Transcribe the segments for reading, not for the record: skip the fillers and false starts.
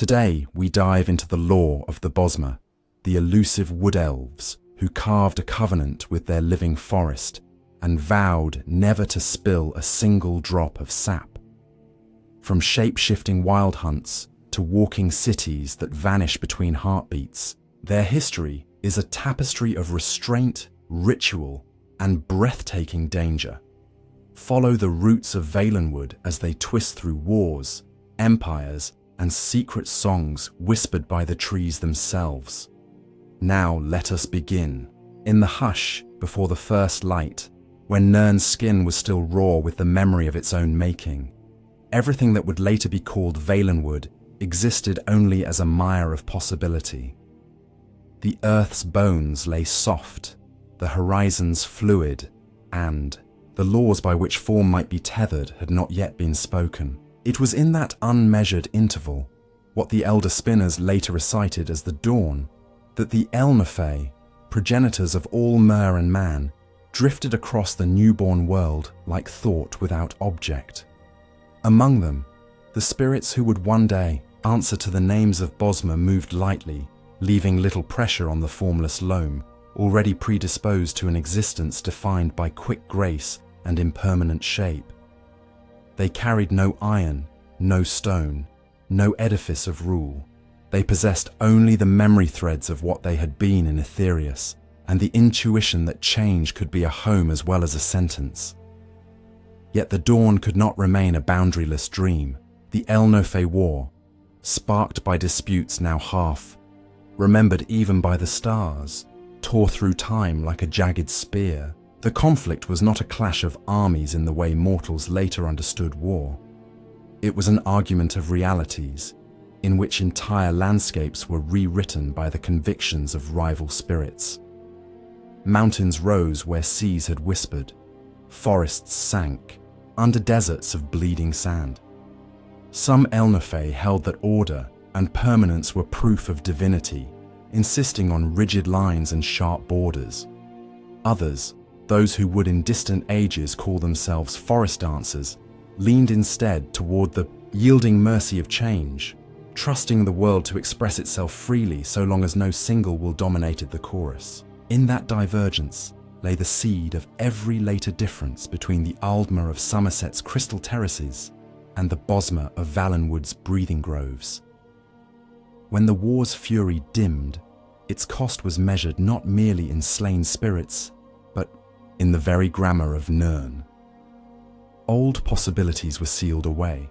Today, we dive into the lore of the Bosmer, the elusive wood elves who carved a covenant with their living forest and vowed never to spill a single drop of sap. From shape-shifting wild hunts to walking cities that vanish between heartbeats, their history is a tapestry of restraint, ritual, and breathtaking danger. Follow the roots of Valenwood as they twist through wars, empires, and secret songs whispered by the trees themselves. Now let us begin. In the hush before the first light, when Nirn's skin was still raw with the memory of its own making, everything that would later be called Valenwood existed only as a mire of possibility. The earth's bones lay soft, the horizons fluid, and the laws by which form might be tethered had not yet been spoken. It was in that unmeasured interval, what the elder spinners later recited as the dawn, that the Elnafey, progenitors of all mer and man, drifted across the newborn world like thought without object. Among them, the spirits who would one day answer to the names of Bosmer moved lightly, leaving little pressure on the formless loam, already predisposed to an existence defined by quick grace and impermanent shape. They carried no iron, no stone, no edifice of rule. They possessed only the memory threads of what they had been in Etherius, and the intuition that change could be a home as well as a sentence. Yet the dawn could not remain a boundaryless dream. The Elnafey War, sparked by disputes now half, remembered even by the stars, tore through time like a jagged spear. The conflict was not a clash of armies in the way mortals later understood war. It was an argument of realities, in which entire landscapes were rewritten by the convictions of rival spirits. Mountains rose where seas had whispered, forests sank, under deserts of bleeding sand. Some Elnafey held that order and permanence were proof of divinity, insisting on rigid lines and sharp borders. Others, those who would in distant ages call themselves forest dancers, leaned instead toward the yielding mercy of change, trusting the world to express itself freely so long as no single will dominated the chorus. In that divergence lay the seed of every later difference between the Aldmer of Somerset's crystal terraces and the Bosmer of Valenwood's breathing groves. When the war's fury dimmed, its cost was measured not merely in slain spirits, but in the very grammar of Nirn. Old possibilities were sealed away.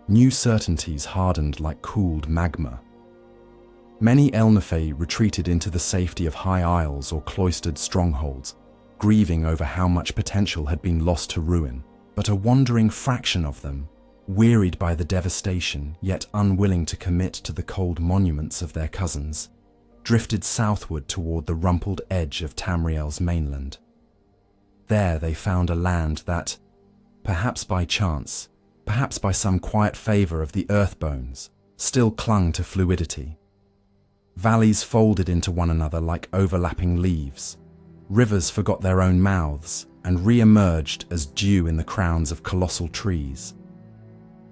New certainties hardened like cooled magma. Many Elnafey retreated into the safety of high isles or cloistered strongholds, grieving over how much potential had been lost to ruin. But a wandering fraction of them, wearied by the devastation yet unwilling to commit to the cold monuments of their cousins, drifted southward toward the rumpled edge of Tamriel's mainland. There they found a land that, perhaps by chance, perhaps by some quiet favor of the earthbones, still clung to fluidity. Valleys folded into one another like overlapping leaves. Rivers forgot their own mouths and re-emerged as dew in the crowns of colossal trees.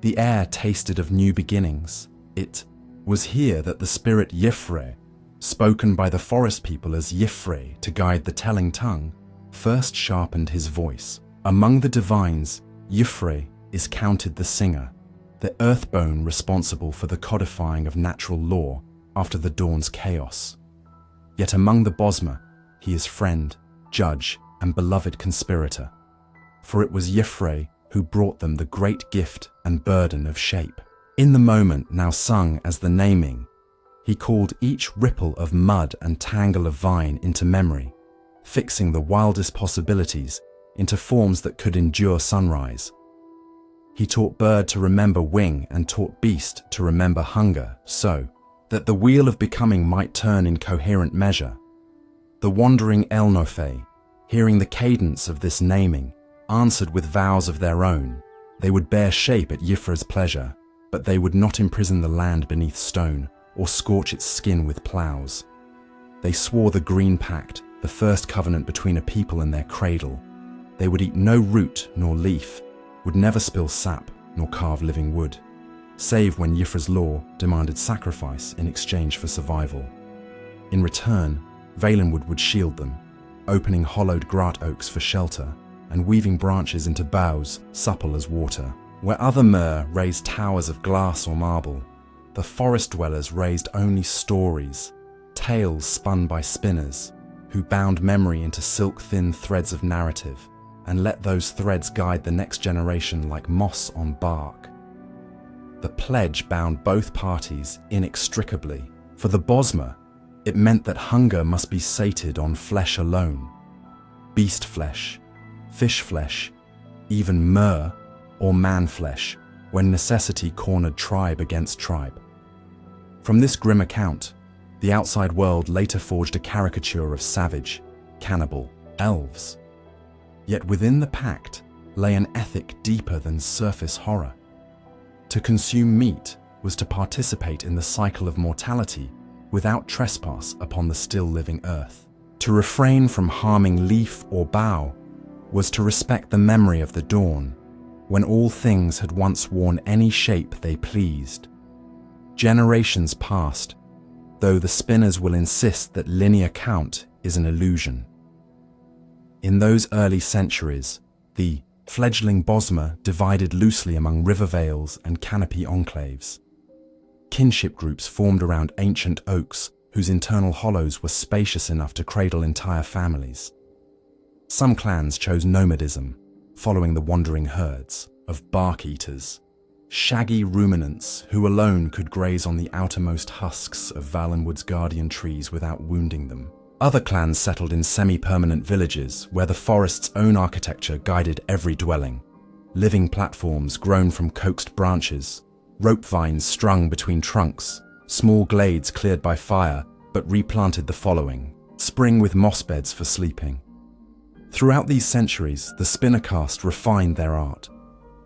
The air tasted of new beginnings. It was here that the spirit Yifre, spoken by the forest people as Yifre to guide the telling tongue, first sharpened his voice. Among the divines, Yifre is counted the singer, the earthbone responsible for the codifying of natural law after the dawn's chaos. Yet among the Bosmer, he is friend, judge, and beloved conspirator. For it was Yifre who brought them the great gift and burden of shape. In the moment now sung as the naming, he called each ripple of mud and tangle of vine into memory, fixing the wildest possibilities into forms that could endure sunrise. He taught bird to remember wing and taught beast to remember hunger, so that the wheel of becoming might turn in coherent measure. The wandering Elnafey, hearing the cadence of this naming, answered with vows of their own. They would bear shape at Yifre's pleasure, but they would not imprison the land beneath stone or scorch its skin with ploughs. They swore the Green Pact, the first covenant between a people and their cradle. They would eat no root nor leaf, would never spill sap nor carve living wood. save when Yifra's law demanded sacrifice in exchange for survival. In return, Valenwood would shield them, opening hollowed grat oaks for shelter and weaving branches into boughs supple as water. Where other myr raised towers of glass or marble, the forest dwellers raised only stories, tales spun by spinners, who bound memory into silk-thin threads of narrative and let those threads guide the next generation like moss on bark. The pledge bound both parties inextricably. For the Bosmer, it meant that hunger must be sated on flesh alone. Beast flesh, fish flesh, even myr or man flesh, when necessity cornered tribe against tribe. From this grim account, the outside world later forged a caricature of savage, cannibal elves. Yet within the pact lay an ethic deeper than surface horror. To consume meat was to participate in the cycle of mortality without trespass upon the still living earth. To refrain from harming leaf or bough was to respect the memory of the dawn, when all things had once worn any shape they pleased. Generations passed, though the spinners will insist that linear count is an illusion. In those early centuries, the fledgling Bosmer divided loosely among river vales and canopy enclaves. Kinship groups formed around ancient oaks whose internal hollows were spacious enough to cradle entire families. Some clans chose nomadism, following the wandering herds of bark-eaters, shaggy ruminants who alone could graze on the outermost husks of Valenwood's guardian trees without wounding them. Other clans settled in semi-permanent villages where the forest's own architecture guided every dwelling. Living platforms grown from coaxed branches, rope vines strung between trunks, small glades cleared by fire but replanted the following, spring with moss beds for sleeping. Throughout these centuries, the spinner caste refined their art.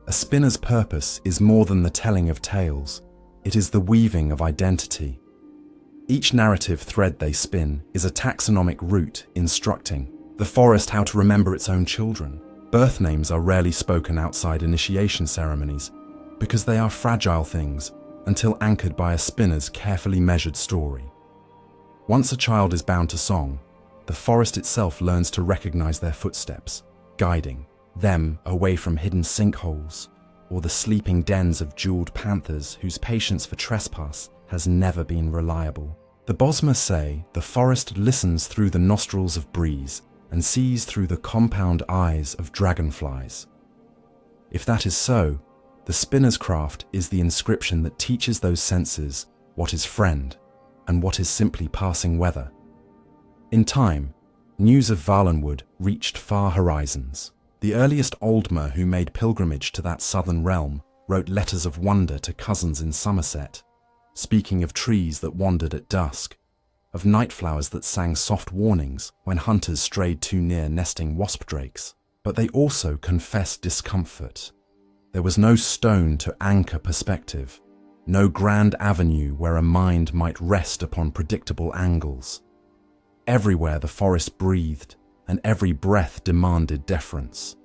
A spinner's purpose is more than the telling of tales. It is the weaving of identity. Each narrative thread they spin is a taxonomic route instructing the forest how to remember its own children. Birth names are rarely spoken outside initiation ceremonies because they are fragile things until anchored by a spinner's carefully measured story. Once a child is bound to song, the forest itself learns to recognize their footsteps, guiding them away from hidden sinkholes or the sleeping dens of jeweled panthers whose patience for trespass has never been reliable. The Bosmer say the forest listens through the nostrils of breeze and sees through the compound eyes of dragonflies. If that is so, the spinner's craft is the inscription that teaches those senses what is friend and what is simply passing weather. In time, news of Valenwood reached far horizons. The earliest Oldmer who made pilgrimage to that southern realm wrote letters of wonder to cousins in Somerset, speaking of trees that wandered at dusk, of night flowers that sang soft warnings when hunters strayed too near nesting wasp drakes. But they also confessed discomfort. There was no stone to anchor perspective, no grand avenue where a mind might rest upon predictable angles. Everywhere the forest breathed, and every breath demanded deference.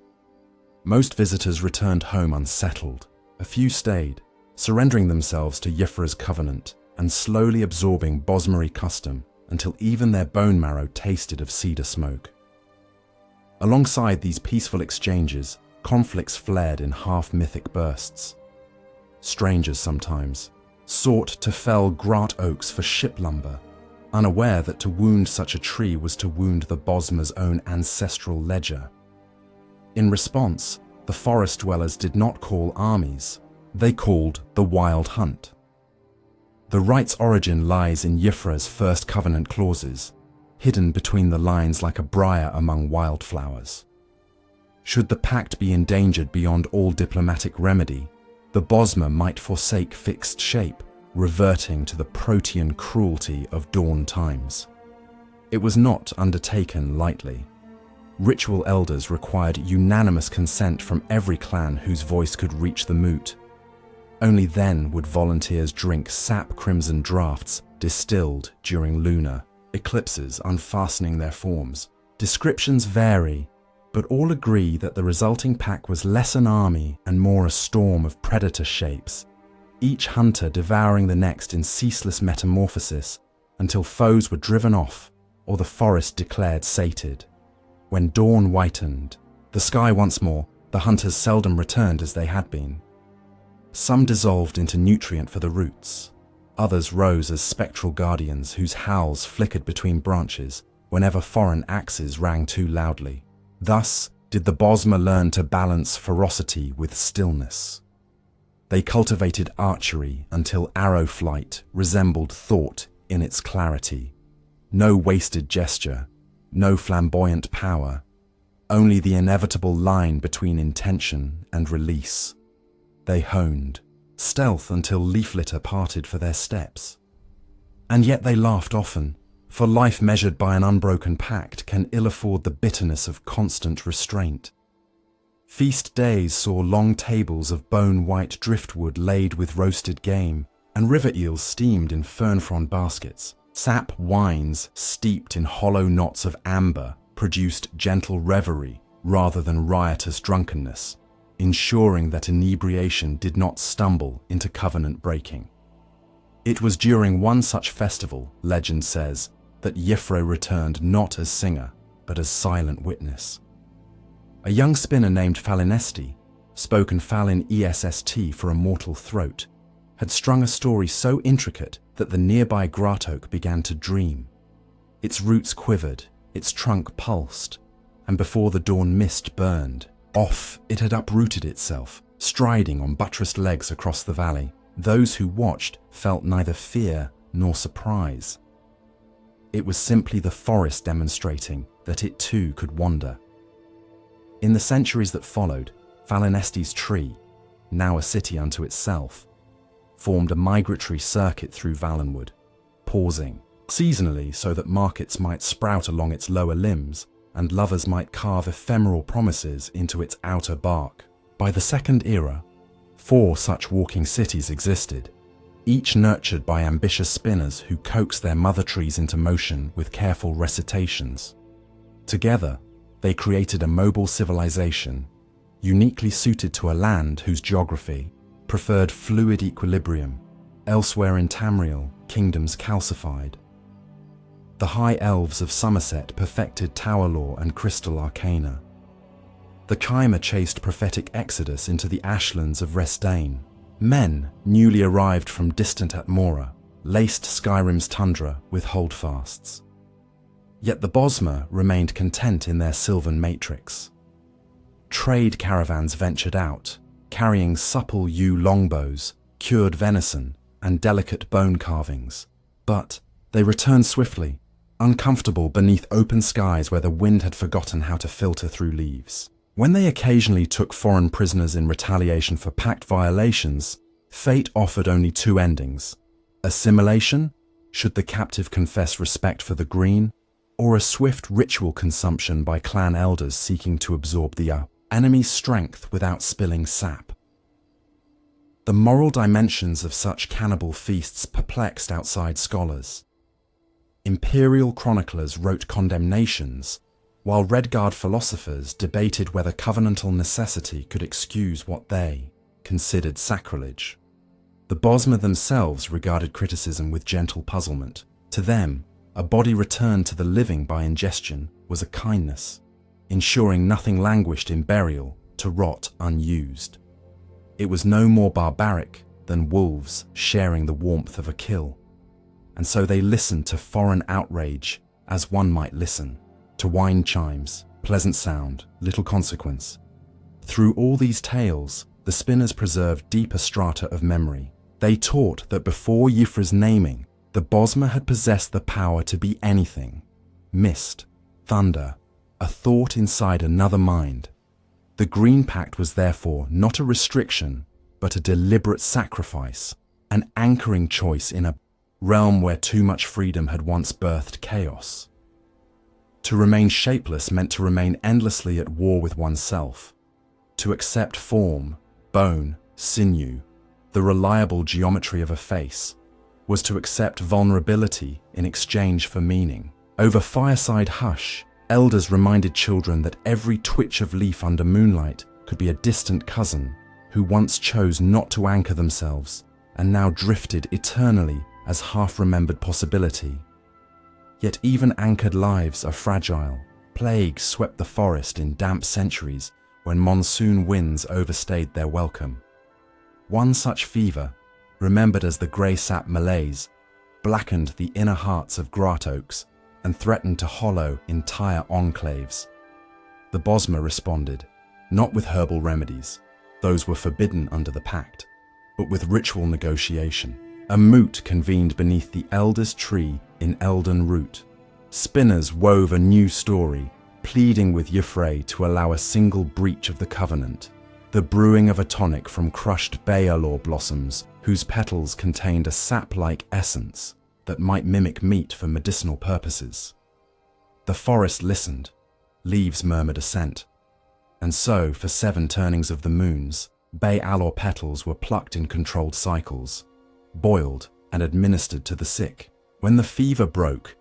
Most visitors returned home unsettled. A few stayed, surrendering themselves to Yifra's covenant and slowly absorbing Bosmery custom until even their bone marrow tasted of cedar smoke. Alongside these peaceful exchanges, conflicts flared in half-mythic bursts. Strangers sometimes sought to fell grat oaks for ship lumber, unaware that to wound such a tree was to wound the Bosmer's own ancestral ledger. In response, the forest dwellers did not call armies, they called the Wild Hunt. The rite's origin lies in Yifra's first covenant clauses, hidden between the lines like a briar among wildflowers. Should the pact be endangered beyond all diplomatic remedy, the Bosmer might forsake fixed shape, reverting to the protean cruelty of dawn times. It was not undertaken lightly. Ritual elders required unanimous consent from every clan whose voice could reach the moot. Only then would volunteers drink sap crimson draughts distilled during lunar eclipses unfastening their forms. Descriptions vary, but all agree that the resulting pack was less an army and more a storm of predator shapes, each hunter devouring the next in ceaseless metamorphosis until foes were driven off or the forest declared sated. When dawn whitened, the sky once more, the hunters seldom returned as they had been. Some dissolved into nutrient for the roots. Others rose as spectral guardians whose howls flickered between branches whenever foreign axes rang too loudly. Thus did the Bosmer learn to balance ferocity with stillness. They cultivated archery until arrow flight resembled thought in its clarity. No wasted gesture, no flamboyant power, only the inevitable line between intention and release. They honed stealth until leaf litter parted for their steps. And yet they laughed often, for life measured by an unbroken pact can ill afford the bitterness of constant restraint. Feast days saw long tables of bone-white driftwood laid with roasted game, and river eels steamed in fern-frond baskets. Sap wines steeped in hollow knots of amber produced gentle reverie rather than riotous drunkenness, ensuring that inebriation did not stumble into covenant breaking. It was during one such festival, legend says, that Yifre returned not as singer, but as silent witness. A young spinner named Falinesti, spoken Falin ESST for a mortal throat, had strung a story so intricate that the nearby grat oak began to dream. Its roots quivered, its trunk pulsed, and before the dawn mist burned, off it had uprooted itself, striding on buttressed legs across the valley. Those who watched felt neither fear nor surprise. It was simply the forest demonstrating that it too could wander. In the centuries that followed, Falinesti's tree, now a city unto itself, formed a migratory circuit through Valenwood, pausing seasonally so that markets might sprout along its lower limbs and lovers might carve ephemeral promises into its outer bark. By the Second Era, 4 such walking cities existed, each nurtured by ambitious spinners who coaxed their mother trees into motion with careful recitations. Together, they created a mobile civilization, uniquely suited to a land whose geography preferred fluid equilibrium. Elsewhere in Tamriel, kingdoms calcified. The High Elves of Somerset perfected tower lore and crystal arcana. The Chimer chased prophetic exodus into the ashlands of Resdain. Men, newly arrived from distant Atmora, laced Skyrim's tundra with holdfasts. Yet the Bosmer remained content in their sylvan matrix. Trade caravans ventured out, carrying supple yew longbows, cured venison, and delicate bone carvings. But they returned swiftly, uncomfortable beneath open skies where the wind had forgotten how to filter through leaves. When they occasionally took foreign prisoners in retaliation for pact violations, fate offered only 2 endings: assimilation, should the captive confess respect for the green, or a swift ritual consumption by clan elders seeking to absorb the enemy's strength without spilling sap. The moral dimensions of such cannibal feasts perplexed outside scholars. Imperial chroniclers wrote condemnations, while Redguard philosophers debated whether covenantal necessity could excuse what they considered sacrilege. The Bosmer themselves regarded criticism with gentle puzzlement. To them, a body returned to the living by ingestion was a kindness, ensuring nothing languished in burial to rot unused. It was no more barbaric than wolves sharing the warmth of a kill. And so they listened to foreign outrage as one might listen to wine chimes, pleasant sound, little consequence. Through all these tales, the spinners preserved deeper strata of memory. They taught that before Yifre's naming, the Bosmer had possessed the power to be anything: mist, thunder, a thought inside another mind. The Green Pact was therefore not a restriction, but a deliberate sacrifice, an anchoring choice in a realm where too much freedom had once birthed chaos. To remain shapeless meant to remain endlessly at war with oneself. To accept form, bone, sinew, the reliable geometry of a face, was to accept vulnerability in exchange for meaning. Over fireside hush, elders reminded children that every twitch of leaf under moonlight could be a distant cousin who once chose not to anchor themselves and now drifted eternally as half-remembered possibility. Yet even anchored lives are fragile. Plague swept the forest in damp centuries when monsoon winds overstayed their welcome. One such fever, remembered as the grey sap malaise, blackened the inner hearts of grat oaks and threatened to hollow entire enclaves. The Bosmer responded, not with herbal remedies, those were forbidden under the pact, but with ritual negotiation. A moot convened beneath the eldest tree in Elden Root. Spinners wove a new story, pleading with Y'ffre to allow a single breach of the covenant, the brewing of a tonic from crushed Bayalor blossoms whose petals contained a sap-like essence that might mimic meat for medicinal purposes. The forest listened, leaves murmured assent, and so, for 7 turnings of the moons, Bayalor petals were plucked in controlled cycles, boiled and administered to the sick. When the fever broke,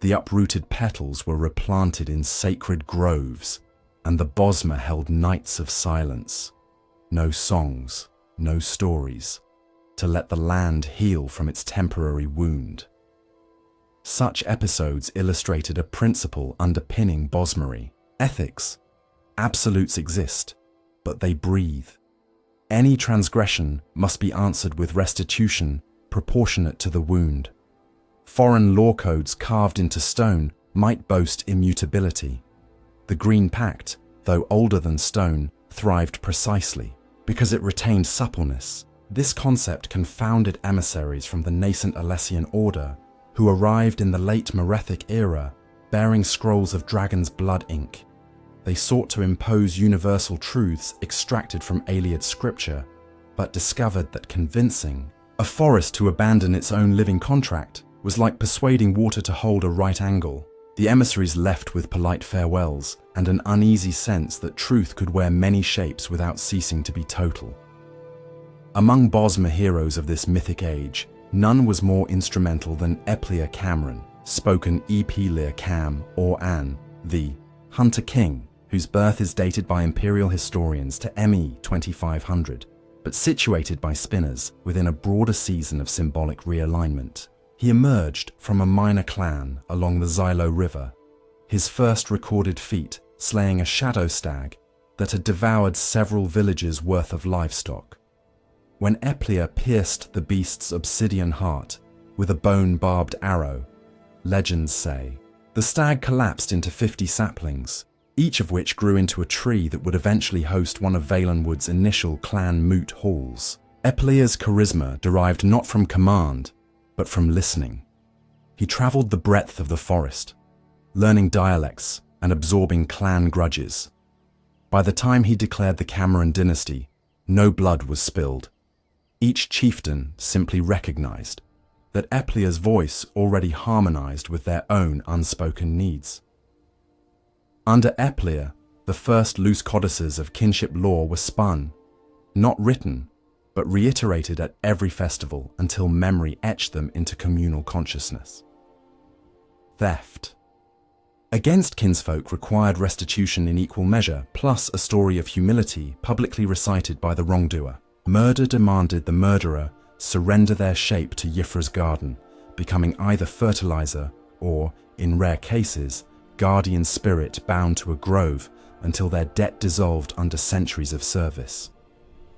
the uprooted petals were replanted in sacred groves, and the Bosmer held nights of silence. No songs, no stories, to let the land heal from its temporary wound. Such episodes illustrated a principle underpinning Bosmery. Ethics. Absolutes exist, but they breathe. Any transgression must be answered with restitution proportionate to the wound. Foreign law codes carved into stone might boast immutability. The Green Pact, though older than stone, thrived precisely because it retained suppleness. This concept confounded emissaries from the nascent Alessian order who arrived in the late Merethic era bearing scrolls of dragon's blood ink. They sought to impose universal truths extracted from Ayleid scripture, but discovered that convincing a forest to abandon its own living contract was like persuading water to hold a right angle. The emissaries left with polite farewells and an uneasy sense that truth could wear many shapes without ceasing to be total. Among Bosmer heroes of this mythic age, none was more instrumental than Eplia Cameron, spoken Epelir Cam or An, the Hunter King, whose birth is dated by imperial historians to ME 2500, but situated by spinners within a broader season of symbolic realignment. He emerged from a minor clan along the Xylo River, his first recorded feat slaying a shadow stag that had devoured several villages' worth of livestock. When Eplia pierced the beast's obsidian heart with a bone-barbed arrow, legends say, the stag collapsed into 50 saplings, each of which grew into a tree that would eventually host one of Valenwood's initial clan moot halls. Eplia's charisma derived not from command, but from listening. He travelled the breadth of the forest, learning dialects and absorbing clan grudges. By the time he declared the Cameron dynasty, no blood was spilled. Each chieftain simply recognized that Eplia's voice already harmonized with their own unspoken needs. Under Eplia, the first loose codices of kinship law were spun, not written, but reiterated at every festival until memory etched them into communal consciousness. Theft. Against kinsfolk required restitution in equal measure, plus a story of humility publicly recited by the wrongdoer. Murder demanded the murderer surrender their shape to Y'ffre's garden, becoming either fertilizer or, in rare cases, guardian spirit bound to a grove until their debt dissolved under centuries of service.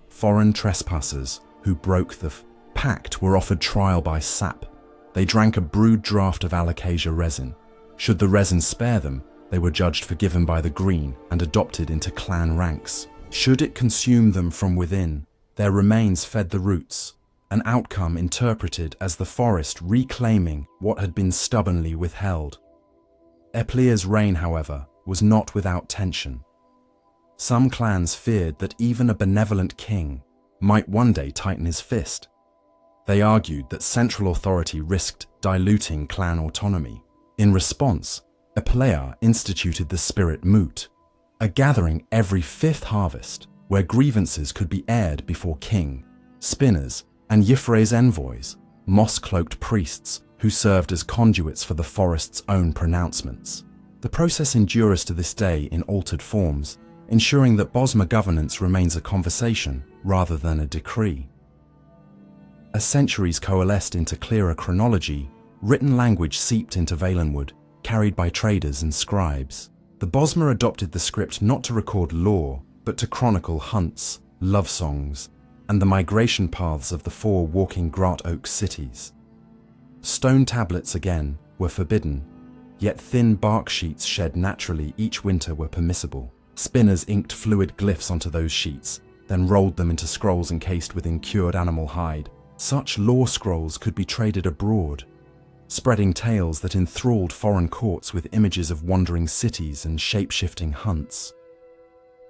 Foreign trespassers who broke the pact were offered trial by sap. They drank a brewed draught of alocasia resin. Should the resin spare them, they were judged forgiven by the green and adopted into clan ranks. Should it consume them from within, their remains fed the roots, an outcome interpreted as the forest reclaiming what had been stubbornly withheld. Eplia's reign, however, was not without tension. Some clans feared that even a benevolent king might one day tighten his fist. They argued that central authority risked diluting clan autonomy. In response, Eplia instituted the Spirit Moot, a gathering every 5th harvest where grievances could be aired before king, spinners, and Y'ffre's envoys, moss-cloaked priests who served as conduits for the forest's own pronouncements. The process endures to this day in altered forms, ensuring that Bosmer governance remains a conversation rather than a decree. As centuries coalesced into clearer chronology, written language seeped into Valenwood, carried by traders and scribes. The Bosmer adopted the script not to record lore, but to chronicle hunts, love songs, and the migration paths of the four walking Grat Oak cities. Stone tablets, again, were forbidden, yet thin bark sheets shed naturally each winter were permissible. Spinners inked fluid glyphs onto those sheets, then rolled them into scrolls encased within cured animal hide. Such lore scrolls could be traded abroad, spreading tales that enthralled foreign courts with images of wandering cities and shape-shifting hunts.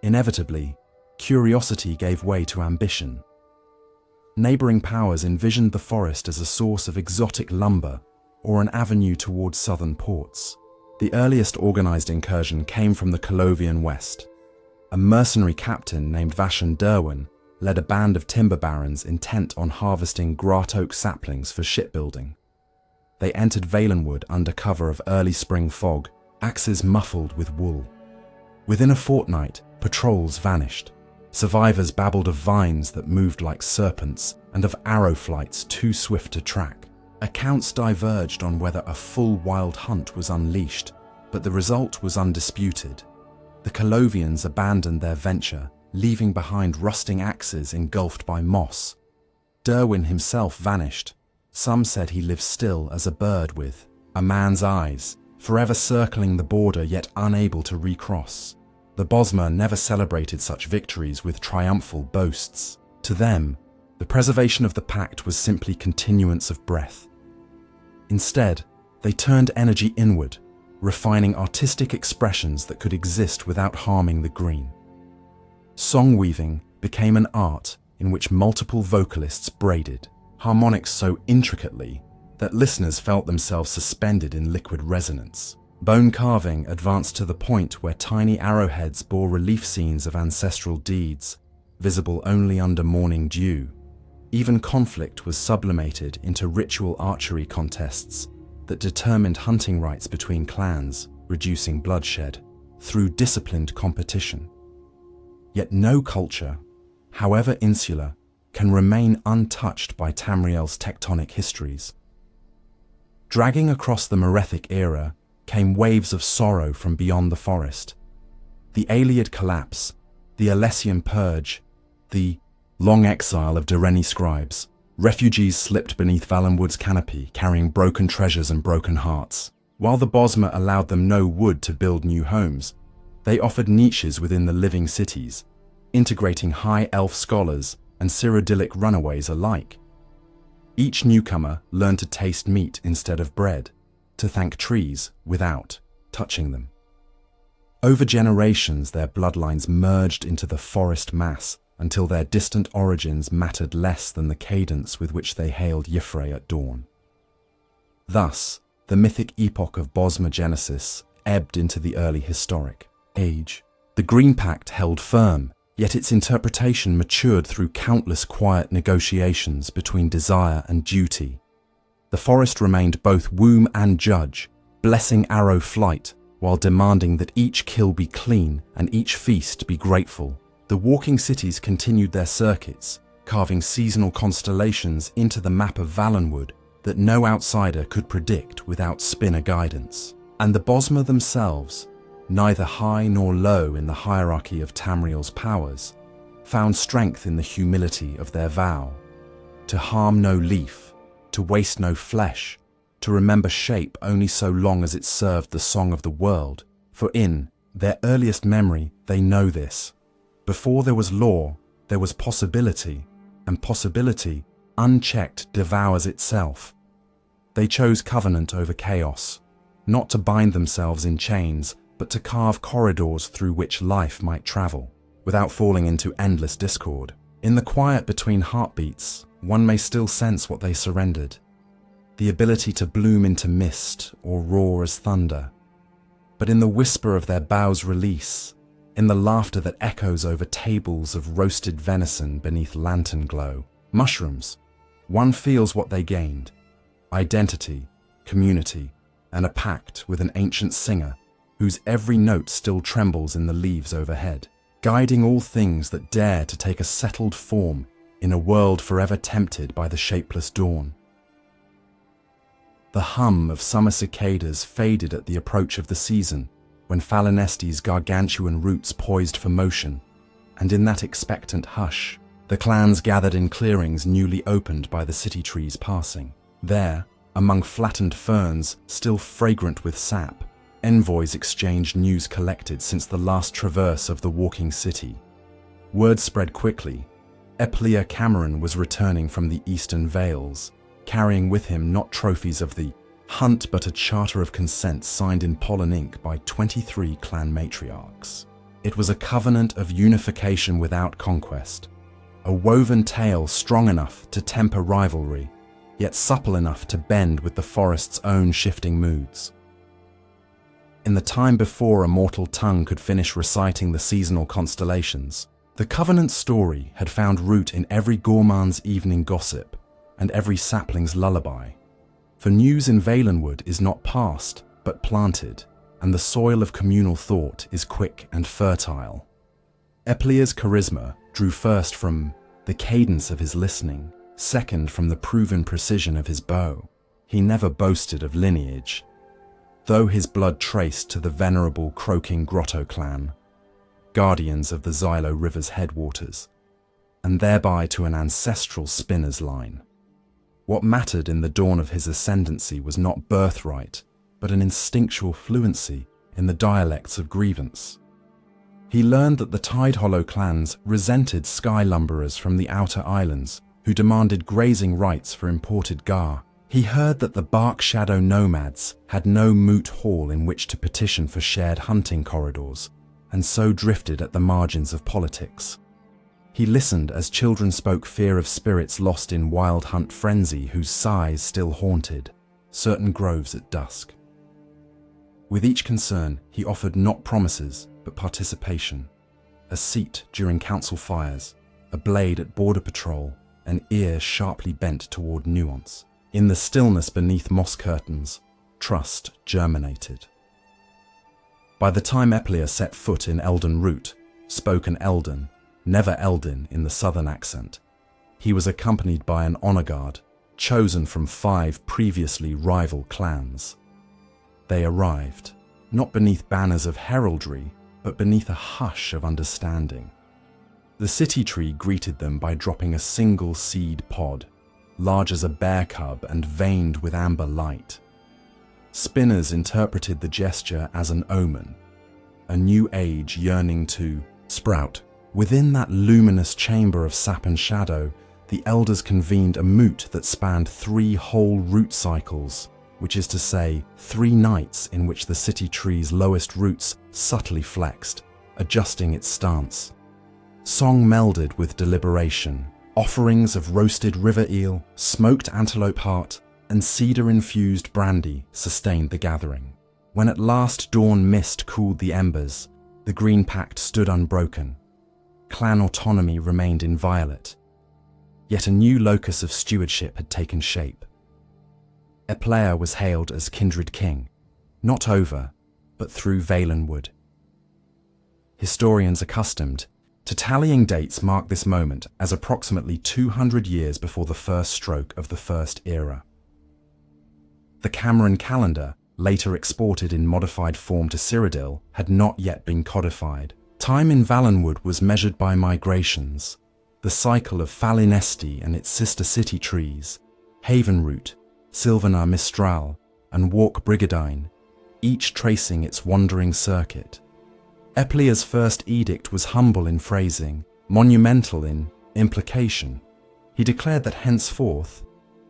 Inevitably, curiosity gave way to ambition. Neighboring powers envisioned the forest as a source of exotic lumber or an avenue towards southern ports. The earliest organized incursion came from the Colovian West. A mercenary captain named Vashan Derwin led a band of timber barons intent on harvesting Grat Oak saplings for shipbuilding. They entered Valenwood under cover of early spring fog, axes muffled with wool. Within a fortnight, patrols vanished. Survivors babbled of vines that moved like serpents and of arrow flights too swift to track. Accounts diverged on whether a full wild hunt was unleashed, but the result was undisputed. The Colovians abandoned their venture, leaving behind rusting axes engulfed by moss. Derwin himself vanished. Some said he lived still as a bird with a man's eyes, forever circling the border yet unable to recross. The Bosmer never celebrated such victories with triumphal boasts. To them, the preservation of the pact was simply continuance of breath. Instead, they turned energy inward, refining artistic expressions that could exist without harming the green. Song weaving became an art in which multiple vocalists braided harmonics so intricately that listeners felt themselves suspended in liquid resonance. Bone carving advanced to the point where tiny arrowheads bore relief scenes of ancestral deeds, visible only under morning dew. Even conflict was sublimated into ritual archery contests that determined hunting rights between clans, reducing bloodshed through disciplined competition. Yet no culture, however insular, can remain untouched by Tamriel's tectonic histories. Dragging across the Merethic era came waves of sorrow from beyond the forest. The Aeliad collapse, the Alessian purge, the long exile of Direni scribes. Refugees slipped beneath Valenwood's canopy, carrying broken treasures and broken hearts. While the Bosmer allowed them no wood to build new homes, they offered niches within the living cities, integrating high elf scholars and Cyrodiilic runaways alike. Each newcomer learned to taste meat instead of bread, to thank trees without touching them. Over generations, their bloodlines merged into the forest mass until their distant origins mattered less than the cadence with which they hailed Y'ffre at dawn. Thus, the mythic epoch of Bosmer Genesis ebbed into the early historic age. The Green Pact held firm, yet its interpretation matured through countless quiet negotiations between desire and duty. The forest remained both womb and judge, blessing arrow flight while demanding that each kill be clean and each feast be grateful. The walking cities continued their circuits, carving seasonal constellations into the map of Valenwood that no outsider could predict without spinner guidance. And the Bosmer themselves, neither high nor low in the hierarchy of Tamriel's powers, found strength in the humility of their vow: to harm no leaf, to waste no flesh, to remember shape only so long as it served the song of the world. For in their earliest memory they know this: before there was law, there was possibility, and possibility, unchecked, devours itself. They chose covenant over chaos, not to bind themselves in chains, but to carve corridors through which life might travel, without falling into endless discord. In the quiet between heartbeats, one may still sense what they surrendered: the ability to bloom into mist or roar as thunder. But in the whisper of their boughs' release, in the laughter that echoes over tables of roasted venison beneath lantern glow, mushrooms, one feels what they gained: identity, community, and a pact with an ancient singer whose every note still trembles in the leaves overhead, guiding all things that dare to take a settled form in a world forever tempted by the shapeless dawn. The hum of summer cicadas faded at the approach of the season, when Falinesti's gargantuan roots poised for motion, and in that expectant hush, the clans gathered in clearings newly opened by the city trees passing. There, among flattened ferns still fragrant with sap, envoys exchanged news collected since the last traverse of the walking city. Word spread quickly. Eplia Cameron was returning from the Eastern Vales, carrying with him not trophies of the hunt but a charter of consent signed in pollen ink by 23 clan matriarchs. It was a covenant of unification without conquest, a woven tale strong enough to temper rivalry, yet supple enough to bend with the forest's own shifting moods. In the time before a mortal tongue could finish reciting the seasonal constellations, the Covenant's story had found root in every gourmand's evening gossip and every sapling's lullaby. For news in Valenwood is not passed, but planted, and the soil of communal thought is quick and fertile. Eplia's charisma drew first from the cadence of his listening, second from the proven precision of his bow. He never boasted of lineage, though his blood traced to the venerable croaking Grotto clan, guardians of the Xylo River's headwaters, and thereby to an ancestral spinner's line. What mattered in the dawn of his ascendancy was not birthright, but an instinctual fluency in the dialects of grievance. He learned that the Tide Hollow clans resented sky lumberers from the outer islands who demanded grazing rights for imported gar. He heard that the Bark Shadow nomads had no moot hall in which to petition for shared hunting corridors, and so drifted at the margins of politics. He listened as children spoke fear of spirits lost in wild hunt frenzy whose sighs still haunted certain groves at dusk. With each concern, he offered not promises, but participation. A seat during council fires, a blade at border patrol, an ear sharply bent toward nuance. In the stillness beneath moss curtains, trust germinated. By the time Eplia set foot in Elden Root, spoken Elden, never Eldin in the southern accent, he was accompanied by an honor guard, chosen from 5 previously rival clans. They arrived, not beneath banners of heraldry, but beneath a hush of understanding. The city tree greeted them by dropping a single seed pod, large as a bear cub and veined with amber light. Spinners interpreted the gesture as an omen, a new age yearning to sprout. Within that luminous chamber of sap and shadow, the elders convened a moot that spanned 3 whole root cycles, which is to say, 3 nights in which the city tree's lowest roots subtly flexed, adjusting its stance. Song melded with deliberation. Offerings of roasted river eel, smoked antelope heart, and cedar-infused brandy sustained the gathering. When at last dawn mist cooled the embers, the Green Pact stood unbroken. Clan autonomy remained inviolate. Yet a new locus of stewardship had taken shape. Eplia was hailed as Kindred King, not over, but through Valenwood. Historians accustomed to tallying dates mark this moment as approximately 200 years before the first stroke of the First Era. The Cameron calendar, later exported in modified form to Cyrodiil, had not yet been codified. Time in Valenwood was measured by migrations, the cycle of Falinesti and its sister city trees, Havenroot, Sylvanar Mistral, and Walk Brigadine, each tracing its wandering circuit. Eplia's first edict was humble in phrasing, monumental in implication. He declared that henceforth,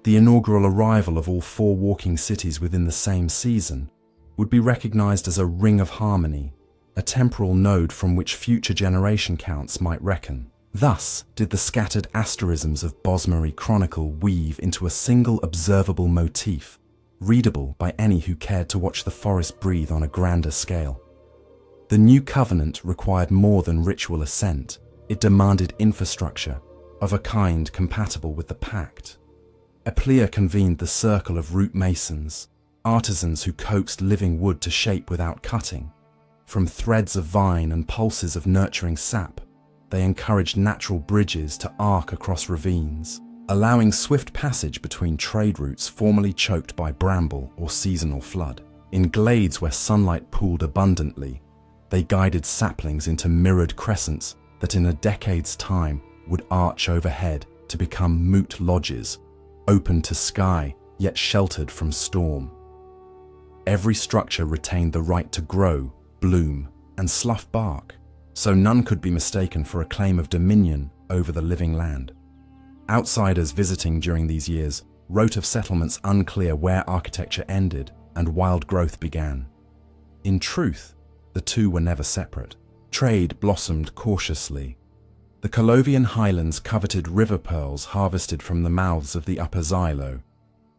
the inaugural arrival of all 4 walking cities within the same season would be recognized as a ring of harmony, a temporal node from which future generation counts might reckon. Thus did the scattered asterisms of Bosmer Chronicle weave into a single observable motif, readable by any who cared to watch the forest breathe on a grander scale. The new covenant required more than ritual assent. It demanded infrastructure, of a kind compatible with the pact. Eplia convened the circle of root masons, artisans who coaxed living wood to shape without cutting. From threads of vine and pulses of nurturing sap, they encouraged natural bridges to arc across ravines, allowing swift passage between trade routes formerly choked by bramble or seasonal flood. In glades where sunlight pooled abundantly, they guided saplings into mirrored crescents that in a decade's time would arch overhead to become moot lodges, open to sky yet sheltered from storm. Every structure retained the right to grow, bloom, and slough bark, so none could be mistaken for a claim of dominion over the living land. Outsiders visiting during these years wrote of settlements unclear where architecture ended and wild growth began. In truth, the two were never separate. Trade blossomed cautiously. The Colovian highlands coveted river pearls harvested from the mouths of the upper Xylo.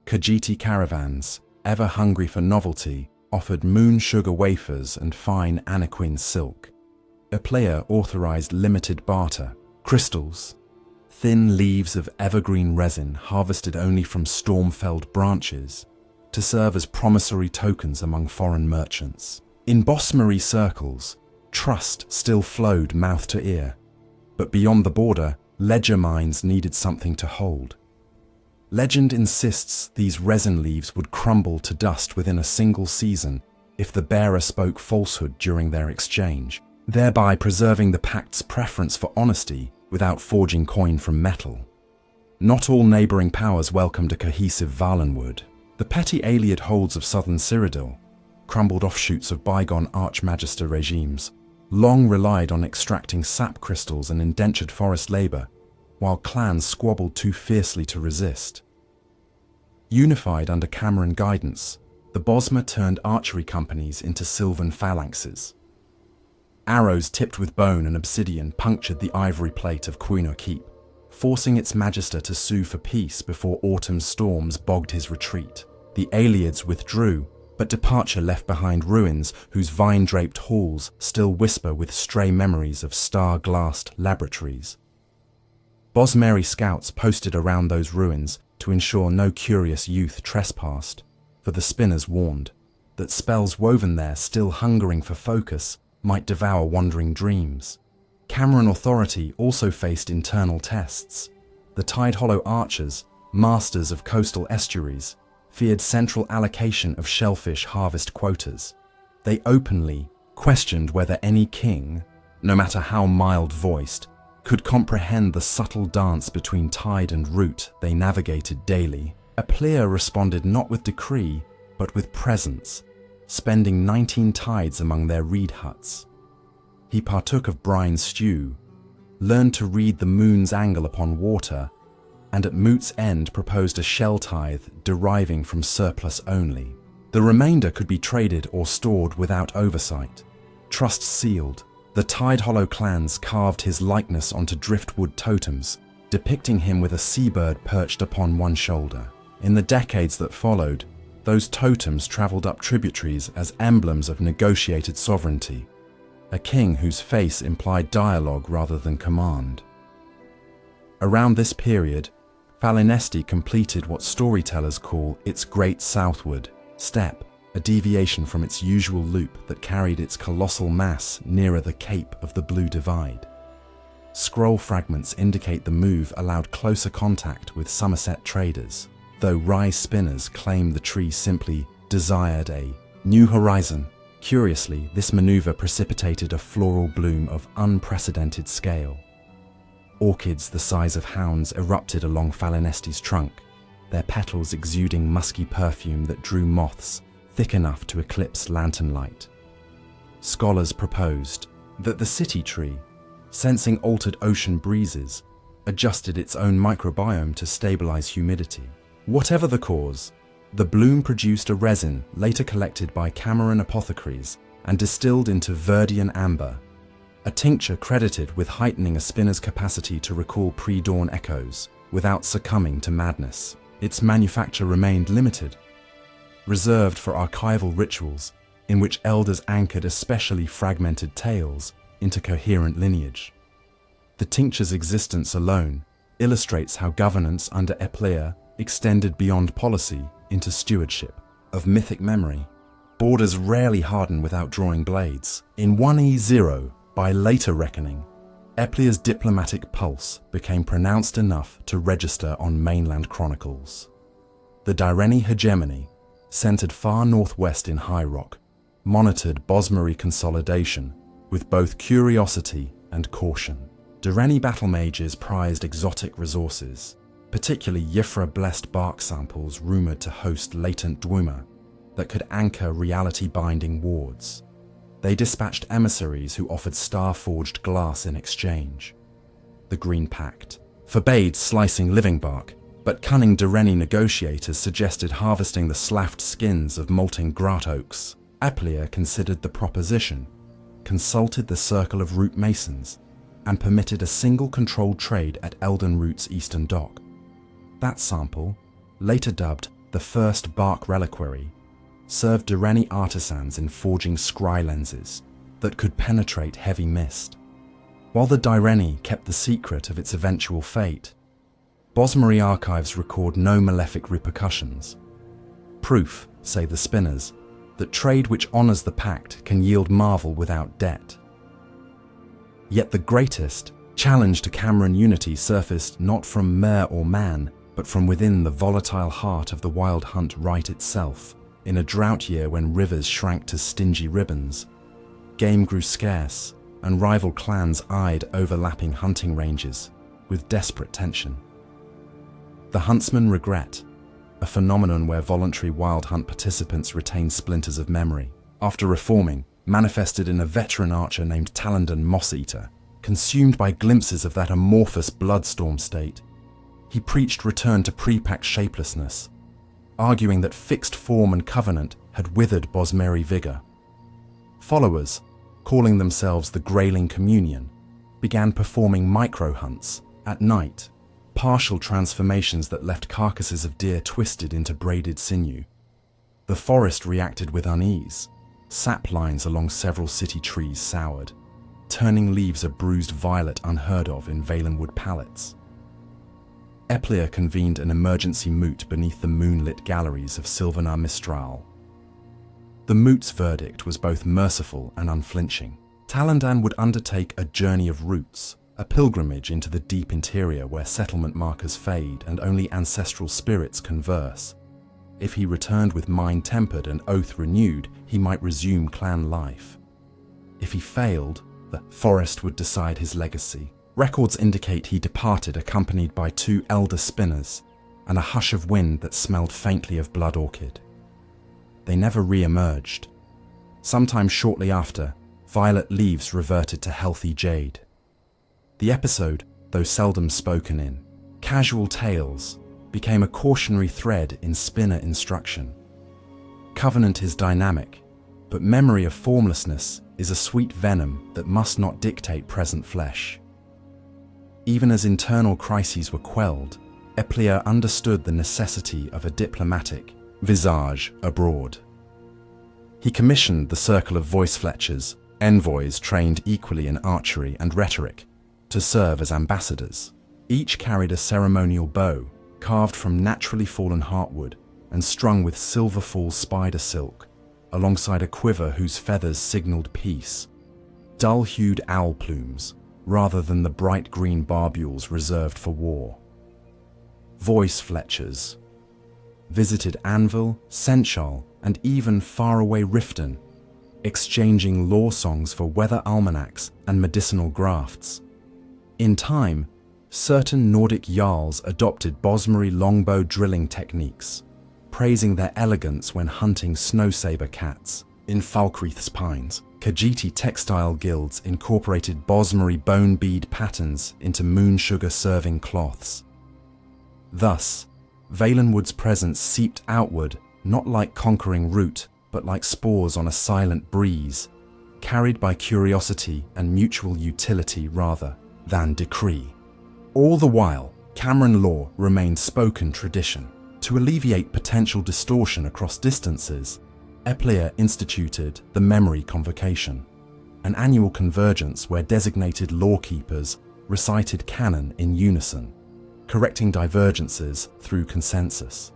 Khajiiti caravans, ever hungry for novelty, offered moon sugar wafers and fine Anaquin silk. Epleia authorized limited barter, crystals, thin leaves of evergreen resin harvested only from storm-felled branches, to serve as promissory tokens among foreign merchants. In Bosmer circles, trust still flowed mouth to ear, but beyond the border, ledger mines needed something to hold. Legend insists these resin leaves would crumble to dust within a single season if the bearer spoke falsehood during their exchange, thereby preserving the pact's preference for honesty without forging coin from metal. Not all neighbouring powers welcomed a cohesive Valenwood. The petty Aliad holds of southern Cyrodiil, crumbled offshoots of bygone Archmagister regimes, long relied on extracting sap crystals and indentured forest labour, while clans squabbled too fiercely to resist. Unified under Cameron guidance, the Bosmer turned archery companies into sylvan phalanxes. Arrows tipped with bone and obsidian punctured the ivory plate of Quina Keep, forcing its magister to sue for peace before autumn's storms bogged his retreat. The Aliads withdrew, but departure left behind ruins whose vine-draped halls still whisper with stray memories of star-glassed laboratories. Bosmeri scouts posted around those ruins to ensure no curious youth trespassed, for the spinners warned that spells woven there still hungering for focus might devour wandering dreams. Cameron authority also faced internal tests. The Tide Hollow archers, masters of coastal estuaries, feared central allocation of shellfish harvest quotas. They openly questioned whether any king, no matter how mild-voiced, could comprehend the subtle dance between tide and root they navigated daily. Epleia responded not with decree, but with presence, spending 19 tides among their reed huts. He partook of brine stew, learned to read the moon's angle upon water, and at Moot's end proposed a shell tithe deriving from surplus only. The remainder could be traded or stored without oversight. Trust sealed, the Tide Hollow clans carved his likeness onto driftwood totems, depicting him with a seabird perched upon one shoulder. In the decades that followed, those totems travelled up tributaries as emblems of negotiated sovereignty, a king whose face implied dialogue rather than command. Around this period, Falinesti completed what storytellers call its Great Southward Step, a deviation from its usual loop that carried its colossal mass nearer the Cape of the Blue Divide. Scroll fragments indicate the move allowed closer contact with Somerset traders, though Rye spinners claim the tree simply desired a new horizon. Curiously, this maneuver precipitated a floral bloom of unprecedented scale. Orchids the size of hounds erupted along Falinesti's trunk, their petals exuding musky perfume that drew moths thick enough to eclipse lantern light. Scholars proposed that the city tree, sensing altered ocean breezes, adjusted its own microbiome to stabilize humidity. Whatever the cause, the bloom produced a resin later collected by Cameron apothecaries and distilled into Verdian amber, a tincture credited with heightening a spinner's capacity to recall pre-dawn echoes without succumbing to madness. Its manufacture remained limited, reserved for archival rituals in which elders anchored especially fragmented tales into coherent lineage. The tincture's existence alone illustrates how governance under Epleia extended beyond policy into stewardship. Of mythic memory, borders rarely harden without drawing blades. In 1E0, by later reckoning, Eplia's diplomatic pulse became pronounced enough to register on mainland chronicles. The Direni hegemony, centered far northwest in High Rock, monitored Bosmery consolidation with both curiosity and caution. Direni battle mages prized exotic resources, particularly Yifra-blessed bark samples rumored to host latent Dwemer that could anchor reality-binding wards. They dispatched emissaries who offered star-forged glass in exchange. The Green Pact forbade slicing living bark, but cunning Direni negotiators suggested harvesting the slaffed skins of molting grat oaks. Eplia considered the proposition, consulted the circle of root masons, and permitted a single controlled trade at Eldenroot's eastern dock. That sample, later dubbed the First Bark Reliquary, served Direni artisans in forging scry lenses that could penetrate heavy mist. While the Direni kept the secret of its eventual fate, Bosmery archives record no malefic repercussions. Proof, say the spinners, that trade which honors the pact can yield marvel without debt. Yet the greatest challenge to Cameron unity surfaced not from mare or man, but from within the volatile heart of the Wild Hunt Rite itself. In a drought year when rivers shrank to stingy ribbons, game grew scarce, and rival clans eyed overlapping hunting ranges with desperate tension. The huntsman regret, a phenomenon where voluntary wild hunt participants retain splinters of memory, after reforming, manifested in a veteran archer named Talandan Mosseater, consumed by glimpses of that amorphous bloodstorm state. He preached return to pre-pact shapelessness, arguing that fixed form and covenant had withered Bosmeri vigor. Followers, calling themselves the Grayling Communion, began performing micro-hunts at night, partial transformations that left carcasses of deer twisted into braided sinew. The forest reacted with unease. Sap lines along several city trees soured, turning leaves a bruised violet unheard of in Valenwood pallets. Eplia convened an emergency moot beneath the moonlit galleries of Sylvanar Mistral. The moot's verdict was both merciful and unflinching. Talandan would undertake a journey of roots, a pilgrimage into the deep interior where settlement markers fade and only ancestral spirits converse. If he returned with mind tempered and oath renewed, he might resume clan life. If he failed, the forest would decide his legacy. Records indicate he departed accompanied by 2 elder spinners and a hush of wind that smelled faintly of blood orchid. They never re-emerged. Sometime shortly after, violet leaves reverted to healthy jade. The episode, though seldom spoken in casual tales, became a cautionary thread in spinner instruction. Covenant is dynamic, but memory of formlessness is a sweet venom that must not dictate present flesh. Even as internal crises were quelled, Eplia understood the necessity of a diplomatic visage abroad. He commissioned the circle of voice fletchers, envoys trained equally in archery and rhetoric, to serve as ambassadors. Each carried a ceremonial bow, carved from naturally fallen heartwood and strung with silver-fall spider silk, alongside a quiver whose feathers signaled peace. Dull-hued owl plumes, rather than the bright green barbules reserved for war. Voice fletchers visited Anvil, Senchal, and even faraway Riften, exchanging lore songs for weather almanacs and medicinal grafts. In time, certain Nordic jarls adopted Bosmery longbow drilling techniques, praising their elegance when hunting snowsaber cats. In Falkreath's Pines, Khajiiti textile guilds incorporated Bosmery bone bead patterns into moon sugar serving cloths. Thus, Valenwood's presence seeped outward, not like conquering root, but like spores on a silent breeze, carried by curiosity and mutual utility rather than decree. All the while, Cameron law remained spoken tradition. To alleviate potential distortion across distances, Eplia instituted the Memory Convocation, an annual convergence where designated lawkeepers recited canon in unison, correcting divergences through consensus.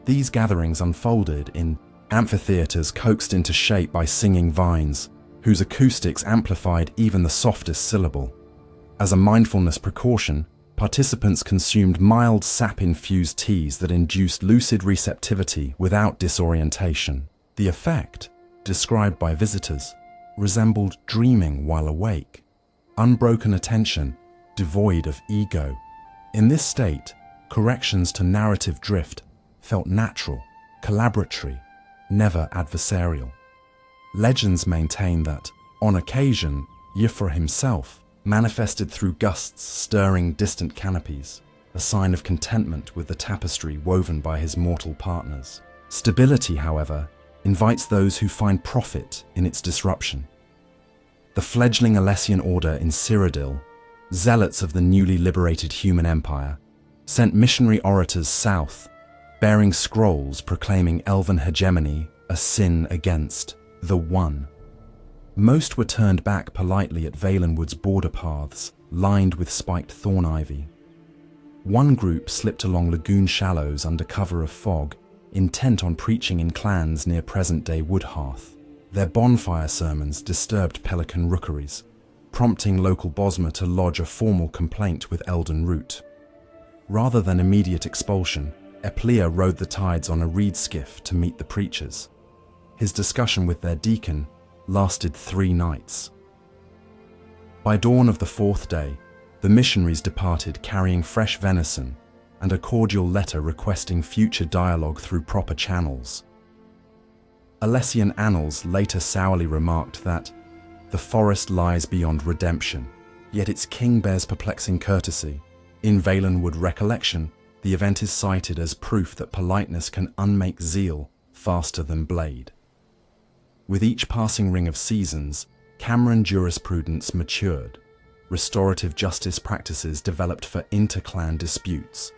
These gatherings unfolded in amphitheaters coaxed into shape by singing vines, whose acoustics amplified even the softest syllable. As a mindfulness precaution, participants consumed mild sap-infused teas that induced lucid receptivity without disorientation. The effect, described by visitors, resembled dreaming while awake, unbroken attention, devoid of ego. In this state, corrections to narrative drift felt natural, collaboratory, never adversarial. Legends maintain that, on occasion, Yifra himself manifested through gusts stirring distant canopies, a sign of contentment with the tapestry woven by his mortal partners. Stability, however, invites those who find profit in its disruption. The fledgling Alessian order in Cyrodiil, zealots of the newly liberated human empire, sent missionary orators south, bearing scrolls proclaiming elven hegemony a sin against the One. Most were turned back politely at Valenwood's border paths, lined with spiked thorn ivy. One group slipped along lagoon shallows under cover of fog, intent on preaching in clans near present-day Woodhearth. Their bonfire sermons disturbed pelican rookeries, prompting local Bosmer to lodge a formal complaint with Elden Root. Rather than immediate expulsion, Eplia rode the tides on a reed skiff to meet the preachers. His discussion with their deacon lasted 3 nights. By dawn of the 4th day, the missionaries departed carrying fresh venison and a cordial letter requesting future dialogue through proper channels. Alessian annals later sourly remarked that the forest lies beyond redemption, yet its king bears perplexing courtesy. In Valenwood recollection, the event is cited as proof that politeness can unmake zeal faster than blade. With each passing ring of seasons, Cameron jurisprudence matured. Restorative justice practices developed for inter-clan disputes.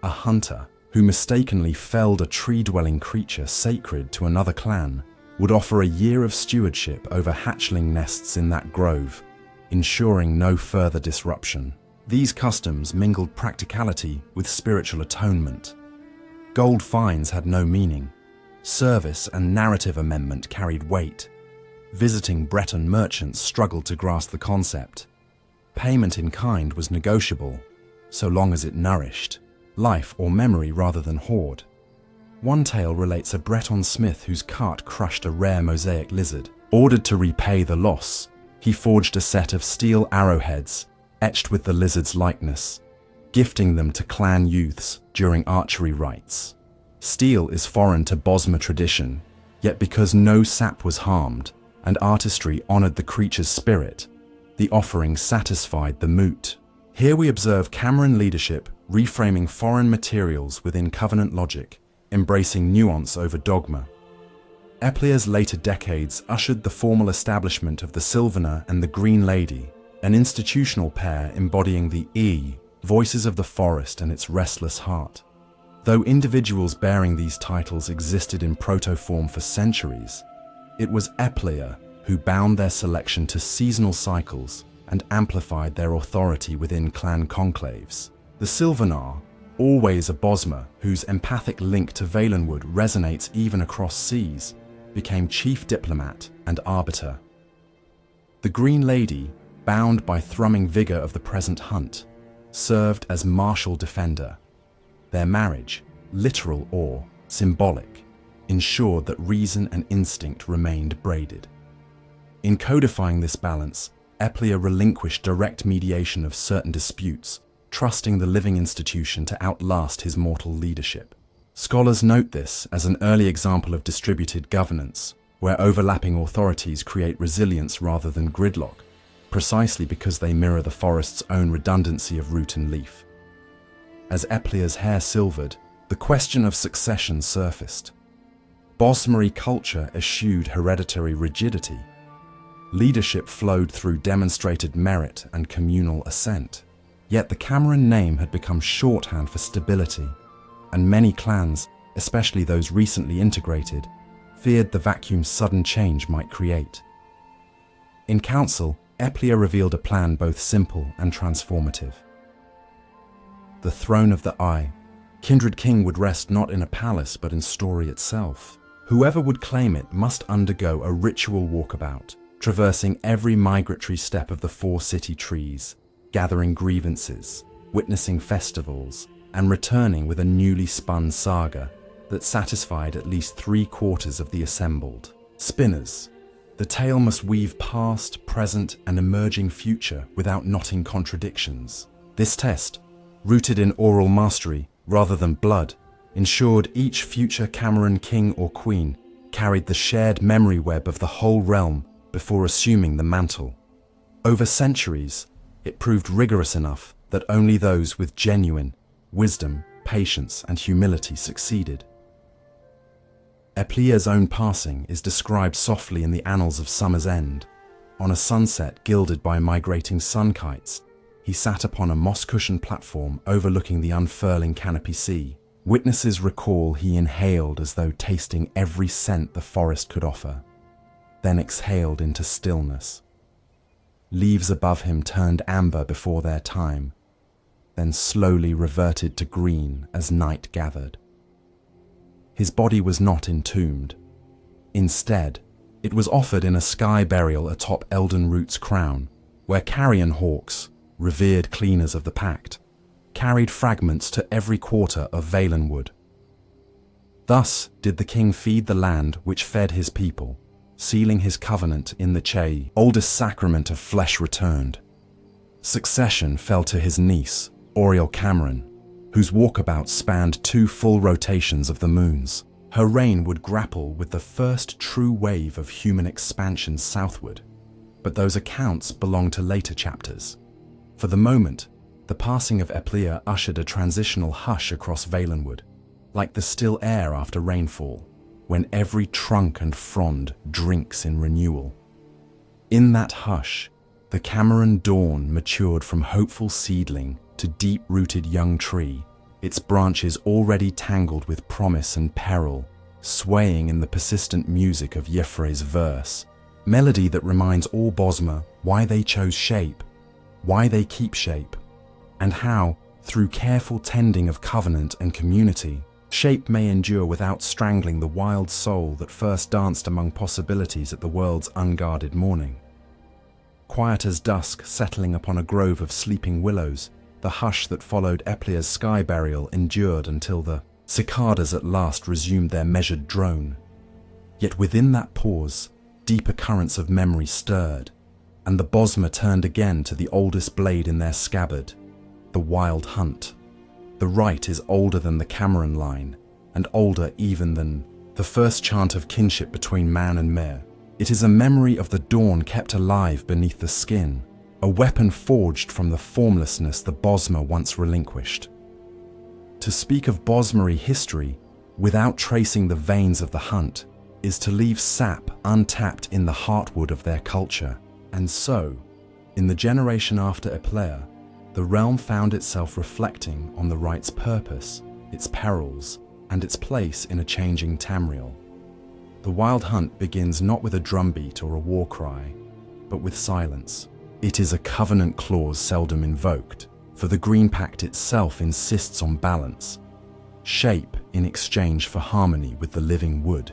A hunter who mistakenly felled a tree-dwelling creature sacred to another clan would offer a year of stewardship over hatchling nests in that grove, ensuring no further disruption. These customs mingled practicality with spiritual atonement. Gold fines had no meaning. Service and narrative amendment carried weight. Visiting Breton merchants struggled to grasp the concept. Payment in kind was negotiable, so long as it nourished life or memory rather than hoard. One tale relates a Breton smith whose cart crushed a rare mosaic lizard. Ordered to repay the loss, he forged a set of steel arrowheads etched with the lizard's likeness, gifting them to clan youths during archery rites. Steel is foreign to Bosmer tradition, yet because no sap was harmed and artistry honored the creature's spirit, the offering satisfied the moot. Here we observe Cameron leadership reframing foreign materials within covenant logic, embracing nuance over dogma. Eplia's later decades ushered the formal establishment of the Sylvaner and the Green Lady, an institutional pair embodying the voices of the forest and its restless heart. Though individuals bearing these titles existed in protoform for centuries, it was Eplia who bound their selection to seasonal cycles and amplified their authority within clan conclaves. The Sylvanar, always a Bosmer whose empathic link to Valenwood resonates even across seas, became chief diplomat and arbiter. The Green Lady, bound by thrumming vigor of the present hunt, served as martial defender. Their marriage, literal or symbolic, ensured that reason and instinct remained braided. In codifying this balance, Eplia relinquished direct mediation of certain disputes, trusting the living institution to outlast his mortal leadership. Scholars note this as an early example of distributed governance, where overlapping authorities create resilience rather than gridlock, precisely because they mirror the forest's own redundancy of root and leaf. As Eplia's hair silvered, the question of succession surfaced. Bosmery culture eschewed hereditary rigidity. Leadership flowed through demonstrated merit and communal assent. Yet the Cameron name had become shorthand for stability, and many clans, especially those recently integrated, feared the vacuum sudden change might create. In council, Eplia revealed a plan both simple and transformative. The throne of the Eye. Kindred King would rest not in a palace but in story itself. Whoever would claim it must undergo a ritual walkabout, traversing every migratory step of the 4 city trees, gathering grievances, witnessing festivals, and returning with a newly spun saga that satisfied at least 3/4 of the assembled. Spinners. The tale must weave past, present, and emerging future without knotting contradictions. This test, rooted in oral mastery rather than blood, ensured each future Cameron king or queen carried the shared memory web of the whole realm before assuming the mantle. Over centuries, it proved rigorous enough that only those with genuine wisdom, patience, and humility succeeded. Eplia's own passing is described softly in the annals of Summer's End. On a sunset gilded by migrating sun kites, he sat upon a moss-cushioned platform overlooking the unfurling canopy sea. Witnesses recall he inhaled as though tasting every scent the forest could offer, then exhaled into stillness. Leaves above him turned amber before their time, then slowly reverted to green as night gathered. His body was not entombed. Instead, it was offered in a sky burial atop Elden Root's crown, where carrion hawks, revered cleaners of the pact, carried fragments to every quarter of Valenwood. Thus did the king feed the land which fed his people, sealing his covenant in the Che, oldest sacrament of flesh returned. Succession fell to his niece, Oriel Cameron, whose walkabout spanned 2 full rotations of the moons. Her reign would grapple with the first true wave of human expansion southward, but those accounts belong to later chapters. For the moment, the passing of Eplia ushered a transitional hush across Valenwood, like the still air after rainfall, when every trunk and frond drinks in renewal. In that hush, the Cameron dawn matured from hopeful seedling to deep-rooted young tree, its branches already tangled with promise and peril, swaying in the persistent music of Yeffre's verse, melody that reminds all Bosmer why they chose shape, why they keep shape, and how, through careful tending of covenant and community, shape may endure without strangling the wild soul that first danced among possibilities at the world's unguarded morning. Quiet as dusk settling upon a grove of sleeping willows, the hush that followed Eplia's sky burial endured until the cicadas at last resumed their measured drone. Yet within that pause, deeper currents of memory stirred, and the Bosmer turned again to the oldest blade in their scabbard, the Wild Hunt. The rite is older than the Cameron line, and older even than the first chant of kinship between man and mare. It is a memory of the dawn kept alive beneath the skin, a weapon forged from the formlessness the Bosmer once relinquished. To speak of Bosmery history without tracing the veins of the hunt is to leave sap untapped in the heartwood of their culture. And so, in the generation after Eplia, the realm found itself reflecting on the rite's purpose, its perils, and its place in a changing Tamriel. The Wild Hunt begins not with a drumbeat or a war cry, but with silence. It is a covenant clause seldom invoked, for the Green Pact itself insists on balance, shape in exchange for harmony with the living wood.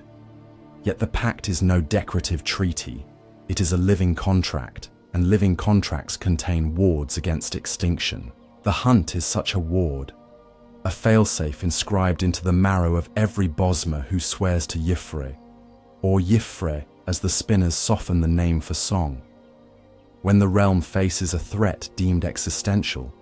Yet the pact is no decorative treaty, it is a living contract, and living contracts contain wards against extinction. The hunt is such a ward, a failsafe inscribed into the marrow of every Bosmer who swears to Yffre, or Yffre as the spinners soften the name for song. When the realm faces a threat deemed existential,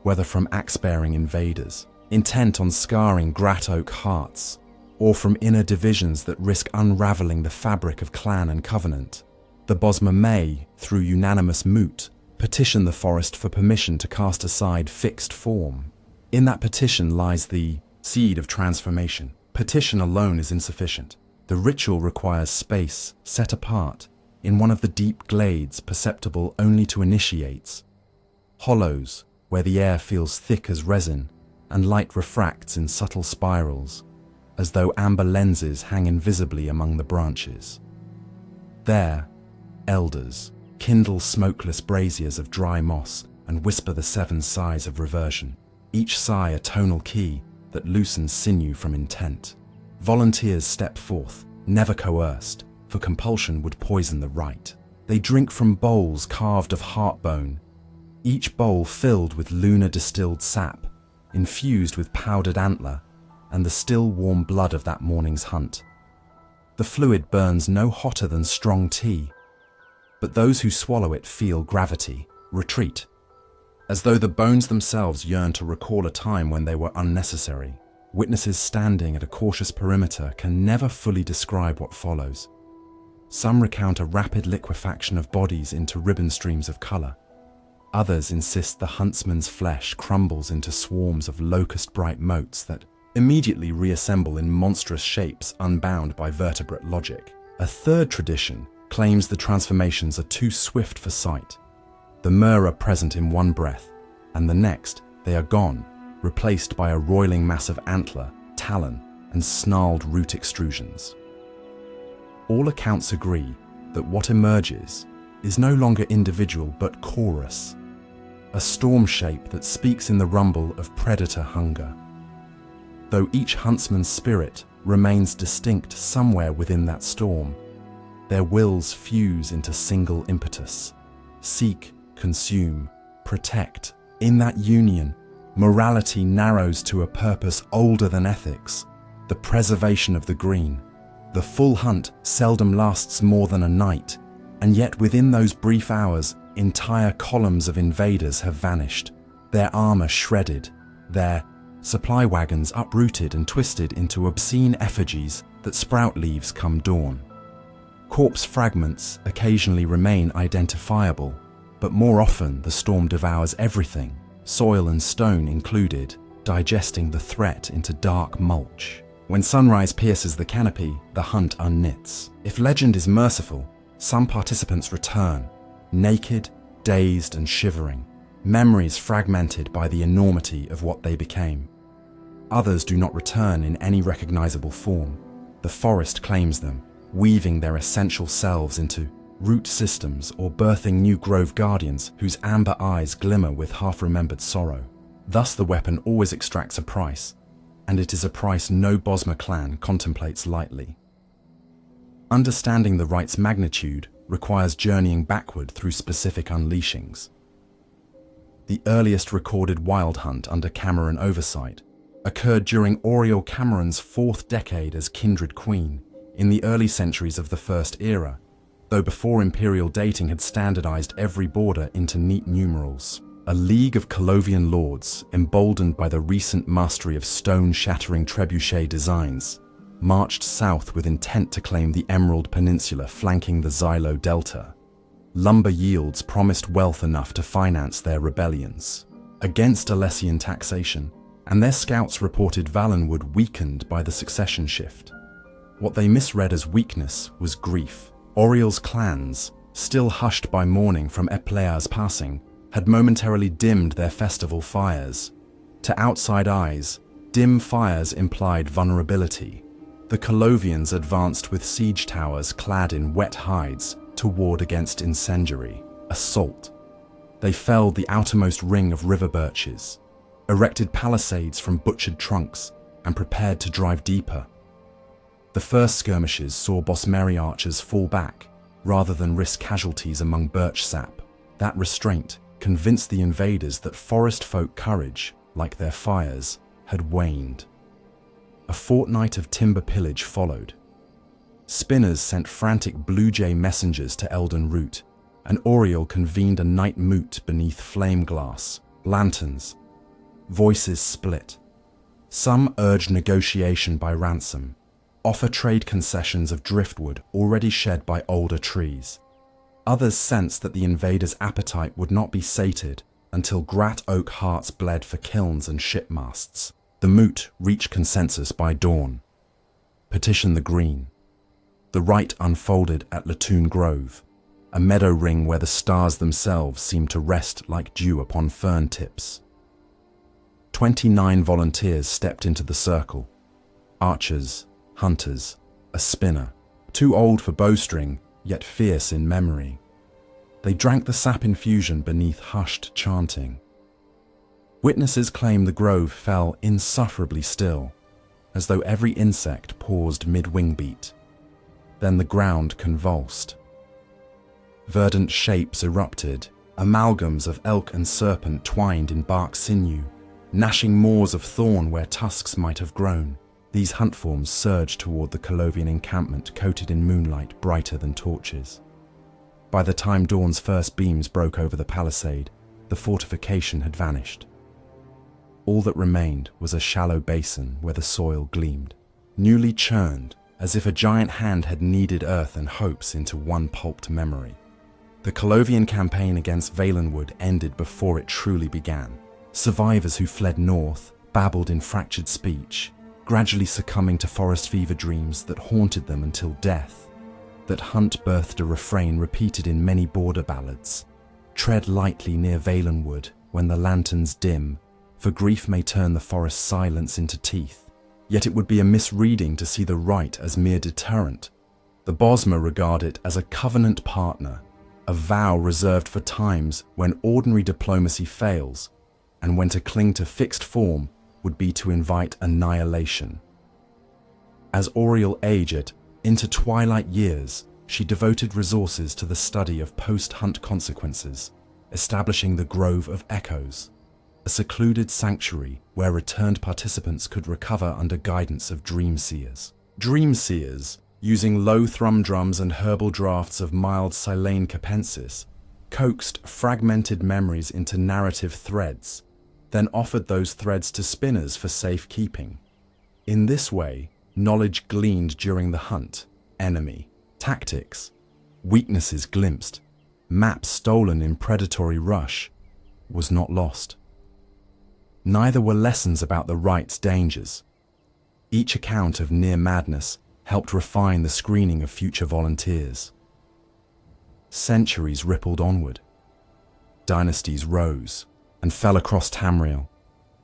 whether from axe-bearing invaders, intent on scarring Grat Oak hearts, or from inner divisions that risk unraveling the fabric of clan and covenant, the Bosmer may, through unanimous moot, petition the forest for permission to cast aside fixed form. In that petition lies the seed of transformation. Petition alone is insufficient. The ritual requires space set apart in one of the deep glades perceptible only to initiates, hollows where the air feels thick as resin and light refracts in subtle spirals, as though amber lenses hang invisibly among the branches. There, elders kindle smokeless braziers of dry moss and whisper the 7 sighs of reversion, each sigh a tonal key that loosens sinew from intent. Volunteers step forth, never coerced, for compulsion would poison the rite. They drink from bowls carved of heartbone, each bowl filled with lunar distilled sap, infused with powdered antler and the still warm blood of that morning's hunt. The fluid burns no hotter than strong tea, but those who swallow it feel gravity, retreat, as though the bones themselves yearn to recall a time when they were unnecessary. Witnesses standing at a cautious perimeter can never fully describe what follows. Some recount a rapid liquefaction of bodies into ribbon streams of colour. Others insist the huntsman's flesh crumbles into swarms of locust-bright motes that immediately reassemble in monstrous shapes unbound by vertebrate logic. A third tradition claims the transformations are too swift for sight. The myrrh are present in one breath, and the next they are gone, replaced by a roiling mass of antler, talon, and snarled root extrusions. All accounts agree that what emerges is no longer individual but chorus, a storm shape that speaks in the rumble of predator hunger. Though each huntsman's spirit remains distinct somewhere within that storm, their wills fuse into single impetus: seek, consume, protect. In that union, morality narrows to a purpose older than ethics, the preservation of the green. The full hunt seldom lasts more than a night, and yet within those brief hours, entire columns of invaders have vanished, their armor shredded, their supply wagons uprooted and twisted into obscene effigies that sprout leaves come dawn. Corpse fragments occasionally remain identifiable, but more often the storm devours everything, soil and stone included, digesting the threat into dark mulch. When sunrise pierces the canopy, the hunt unknits. If legend is merciful, some participants return, naked, dazed and shivering, memories fragmented by the enormity of what they became. Others do not return in any recognizable form. The forest claims them, weaving their essential selves into root systems or birthing new grove guardians whose amber eyes glimmer with half-remembered sorrow. Thus the weapon always extracts a price, and it is a price no Bosmer clan contemplates lightly. Understanding the rite's magnitude requires journeying backward through specific unleashings. The earliest recorded wild hunt under Cameron oversight occurred during Oriel Cameron's 4th decade as Kindred Queen in the early centuries of the First Era, though before imperial dating had standardized every border into neat numerals. A league of Colovian lords, emboldened by the recent mastery of stone-shattering trebuchet designs, marched south with intent to claim the Emerald Peninsula flanking the Xylo Delta. Lumber yields promised wealth enough to finance their rebellions against Alessian taxation, and their scouts reported Valenwood weakened by the succession shift. What they misread as weakness was grief. Oriel's clans, still hushed by mourning from Eplea's passing, had momentarily dimmed their festival fires. To outside eyes, dim fires implied vulnerability. The Colovians advanced with siege towers clad in wet hides to ward against incendiary assault. They felled the outermost ring of river birches, erected palisades from butchered trunks, and prepared to drive deeper. The first skirmishes saw Bosmeri archers fall back rather than risk casualties among birch sap. That restraint convinced the invaders that forest folk courage, like their fires, had waned. A fortnight of timber pillage followed. Spinners sent frantic blue jay messengers to Elden Root, and Oriel convened a night moot beneath flame glass, lanterns. Voices split. Some urged negotiation by ransom, offer trade concessions of driftwood already shed by older trees. Others sensed that the invaders' appetite would not be sated until Grat Oak hearts bled for kilns and shipmasts. The moot reached consensus by dawn. Petition the Green. The rite unfolded at Latoon Grove, a meadow ring where the stars themselves seemed to rest like dew upon fern tips. 29 volunteers stepped into the circle. Archers, hunters, a spinner, too old for bowstring, yet fierce in memory. They drank the sap infusion beneath hushed chanting. Witnesses claim the grove fell insufferably still, as though every insect paused mid-wing beat. Then the ground convulsed. Verdant shapes erupted, amalgams of elk and serpent twined in bark sinew, gnashing maws of thorn where tusks might have grown. These hunt forms surged toward the Colovian encampment coated in moonlight brighter than torches. By the time dawn's first beams broke over the palisade, the fortification had vanished. All that remained was a shallow basin where the soil gleamed, newly churned, as if a giant hand had kneaded earth and hopes into one pulped memory. The Colovian campaign against Valenwood ended before it truly began. Survivors who fled north babbled in fractured speech, gradually succumbing to forest fever dreams that haunted them until death. That hunt birthed a refrain repeated in many border ballads. Tread lightly near Valenwood when the lanterns dim, for grief may turn the forest's silence into teeth. Yet it would be a misreading to see the right as mere deterrent. The Bosmer regard it as a covenant partner, a vow reserved for times when ordinary diplomacy fails, and when to cling to fixed form would be to invite annihilation. As Auriel aged into twilight years, she devoted resources to the study of post-hunt consequences, establishing the Grove of Echoes, a secluded sanctuary where returned participants could recover under guidance of dream-seers. Dream-seers, using low thrum drums and herbal draughts of mild Silane capensis, coaxed fragmented memories into narrative threads, then offered those threads to spinners for safekeeping. In this way, knowledge gleaned during the hunt, enemy, tactics, weaknesses glimpsed, maps stolen in predatory rush, was not lost. Neither were lessons about the right's dangers. Each account of near madness helped refine the screening of future volunteers. Centuries rippled onward. Dynasties rose and fell across Tamriel,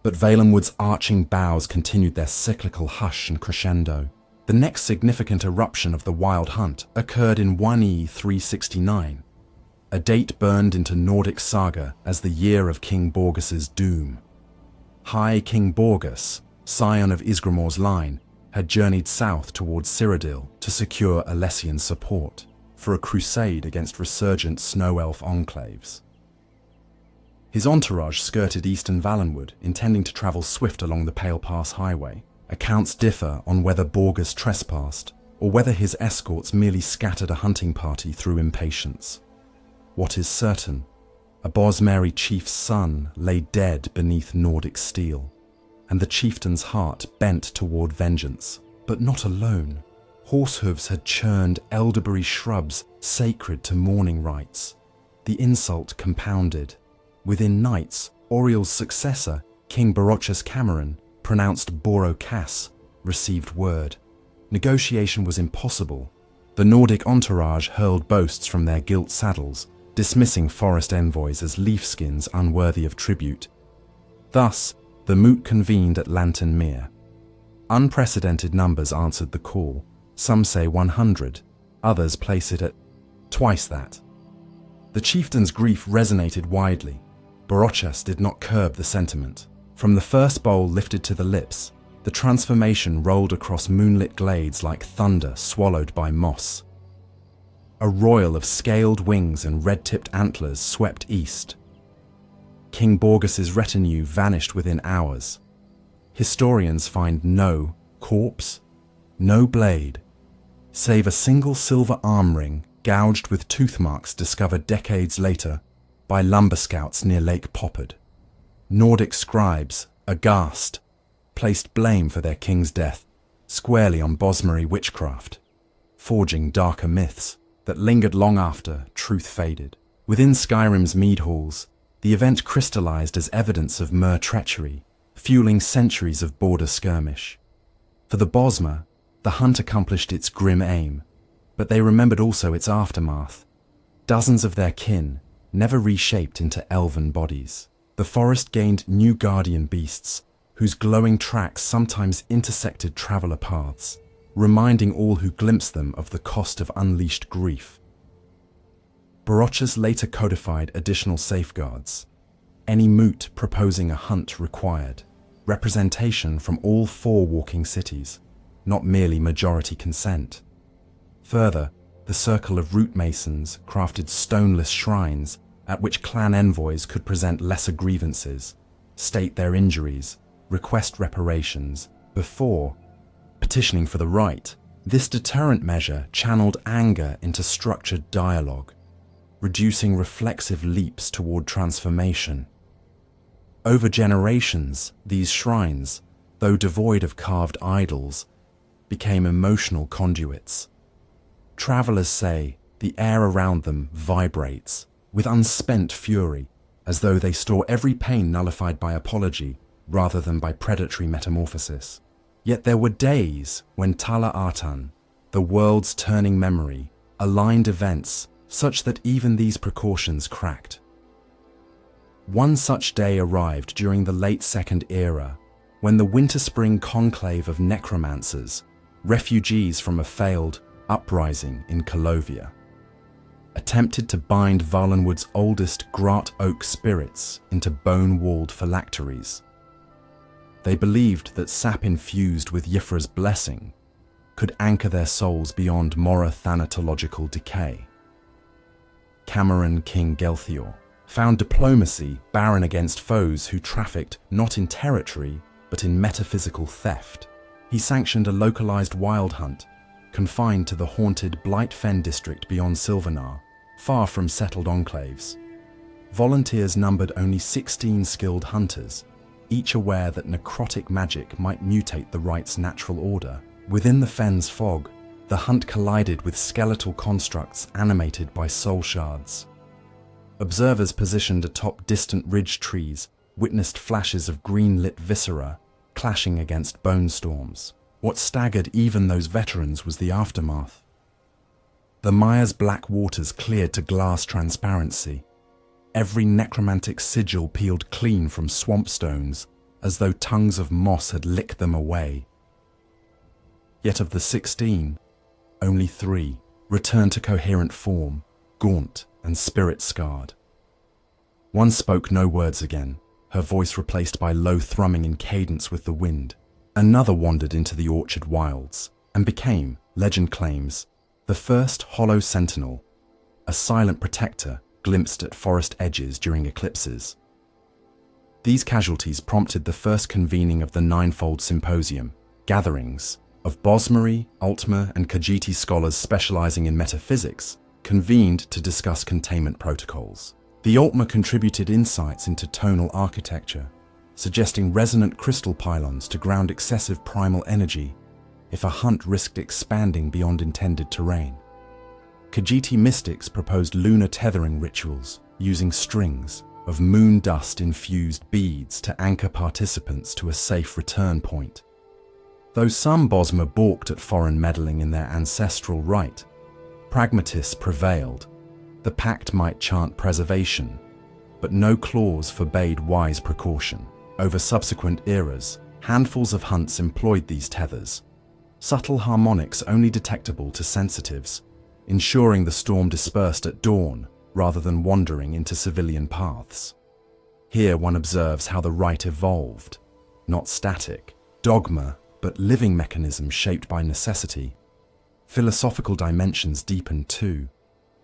but Valenwood's arching boughs continued their cyclical hush and crescendo. The next significant eruption of the Wild Hunt occurred in 1E 369, a date burned into Nordic saga as the year of King Borgus's doom. High King Borgus, scion of Isgramor's line, had journeyed south towards Cyrodiil to secure Alessian support for a crusade against resurgent snow elf enclaves. His entourage skirted eastern Valenwood, intending to travel swift along the Pale Pass highway. Accounts differ on whether Borgus trespassed, or whether his escorts merely scattered a hunting party through impatience. What is certain, a Bosmeri chief's son lay dead beneath Nordic steel, and the chieftain's heart bent toward vengeance, but not alone. Horsehooves had churned elderberry shrubs sacred to mourning rites. The insult compounded. Within nights, Auriel's successor, King Barochus Cameron, pronounced Boro Cass, received word. Negotiation was impossible. The Nordic entourage hurled boasts from their gilt saddles, dismissing forest envoys as leafskins unworthy of tribute. Thus, the moot convened at Lantern Mere. Unprecedented numbers answered the call. Some say 100, others place it at twice that. The chieftain's grief resonated widely. Barochus did not curb the sentiment. From the first bowl lifted to the lips, the transformation rolled across moonlit glades like thunder swallowed by moss. A royal of scaled wings and red-tipped antlers swept east. King Borgus's retinue vanished within hours. Historians find no corpse, no blade, save a single silver arm ring gouged with tooth marks discovered decades later by lumber scouts near Lake Poppard. Nordic scribes, aghast, placed blame for their king's death squarely on Bosmeri witchcraft, forging darker myths that lingered long after truth faded. Within Skyrim's mead halls, the event crystallized as evidence of Mer treachery, fueling centuries of border skirmish. For the Bosmer, the hunt accomplished its grim aim, but they remembered also its aftermath. Dozens of their kin, never reshaped into elven bodies. The forest gained new guardian beasts, whose glowing tracks sometimes intersected traveller paths, reminding all who glimpsed them of the cost of unleashed grief. Barochus later codified additional safeguards. Any moot proposing a hunt required representation from all 4 walking cities, not merely majority consent. Further, the circle of root masons crafted stoneless shrines at which clan envoys could present lesser grievances, state their injuries, request reparations, before petitioning for the right. This deterrent measure channeled anger into structured dialogue, reducing reflexive leaps toward transformation. Over generations, these shrines, though devoid of carved idols, became emotional conduits. Travelers say the air around them vibrates with unspent fury, as though they store every pain nullified by apology rather than by predatory metamorphosis. Yet there were days when Tala Atan, the world's turning memory, aligned events such that even these precautions cracked. One such day arrived during the late Second Era, when the winter-spring conclave of necromancers, refugees from a failed uprising in Colovia, attempted to bind Valenwood's oldest Grat oak spirits into bone-walled phylacteries. They believed that sap infused with Yifra's blessing could anchor their souls beyond Mora thanatological decay. Cameron King Gelthior found diplomacy barren against foes who trafficked not in territory but in metaphysical theft. He sanctioned a localized wild hunt, confined to the haunted Blight Fen district beyond Silvernar, far from settled enclaves. Volunteers numbered only 16 skilled hunters, each aware that necrotic magic might mutate the Right's natural order. Within the Fen's fog, the hunt collided with skeletal constructs animated by soul shards. Observers positioned atop distant ridge trees witnessed flashes of green-lit viscera clashing against bone storms. What staggered even those veterans was the aftermath. The mire's black waters cleared to glass transparency. Every necromantic sigil peeled clean from swamp stones, as though tongues of moss had licked them away. Yet of the 16, only 3 returned to coherent form, gaunt and spirit-scarred. One spoke no words again, her voice replaced by low thrumming in cadence with the wind. Another wandered into the orchard wilds and became, legend claims, the first hollow sentinel, a silent protector glimpsed at forest edges during eclipses. These casualties prompted the first convening of the Ninefold Symposium, gatherings of Bosmer, Altmer, and Khajiiti scholars specializing in metaphysics, convened to discuss containment protocols. The Altmer contributed insights into tonal architecture, suggesting resonant crystal pylons to ground excessive primal energy if a hunt risked expanding beyond intended terrain. Khajiiti mystics proposed lunar tethering rituals using strings of moon dust-infused beads to anchor participants to a safe return point. Though some Bosmer balked at foreign meddling in their ancestral right, pragmatists prevailed. The pact might chant preservation, but no clause forbade wise precaution. Over subsequent eras, handfuls of hunts employed these tethers, subtle harmonics only detectable to sensitives, ensuring the storm dispersed at dawn rather than wandering into civilian paths. Here one observes how the rite evolved, not static, dogma, but living mechanisms shaped by necessity. Philosophical dimensions deepened too.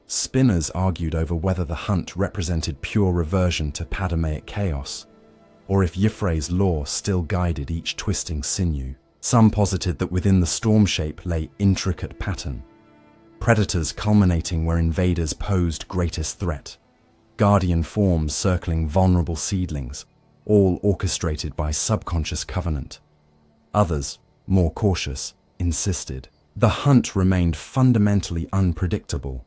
Spinners argued over whether the hunt represented pure reversion to Padamaic chaos, or if Yifre's law still guided each twisting sinew. Some posited that within the storm shape lay intricate pattern, predators culminating where invaders posed greatest threat, guardian forms circling vulnerable seedlings, all orchestrated by subconscious covenant. Others, more cautious, insisted the hunt remained fundamentally unpredictable,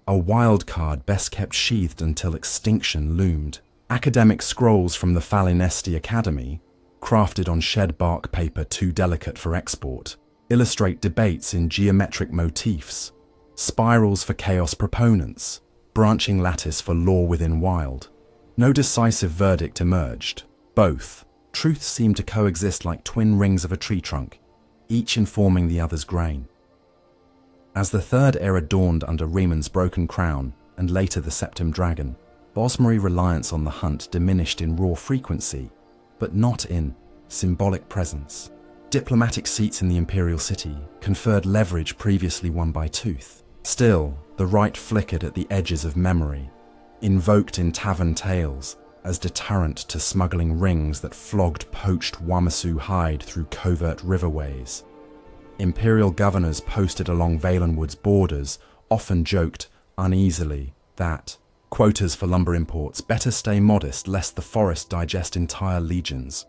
a wild card best kept sheathed until extinction loomed. Academic scrolls from the Falinesti Academy, crafted on shed bark paper too delicate for export, illustrate debates in geometric motifs, spirals for chaos proponents, branching lattice for law within wild. No decisive verdict emerged. Both truths seemed to coexist like twin rings of a tree trunk, each informing the other's grain. As the Third Era dawned under Riemann's broken crown and later the Septim Dragon, Bosmer reliance on the hunt diminished in raw frequency, but not in symbolic presence. Diplomatic seats in the imperial city conferred leverage previously won by Tooth. Still, the right flickered at the edges of memory. invoked in tavern tales as deterrent to smuggling rings that flogged poached Wamasu hide through covert riverways. Imperial governors posted along Valenwood's borders often joked uneasily that quotas for lumber imports better stay modest lest the forest digest entire legions.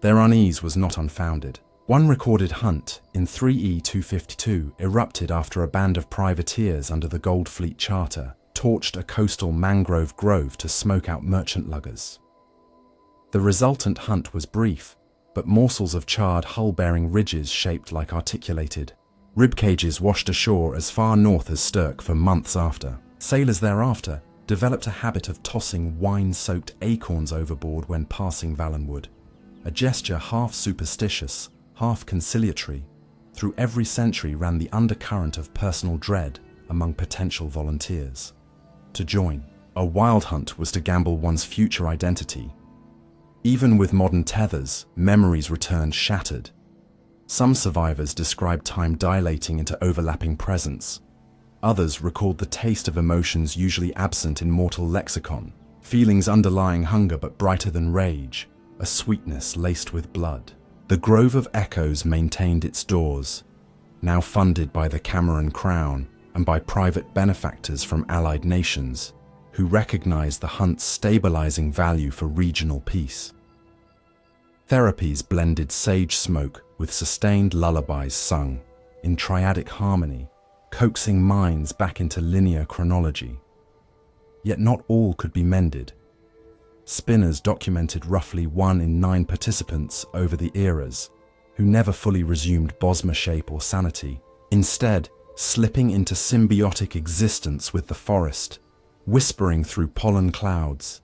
Their unease was not unfounded. One recorded hunt in 3E 252 erupted after a band of privateers under the Gold Fleet Charter torched a coastal mangrove grove to smoke out merchant luggers. The resultant hunt was brief, but morsels of charred hull-bearing ridges shaped like articulated ribcages washed ashore as far north as Stirk for months after. Sailors thereafter developed a habit of tossing wine-soaked acorns overboard when passing Valenwood, a gesture half superstitious, half conciliatory. Through every century ran the undercurrent of personal dread among potential volunteers. To join a wild hunt was to gamble one's future identity. Even with modern tethers, memories returned shattered. Some survivors described time dilating into overlapping presents. Others recalled the taste of emotions usually absent in mortal lexicon, feelings underlying hunger but brighter than rage, a sweetness laced with blood. The Grove of Echoes maintained its doors, now funded by the Cameron Crown and by private benefactors from allied nations, who recognized the hunt's stabilizing value for regional peace. Therapies blended sage smoke with sustained lullabies sung in triadic harmony, coaxing minds back into linear chronology. Yet not all could be mended. Spinners documented roughly 1 in 9 participants over the eras, who never fully resumed Bosmer shape or sanity, instead slipping into symbiotic existence with the forest, whispering through pollen clouds,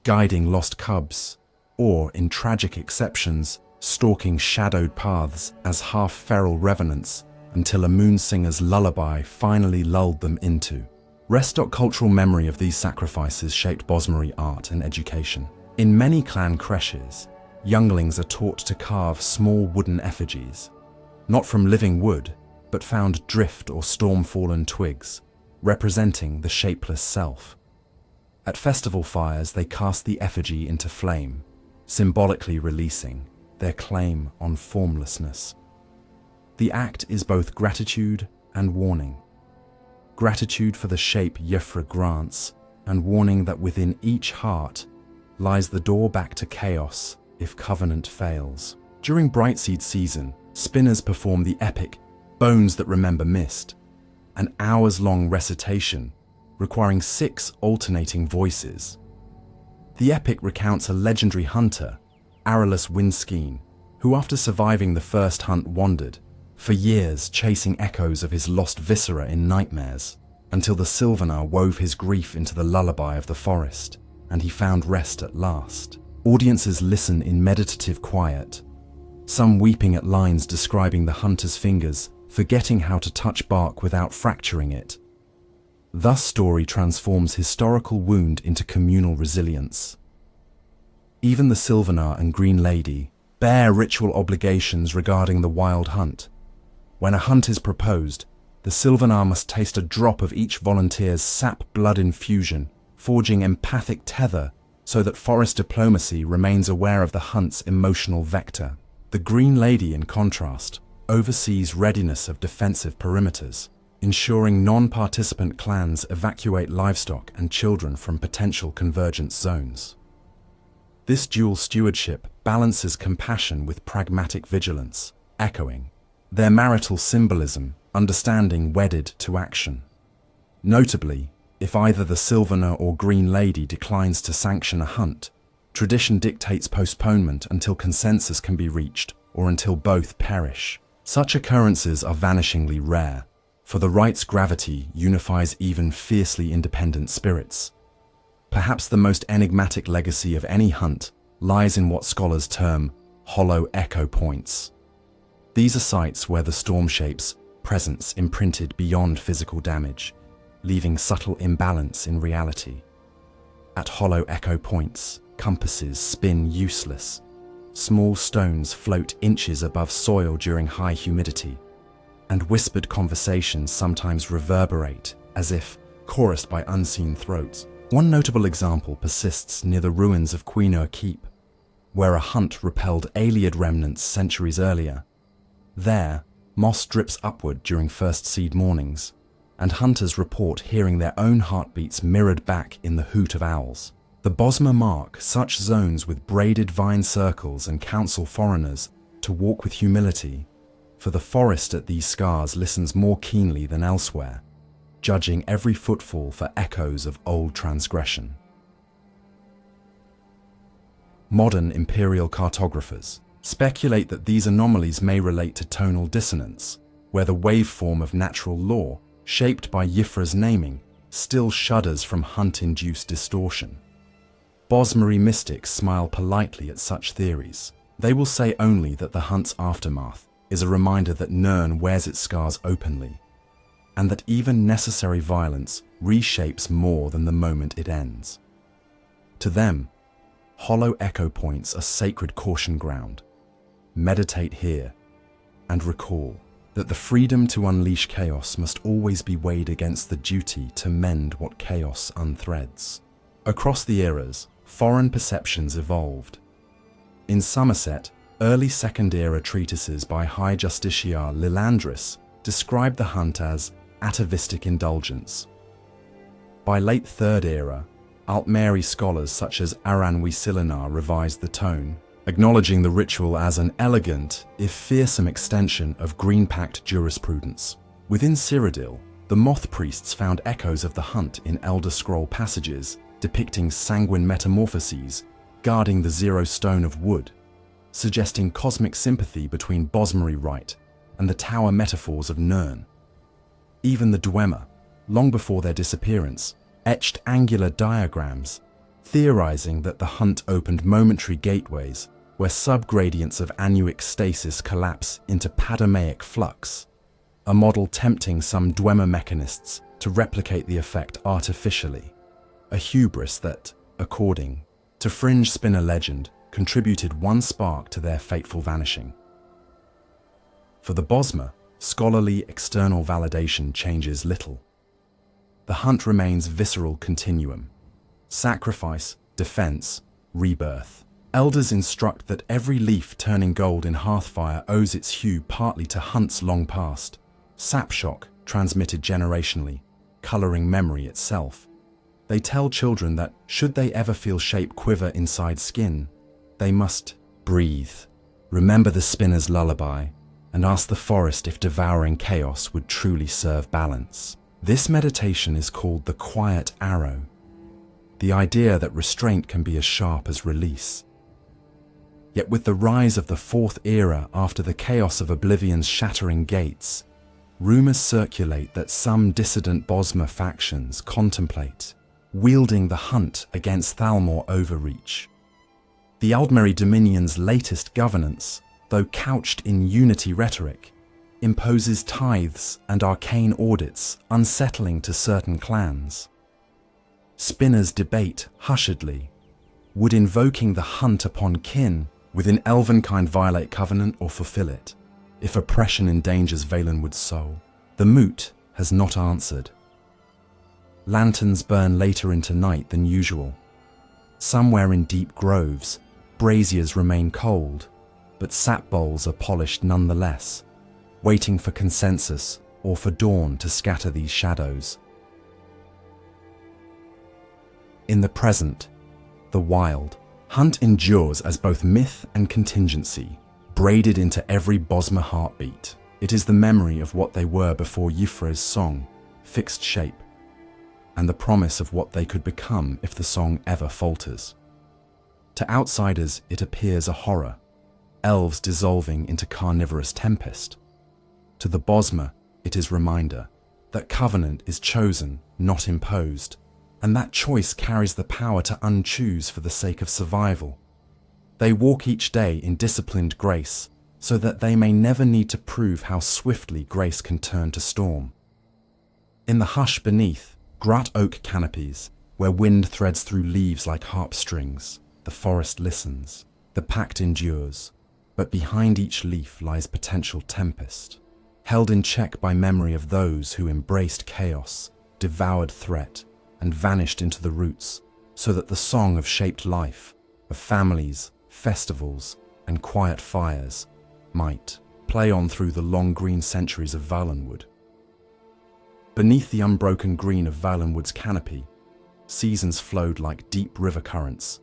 guiding lost cubs, or, in tragic exceptions, stalking shadowed paths as half-feral revenants until a moonsinger's lullaby finally lulled them into. Restock cultural memory of these sacrifices shaped Bosmeri art and education. In many clan creches, younglings are taught to carve small wooden effigies, not from living wood, but found drift or storm-fallen twigs, representing the shapeless self. At festival fires, they cast the effigy into flame, symbolically releasing their claim on formlessness. The act is both gratitude and warning. Gratitude for the shape Yefra grants, and warning that within each heart lies the door back to chaos if covenant fails. During Brightseed season, spinners perform the epic Bones That Remember Mist, an hours-long recitation requiring 6 alternating voices. The epic recounts a legendary hunter, Aralus Windskein, who after surviving the first hunt wandered, for years chasing echoes of his lost viscera in nightmares, until the Sylvanar wove his grief into the lullaby of the forest, and he found rest at last. Audiences listen in meditative quiet, some weeping at lines describing the hunter's fingers, forgetting how to touch bark without fracturing it. Thus story transforms historical wound into communal resilience. Even the Sylvanar and Green Lady bear ritual obligations regarding the wild hunt. When a hunt is proposed, the Sylvanar must taste a drop of each volunteer's sap blood infusion, forging empathic tether so that forest diplomacy remains aware of the hunt's emotional vector. The Green Lady, in contrast, oversees readiness of defensive perimeters, ensuring non-participant clans evacuate livestock and children from potential convergence zones. This dual stewardship balances compassion with pragmatic vigilance, echoing their marital symbolism, understanding wedded to action. Notably, if either the Sylvanar or Green Lady declines to sanction a hunt, tradition dictates postponement until consensus can be reached or until both perish. Such occurrences are vanishingly rare, for the rite's gravity unifies even fiercely independent spirits. Perhaps the most enigmatic legacy of any hunt lies in what scholars term hollow echo points. These are sites where the storm shape's presence imprinted beyond physical damage, leaving subtle imbalance in reality. At hollow echo points, compasses spin useless. Small stones float inches above soil during high humidity, and whispered conversations sometimes reverberate as if chorused by unseen throats. One notable example persists near the ruins of Queenur Keep, where a hunt repelled Aeliad remnants centuries earlier. There, moss drips upward during first seed mornings, and hunters report hearing their own heartbeats mirrored back in the hoot of owls. The Bosmer mark such zones with braided vine circles and counsel foreigners to walk with humility, for the forest at these scars listens more keenly than elsewhere, judging every footfall for echoes of old transgression. Modern imperial cartographers speculate that these anomalies may relate to tonal dissonance, where the waveform of natural law, shaped by Yifra's naming, still shudders from hunt-induced distortion. Bosmeri mystics smile politely at such theories. They will say only that the hunt's aftermath is a reminder that Nirn wears its scars openly, and that even necessary violence reshapes more than the moment it ends. To them, hollow echo points are sacred caution ground. Meditate here, and recall that the freedom to unleash chaos must always be weighed against the duty to mend what chaos unthreads. Across the eras, foreign perceptions evolved. In Somerset, early Second Era treatises by High Justiciar Lilandris described the hunt as atavistic indulgence. By late Third Era, Altmeri scholars such as Aranwi Silinar revised the tone, acknowledging the ritual as an elegant, if fearsome extension of Green Pact jurisprudence. Within Cyrodiil, the Moth priests found echoes of the hunt in Elder Scroll passages depicting sanguine metamorphoses guarding the Zero Stone of Wood, suggesting cosmic sympathy between Bosmeri rite and the tower metaphors of Nirn. Even the Dwemer, long before their disappearance, etched angular diagrams, theorizing that the hunt opened momentary gateways where subgradients of anuic stasis collapse into padomaic flux, a model tempting some Dwemer mechanists to replicate the effect artificially, a hubris that, according to fringe spinner legend, contributed one spark to their fateful vanishing. For the Bosmer, scholarly external validation changes little. The hunt remains visceral continuum. Sacrifice, defense, rebirth. Elders instruct that every leaf turning gold in hearthfire owes its hue partly to hunts long past, sap shock transmitted generationally, coloring memory itself. They tell children that, should they ever feel shape quiver inside skin, they must breathe, remember the spinner's lullaby, and ask the forest if devouring chaos would truly serve balance. This meditation is called the quiet arrow, the idea that restraint can be as sharp as release. Yet with the rise of the Fourth Era after the chaos of Oblivion's shattering gates, rumors circulate that some dissident Bosmer factions contemplate wielding the hunt against Thalmor overreach. The Aldmeri Dominion's latest governance, though couched in unity rhetoric, imposes tithes and arcane audits unsettling to certain clans. Spinners debate hushedly, would invoking the hunt upon kin within Elvenkind violate covenant or fulfill it, if oppression endangers Valenwood's soul? The moot has not answered. Lanterns burn later into night than usual. Somewhere in deep groves, braziers remain cold, but sap bowls are polished nonetheless, waiting for consensus or for dawn to scatter these shadows. In the present, the wild, hunt endures as both myth and contingency, braided into every Bosmer heartbeat. It is the memory of what they were before Yifra's song, fixed shape, and the promise of what they could become if the song ever falters. To outsiders, it appears a horror, elves dissolving into carnivorous tempest. To the Bosmer, it is reminder that covenant is chosen, not imposed, and that choice carries the power to unchoose for the sake of survival. They walk each day in disciplined grace, so that they may never need to prove how swiftly grace can turn to storm. In the hush beneath, Grut oak canopies, where wind threads through leaves like harp strings, the forest listens, the pact endures, but behind each leaf lies potential tempest, held in check by memory of those who embraced chaos, devoured threat, and vanished into the roots, so that the song of shaped life, of families, festivals, and quiet fires might play on through the long green centuries of Valenwood. Beneath the unbroken green of Valenwood's canopy, seasons flowed like deep river currents,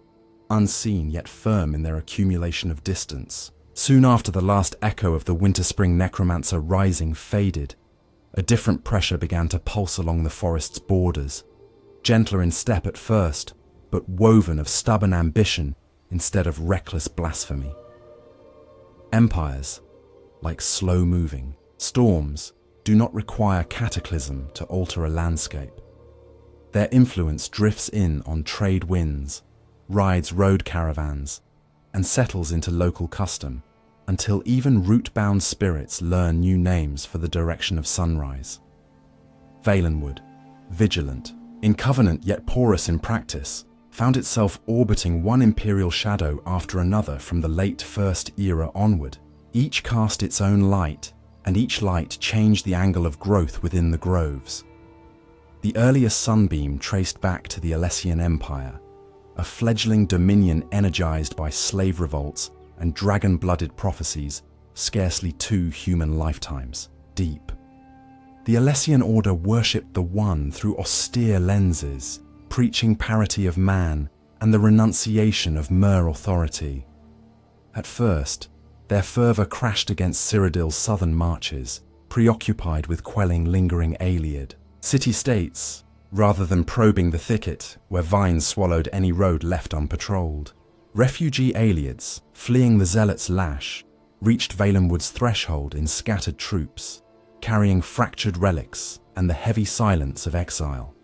unseen yet firm in their accumulation of distance. Soon after the last echo of the winter-spring necromancer rising faded, a different pressure began to pulse along the forest's borders, gentler in step at first, but woven of stubborn ambition instead of reckless blasphemy. Empires, like slow-moving storms, do not require cataclysm to alter a landscape. Their influence drifts in on trade winds, rides road caravans, and settles into local custom, until even root-bound spirits learn new names for the direction of sunrise. Valenwood, vigilant, in covenant yet porous in practice, found itself orbiting one imperial shadow after another from the late First Era onward. Each cast its own light, and each light changed the angle of growth within the groves. The earliest sunbeam traced back to the Elesian Empire, a fledgling dominion energized by slave revolts and dragon-blooded prophecies, scarcely 2 human lifetimes deep. The Elesian Order worshipped the One through austere lenses, preaching parity of man and the renunciation of mere authority. At first, their fervor crashed against Cyrodiil's southern marches, preoccupied with quelling lingering Aliad city-states, rather than probing the thicket where vines swallowed any road left unpatrolled. Refugee Aliads, fleeing the Zealot's lash, reached Valenwood's threshold in scattered troops, carrying fractured relics and the heavy silence of exile.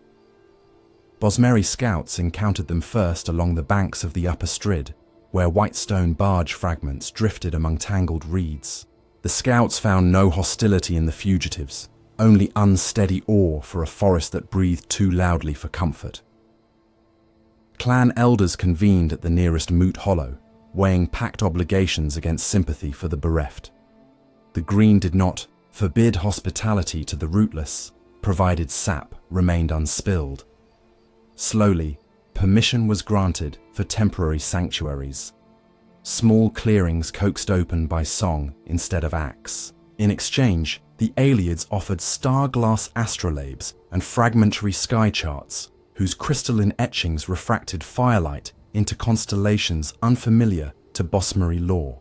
Bosmeri scouts encountered them first along the banks of the upper Strid, where whitestone barge fragments drifted among tangled reeds. The scouts found no hostility in the fugitives, only unsteady awe for a forest that breathed too loudly for comfort. Clan elders convened at the nearest moot hollow, weighing pact obligations against sympathy for the bereft. The green did not forbid hospitality to the rootless, provided sap remained unspilled. Slowly, permission was granted for temporary sanctuaries, small clearings coaxed open by song instead of axe. In exchange, the Aliads offered star-glass astrolabes and fragmentary sky charts, whose crystalline etchings refracted firelight into constellations unfamiliar to Bosmeri lore.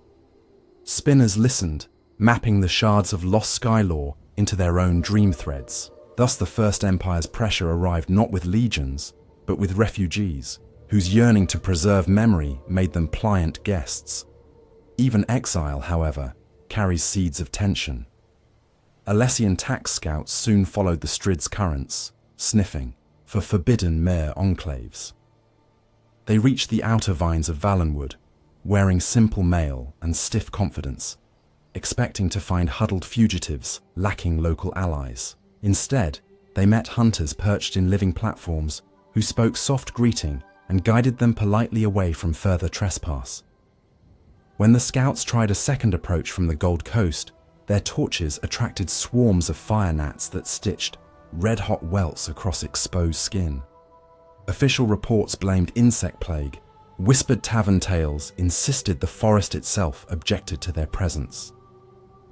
Spinners listened, mapping the shards of lost sky lore into their own dream threads. Thus the First Empire's pressure arrived not with legions, but with refugees, whose yearning to preserve memory made them pliant guests. Even exile, however, carries seeds of tension. Elesian tax scouts soon followed the Strid's currents, sniffing for forbidden mere enclaves. They reached the outer vines of Valenwood, wearing simple mail and stiff confidence, expecting to find huddled fugitives lacking local allies. Instead, they met hunters perched in living platforms who spoke soft greeting and guided them politely away from further trespass. When the scouts tried a second approach from the Gold Coast, their torches attracted swarms of fire gnats that stitched red-hot welts across exposed skin. Official reports blamed insect plague. Whispered tavern tales insisted the forest itself objected to their presence.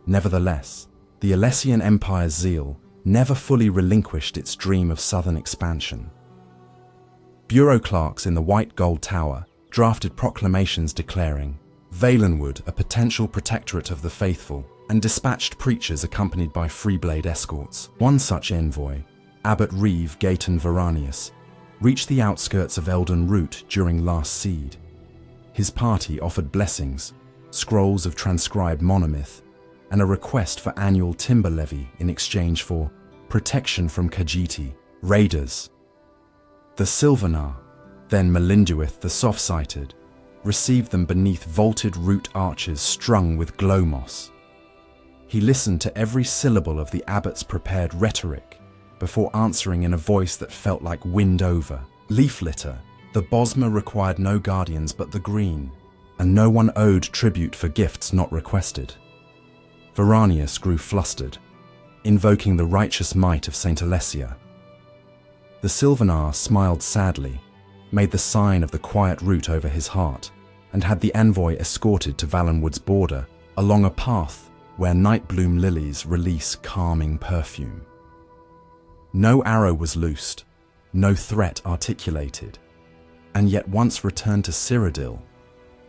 Nevertheless, the Elesian Empire's zeal never fully relinquished its dream of southern expansion. Bureau clerks in the White Gold Tower drafted proclamations declaring Valenwood a potential protectorate of the faithful, and dispatched preachers accompanied by Freeblade escorts. One such envoy, Abbot Reeve Gayton Veranius, reached the outskirts of Eldon Root during last seed. His party offered blessings, scrolls of transcribed monomyth, and a request for annual timber levy in exchange for protection from Khajiiti raiders. The Sylvanar, then Melinduith the Soft-Sighted, received them beneath vaulted root arches strung with glow moss. He listened to every syllable of the abbot's prepared rhetoric before answering in a voice that felt like wind over. Leaf litter, the Bosmer required no guardians but the green, and no one owed tribute for gifts not requested. Veranius grew flustered, invoking the righteous might of Saint Alessia. The Sylvanar smiled sadly, made the sign of the quiet route over his heart, and had the envoy escorted to Valenwood's border along a path where nightbloom lilies release calming perfume. No arrow was loosed, no threat articulated, and yet once returned to Cyrodiil,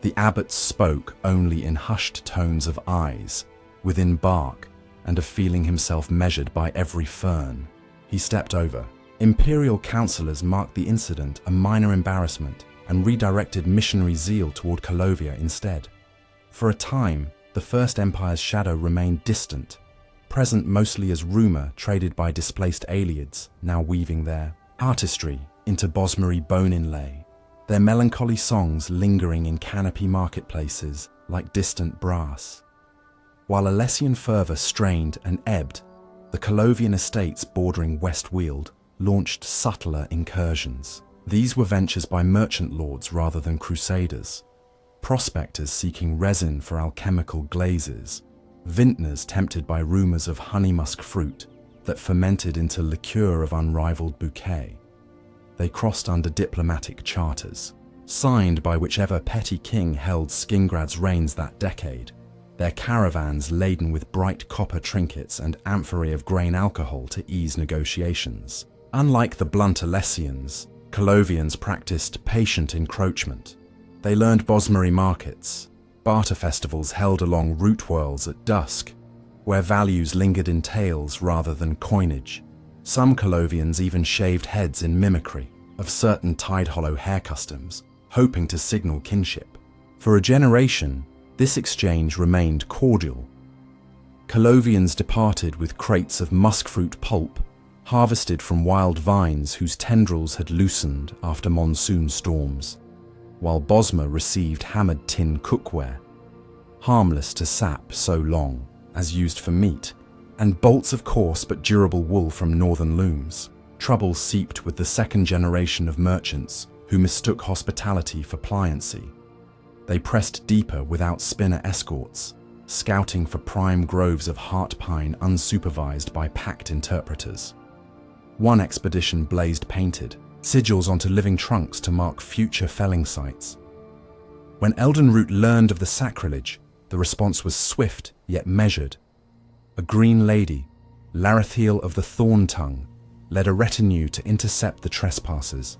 the abbot spoke only in hushed tones of eyes, within bark, and of feeling himself measured by every fern. He stepped over. Imperial councillors marked the incident a minor embarrassment and redirected missionary zeal toward Colovia instead. For a time, the First Empire's shadow remained distant, present mostly as rumour traded by displaced Aelids, now weaving their artistry into Bosmery bone inlay, their melancholy songs lingering in canopy marketplaces like distant brass. While Alessian fervour strained and ebbed, the Colovian estates bordering West Weald launched subtler incursions. These were ventures by merchant lords rather than crusaders, prospectors seeking resin for alchemical glazes, vintners tempted by rumours of honeymusk fruit that fermented into liqueur of unrivaled bouquet. They crossed under diplomatic charters, signed by whichever petty king held Skingrad's reins that decade, their caravans laden with bright copper trinkets and amphorae of grain alcohol to ease negotiations. Unlike the blunt Alessians, Colovians practiced patient encroachment. They learned Bosmery markets, barter festivals held along route whirls at dusk, where values lingered in tales rather than coinage. Some Colovians even shaved heads in mimicry of certain Tidehollow hair customs, hoping to signal kinship. For a generation, this exchange remained cordial. Colovians departed with crates of muskfruit pulp, harvested from wild vines whose tendrils had loosened after monsoon storms, while Bosmer received hammered tin cookware, harmless to sap so long as used for meat, and bolts of coarse but durable wool from northern looms. Trouble seeped with the second generation of merchants who mistook hospitality for pliancy. They pressed deeper without spinner escorts, scouting for prime groves of heart pine unsupervised by packed interpreters. One expedition blazed painted, sigils onto living trunks to mark future felling sites. When Eldenroot learned of the sacrilege, the response was swift yet measured. A green lady, Larathiel of the Thorn Tongue, led a retinue to intercept the trespassers.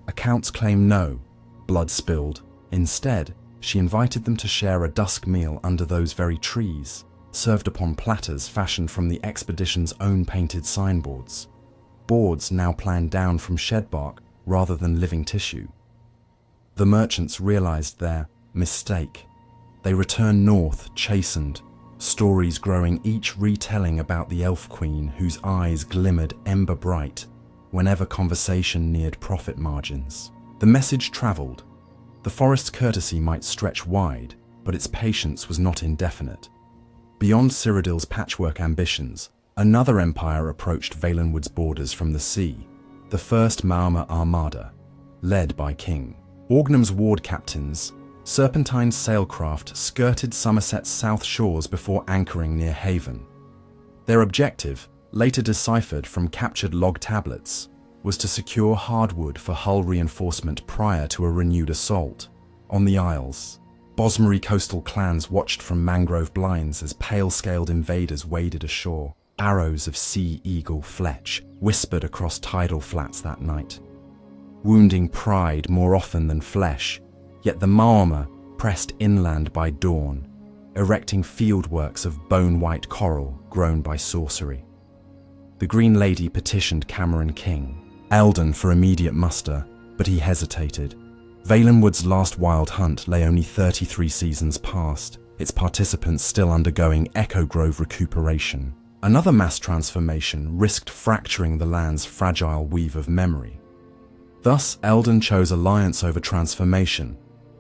Accounts claim no blood spilled. Instead, she invited them to share a dusk meal under those very trees, served upon platters fashioned from the expedition's own painted signboards. Boards now planned down from shed bark rather than living tissue. The merchants realized their mistake. They returned north, chastened, stories growing each retelling about the elf queen whose eyes glimmered ember bright whenever conversation neared profit margins. The message traveled. The forest's courtesy might stretch wide, but its patience was not indefinite. Beyond Cyrodiil's patchwork ambitions, another empire approached Valenwood's borders from the sea, the First Maormer Armada, led by King Orgnum's ward captains. Serpentine sailcraft skirted Somerset's south shores before anchoring near Haven. Their objective, later deciphered from captured log tablets, was to secure hardwood for hull reinforcement prior to a renewed assault. On the Isles, Bosmery coastal clans watched from mangrove blinds as pale-scaled invaders waded ashore. Arrows of sea eagle Fletch whispered across tidal flats that night, wounding pride more often than flesh. Yet the Maormer pressed inland by dawn, erecting fieldworks of bone-white coral grown by sorcery. The Green Lady petitioned Cameron King, Eldon, for immediate muster, but he hesitated. Valenwood's last wild hunt lay only 33 seasons past, its participants still undergoing Echo Grove recuperation. Another mass transformation risked fracturing the land's fragile weave of memory. Thus, Eldon chose alliance over transformation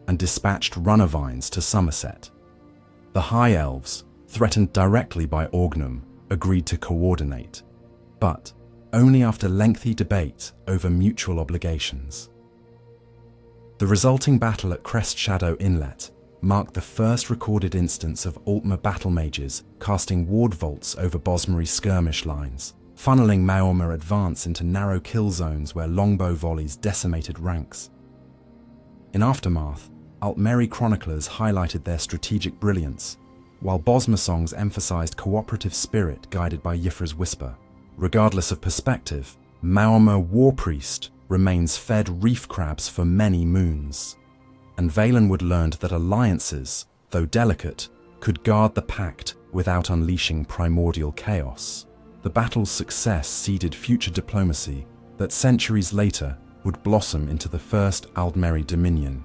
and dispatched runnervines to Somerset. The High Elves, threatened directly by Orgnum, agreed to coordinate, but only after lengthy debate over mutual obligations. The resulting battle at Crest Shadow Inlet marked the first recorded instance of Altmer battle mages casting ward vaults over Bosmery skirmish lines. funneling Maormer advance into narrow kill zones where longbow volleys decimated ranks. In Aftermath, Altmeri chroniclers highlighted their strategic brilliance, while Bosmer songs emphasized cooperative spirit guided by Yifra's whisper. Regardless of perspective, Maormer Warpriest remains fed reef crabs for many moons, and Valenwood learned that alliances, though delicate, could guard the pact without unleashing primordial chaos. The battle's success seeded future diplomacy that centuries later would blossom into the First Aldmeri Dominion,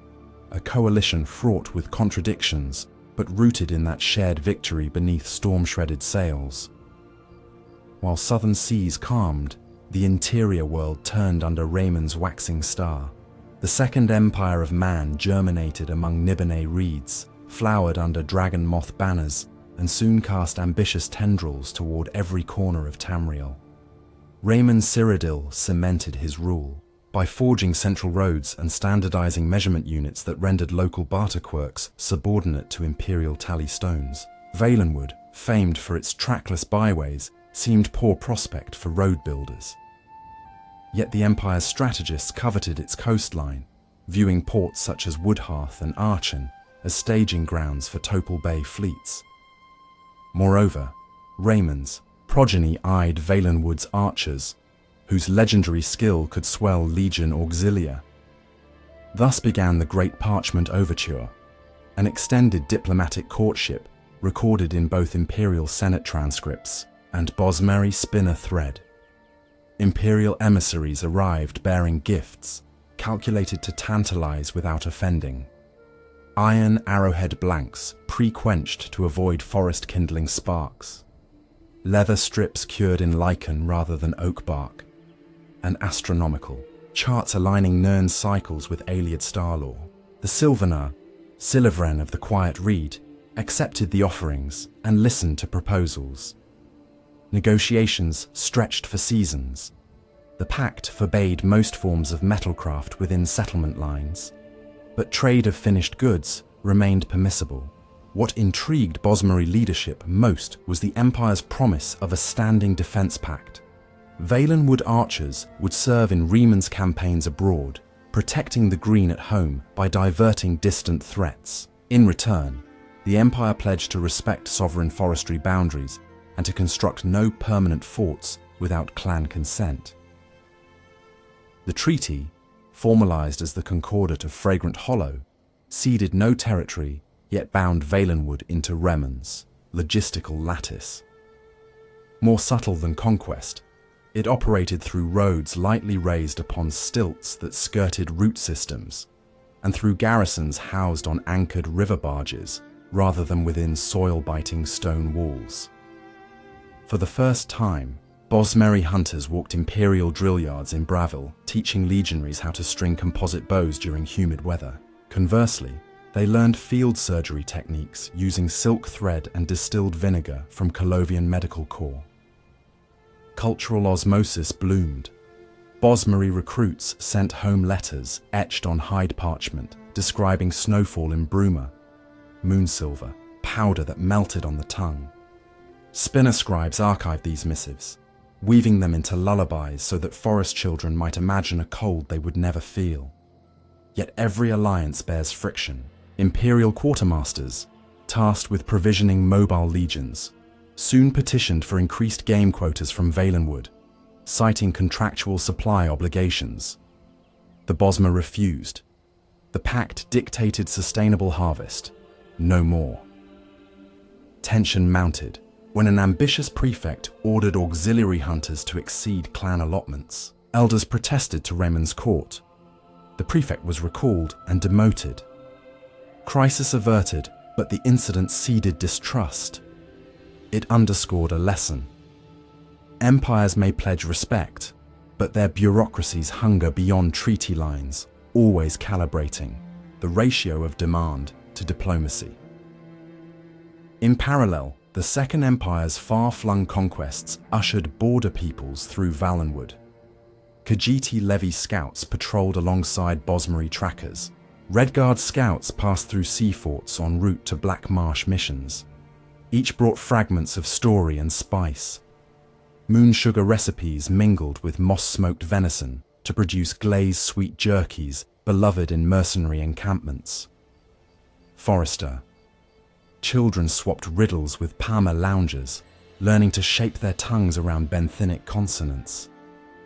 a coalition fraught with contradictions but rooted in that shared victory beneath storm-shredded sails. While southern seas calmed, the interior world turned under Raymond's waxing star. The Second Empire of Man germinated among Nibene reeds, flowered under dragon moth banners, and soon cast ambitious tendrils toward every corner of Tamriel. Raymond Cyrodiil cemented his rule by forging central roads and standardizing measurement units that rendered local barter quirks subordinate to imperial tally stones. Valenwood, famed for its trackless byways, seemed poor prospect for road builders. Yet the Empire's strategists coveted its coastline, viewing ports such as Woodhearth and Archen as staging grounds for Topal Bay fleets. Moreover, Raymond's progeny eyed Valenwood's archers, whose legendary skill could swell Legion Auxilia. Thus began the Great Parchment Overture, an extended diplomatic courtship recorded in both Imperial Senate transcripts and Bosmeri spinner thread. Imperial emissaries arrived bearing gifts, calculated to tantalize without offending. Iron arrowhead blanks, pre-quenched to avoid forest-kindling sparks. Leather strips cured in lichen rather than oak bark. And astronomical, charts aligning Nirn's cycles with Ayleid star lore. The Sylvanar, Silivren of the Quiet Reed, accepted the offerings and listened to proposals. Negotiations stretched for seasons. The pact forbade most forms of metalcraft within settlement lines, but trade of finished goods remained permissible. What intrigued Bosmeri leadership most was the Empire's promise of a standing defense pact. Valenwood archers would serve in Raymond's campaigns abroad, protecting the Green at home by diverting distant threats. In return, the Empire pledged to respect sovereign forestry boundaries and to construct no permanent forts without clan consent. The treaty, formalized as the Concordat of Fragrant Hollow, ceded no territory yet bound Valenwood into Raymond's logistical lattice. More subtle than conquest, it operated through roads lightly raised upon stilts that skirted root systems, and through garrisons housed on anchored river barges rather than within soil-biting stone walls. For the first time, Bosmeri hunters walked imperial drill yards in Bravil, teaching legionaries how to string composite bows during humid weather. Conversely, they learned field surgery techniques using silk thread and distilled vinegar from Colovian medical corps. Cultural osmosis bloomed. Bosmeri recruits sent home letters etched on hide parchment describing snowfall in Bruma, moonsilver, powder that melted on the tongue. Spinner scribes archived these missives, weaving them into lullabies so that forest children might imagine a cold they would never feel. Yet every alliance bears friction. Imperial quartermasters, tasked with provisioning mobile legions, soon petitioned for increased game quotas from Valenwood, citing contractual supply obligations. The Bosmer refused. The pact dictated sustainable harvest, no more. Tension mounted when an ambitious prefect ordered auxiliary hunters to exceed clan allotments. Elders protested to Raymond's court. The prefect was recalled and demoted. Crisis averted, but the incident seeded distrust. It underscored a lesson. Empires may pledge respect, but their bureaucracies hunger beyond treaty lines, always calibrating the ratio of demand to diplomacy. In parallel, the Second Empire's far-flung conquests ushered border peoples through Valenwood. Khajiiti levy scouts patrolled alongside Bosmeri trackers. Redguard scouts passed through sea forts en route to Black Marsh missions. Each brought fragments of story and spice. Moon sugar recipes mingled with moss-smoked venison to produce glazed sweet jerkies beloved in mercenary encampments. Forester. Children swapped riddles with Palmer loungers, learning to shape their tongues around benthinic consonants.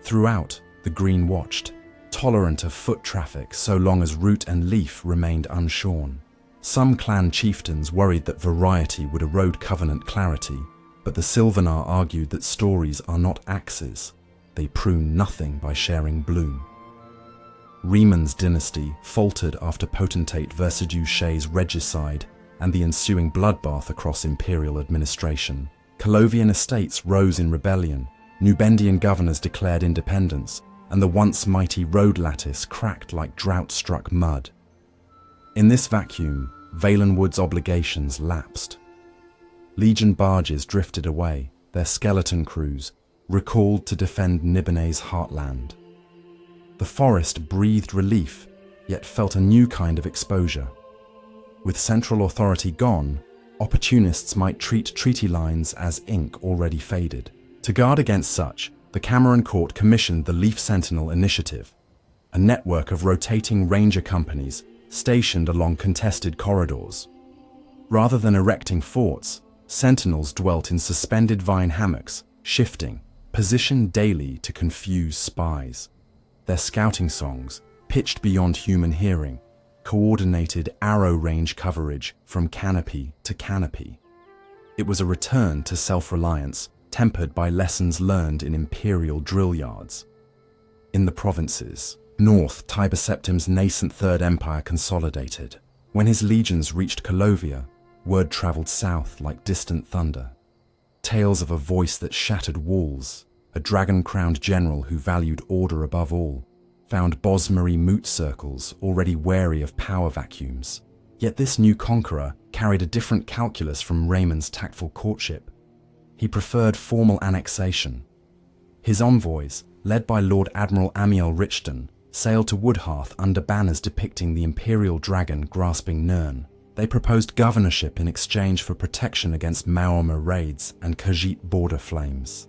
Throughout, the Green watched, tolerant of foot traffic so long as root and leaf remained unshorn. Some clan chieftains worried that variety would erode covenant clarity, but the Sylvanar argued that stories are not axes. They prune nothing by sharing bloom. Rieman's dynasty faltered after potentate Versidue Shay's regicide and the ensuing bloodbath across imperial administration. Colovian estates rose in rebellion, Nubendian governors declared independence, and the once mighty road lattice cracked like drought-struck mud. In this vacuum, Valenwood's obligations lapsed. Legion barges drifted away, their skeleton crews, recalled to defend Nibonet's heartland. The forest breathed relief, yet felt a new kind of exposure. With central authority gone, opportunists might treat treaty lines as ink already faded. To guard against such, the Cameron Court commissioned the Leaf Sentinel Initiative, a network of rotating ranger companies stationed along contested corridors. Rather than erecting forts, sentinels dwelt in suspended vine hammocks, shifting, positioned daily to confuse spies. Their scouting songs, pitched beyond human hearing, coordinated arrow range coverage from canopy to canopy. It was a return to self-reliance, tempered by lessons learned in imperial drill yards. In the provinces, north, Tiber Septim's nascent Third Empire consolidated. When his legions reached Colovia, word traveled south like distant thunder. Tales of a voice that shattered walls, a dragon-crowned general who valued order above all, found Bosmery moot circles already wary of power vacuums. Yet this new conqueror carried a different calculus from Raymond's tactful courtship. He preferred formal annexation. His envoys, led by Lord Admiral Amiel Richton, sailed to Woodhearth under banners depicting the imperial dragon grasping Nirn. They proposed governorship in exchange for protection against Maormer raids and Khajiit border flames.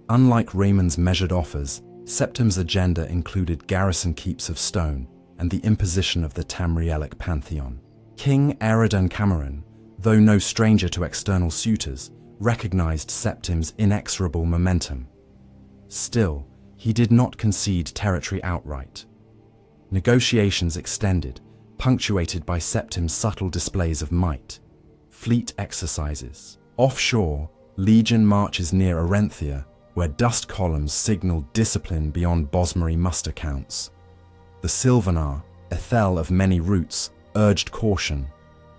Unlike Raymond's measured offers, Septim's agenda included garrison keeps of stone and the imposition of the Tamrielic pantheon. King Eredon Cameron, though no stranger to external suitors, recognized Septim's inexorable momentum. Still, he did not concede territory outright. Negotiations extended, punctuated by Septim's subtle displays of might. Fleet exercises. Offshore, legion marches near Arenthia, where dust columns signaled discipline beyond Bosmery muster counts. The Sylvanar, Ethel of many roots, urged caution.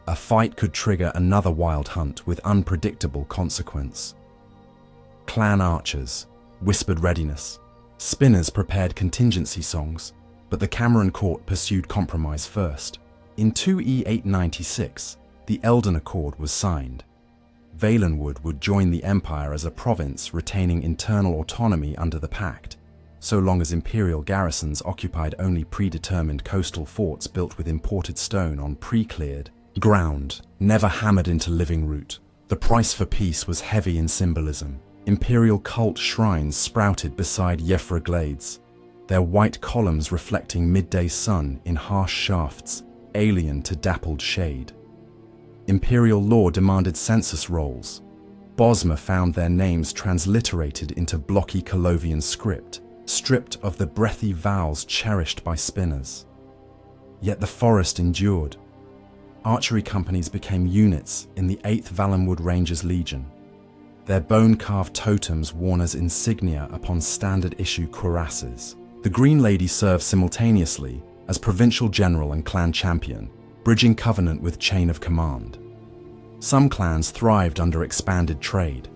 A fight could trigger another wild hunt with unpredictable consequence. Clan archers whispered readiness. Spinners prepared contingency songs, but the Cameron Court pursued compromise first. In 2E896, the Eldon Accord was signed. Valenwood would join the Empire as a province retaining internal autonomy under the pact, so long as imperial garrisons occupied only predetermined coastal forts built with imported stone on pre-cleared ground, never hammered into living root. The price for peace was heavy in symbolism. Imperial cult shrines sprouted beside Yefra glades, their white columns reflecting midday sun in harsh shafts, alien to dappled shade. Imperial law demanded census rolls. Bosmer found their names transliterated into blocky Colovian script, stripped of the breathy vowels cherished by spinners. Yet the forest endured. Archery companies became units in the 8th Valenwood Rangers Legion, their bone-carved totems worn as insignia upon standard-issue cuirasses. The Green Lady served simultaneously as provincial general and clan champion, bridging covenant with chain of command. Some clans thrived under expanded trade.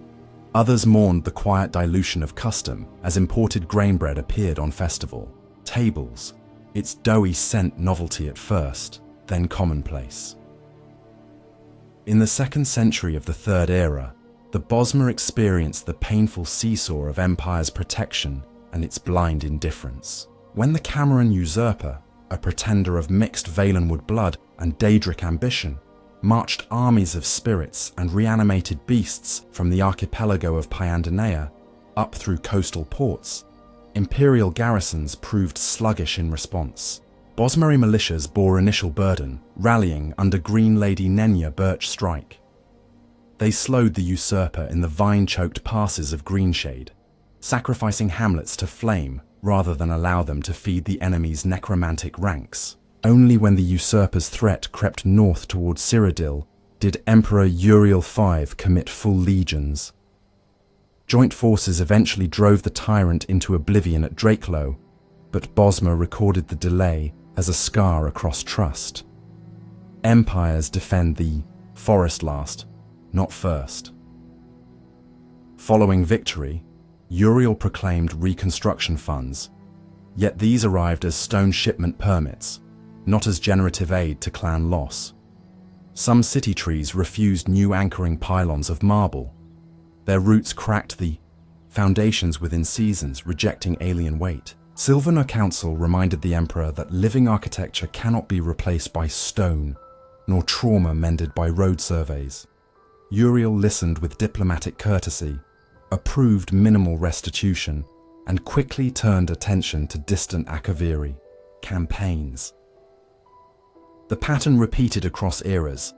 Others mourned the quiet dilution of custom as imported grain bread appeared on festival tables, its doughy scent novelty at first, then commonplace. In the 2nd century of the Third Era, the Bosmer experienced the painful seesaw of Empire's protection and its blind indifference. When the Cameron usurper, a pretender of mixed Valenwood blood and Daedric ambition, marched armies of spirits and reanimated beasts from the archipelago of Pyandanea, up through coastal ports, imperial garrisons proved sluggish in response. Bosmer militias bore initial burden, rallying under Green Lady Nenya Birch Strike. They slowed the usurper in the vine-choked passes of Greenshade, sacrificing hamlets to flame rather than allow them to feed the enemy's necromantic ranks. Only when the usurper's threat crept north towards Cyrodiil did Emperor Uriel V commit full legions. Joint forces eventually drove the tyrant into oblivion at Drakelow, but Bosmer recorded the delay as a scar across trust. Empires defend the forest last, not first. Following victory, Uriel proclaimed reconstruction funds, yet these arrived as stone shipment permits, not as generative aid to clan loss. Some city trees refused new anchoring pylons of marble. Their roots cracked the foundations within seasons, rejecting alien weight. Sylvanar Council reminded the Emperor that living architecture cannot be replaced by stone, nor trauma mended by road surveys. Uriel listened with diplomatic courtesy, approved minimal restitution, and quickly turned attention to distant Akaviri campaigns. The pattern repeated across eras,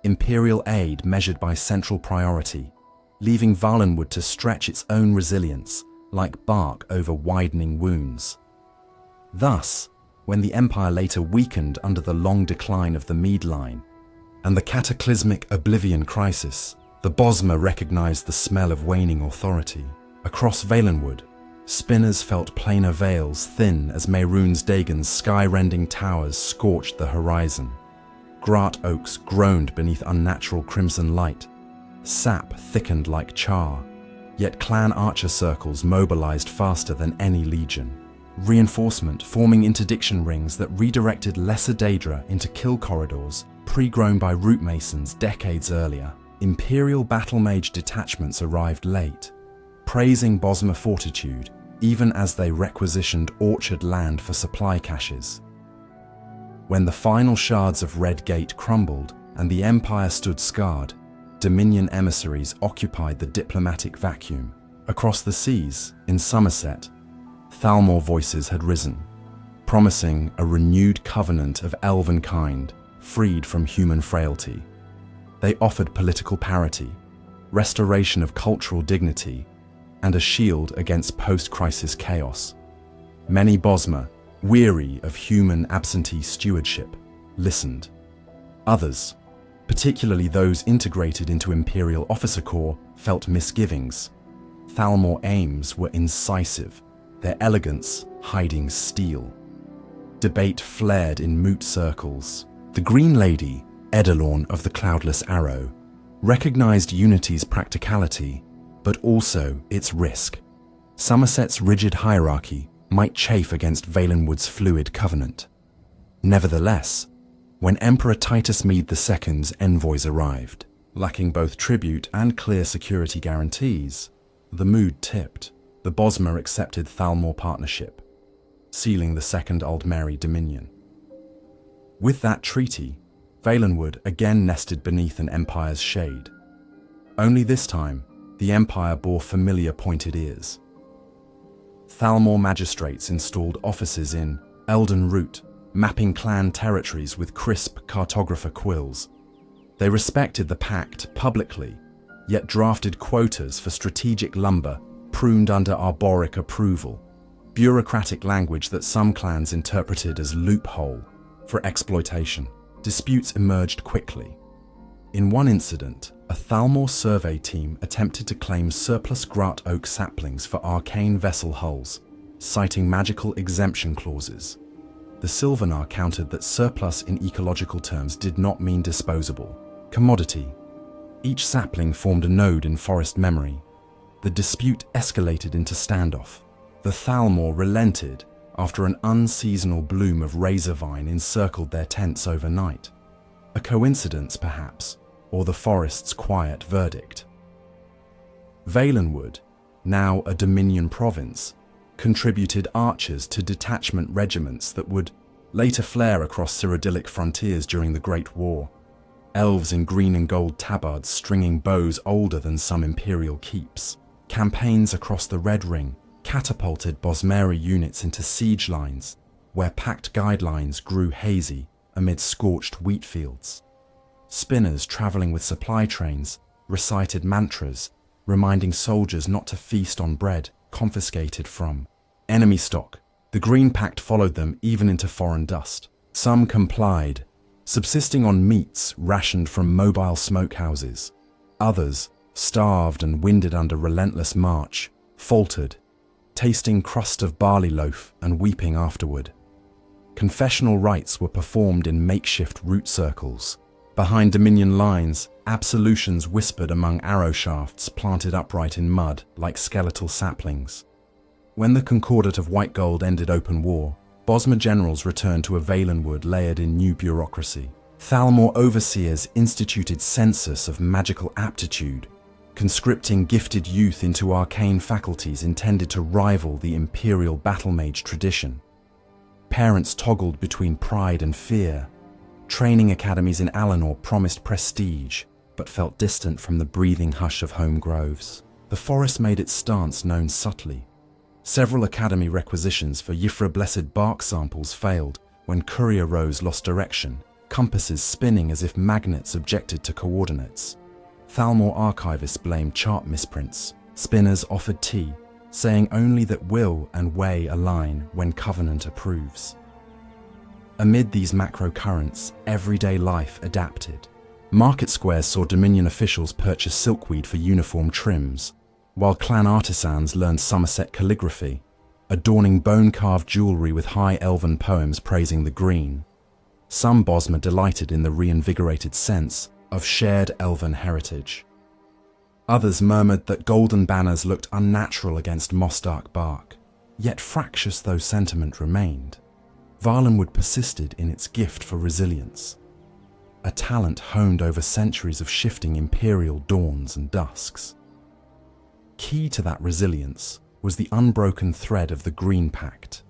imperial aid measured by central priority, leaving Valenwood to stretch its own resilience like bark over widening wounds. Thus, when the Empire later weakened under the long decline of the Mead Line and the cataclysmic Oblivion Crisis, the Bosmer recognized the smell of waning authority. Across Valenwood, spinners felt planar veils thin as Mehrunes Dagon's sky-rending towers scorched the horizon. Grat oaks groaned beneath unnatural crimson light. Sap thickened like char, yet clan archer circles mobilized faster than any legion. Reinforcement forming interdiction rings that redirected Lesser Daedra into kill corridors, pre-grown by root masons decades earlier. Imperial battle mage detachments arrived late, praising Bosmer fortitude even as they requisitioned orchard land for supply caches. When the final shards of Red Gate crumbled and the Empire stood scarred, Dominion emissaries occupied the diplomatic vacuum. Across the seas, in Somerset, Thalmor voices had risen, promising a renewed covenant of elven kind, freed from human frailty. They offered political parity, restoration of cultural dignity, and a shield against post-crisis chaos. Many Bosmer, weary of human absentee stewardship, listened. Others, particularly those integrated into Imperial Officer Corps, felt misgivings. Thalmor aims were incisive, their elegance hiding steel. Debate flared in moot circles. The Green Lady, Edelorn of the Cloudless Arrow, recognized Unity's practicality, but also its risk. Somerset's rigid hierarchy might chafe against Valenwood's fluid covenant. Nevertheless, when Emperor Titus Mede II's envoys arrived, lacking both tribute and clear security guarantees, the mood tipped. The Bosmer accepted Thalmor partnership, sealing the Second Aldmeri Dominion. With that treaty, Valenwood again nested beneath an empire's shade. Only this time, the empire bore familiar pointed ears. Thalmor magistrates installed offices in Elden Root, mapping clan territories with crisp cartographer quills. They respected the pact publicly, yet drafted quotas for strategic lumber pruned under arboric approval, bureaucratic language that some clans interpreted as loophole for exploitation. Disputes emerged quickly. In one incident, a Thalmor survey team attempted to claim surplus Grat oak saplings for arcane vessel hulls, citing magical exemption clauses. The Sylvanar countered that surplus in ecological terms did not mean disposable commodity. Each sapling formed a node in forest memory. The dispute escalated into standoff. The Thalmor relented after an unseasonal bloom of razor vine encircled their tents overnight. A coincidence, perhaps, or the forest's quiet verdict. Valenwood, now a Dominion province, contributed archers to detachment regiments that would later flare across Cyrodiilic frontiers during the Great War. Elves in green and gold tabards stringing bows older than some imperial keeps. Campaigns across the Red Ring catapulted Bosmer units into siege lines, where pact guidelines grew hazy amid scorched wheat fields. Spinners traveling with supply trains recited mantras, reminding soldiers not to feast on bread confiscated from enemy stock. The Green Pact followed them even into foreign dust. Some complied, subsisting on meats rationed from mobile smokehouses. Others, starved and winded under relentless march, faltered, tasting crust of barley loaf and weeping afterward. Confessional rites were performed in makeshift root circles. Behind Dominion lines, absolutions whispered among arrow shafts planted upright in mud like skeletal saplings. When the Concordat of White Gold ended open war, Bosmer generals returned to a Valenwood layered in new bureaucracy. Thalmor overseers instituted census of magical aptitude, conscripting gifted youth into arcane faculties intended to rival the imperial battle mage tradition. Parents toggled between pride and fear. Training academies in Alinor promised prestige, but felt distant from the breathing hush of home groves. The forest made its stance known subtly. Several academy requisitions for Yifra blessed bark samples failed when courier rows lost direction, compasses spinning as if magnets objected to coordinates. Thalmor archivists blamed chart misprints. Spinners offered tea, saying only that will and way align when Covenant approves. Amid these macro currents, everyday life adapted. Market squares saw Dominion officials purchase silkweed for uniform trims, while clan artisans learned Somerset calligraphy, adorning bone-carved jewellery with high elven poems praising the green. Some Bosmer delighted in the reinvigorated sense of shared elven heritage. Others murmured that golden banners looked unnatural against moss-dark bark, yet fractious though sentiment remained. Valenwood persisted in its gift for resilience, a talent honed over centuries of shifting imperial dawns and dusks. Key to that resilience was the unbroken thread of the Green Pact.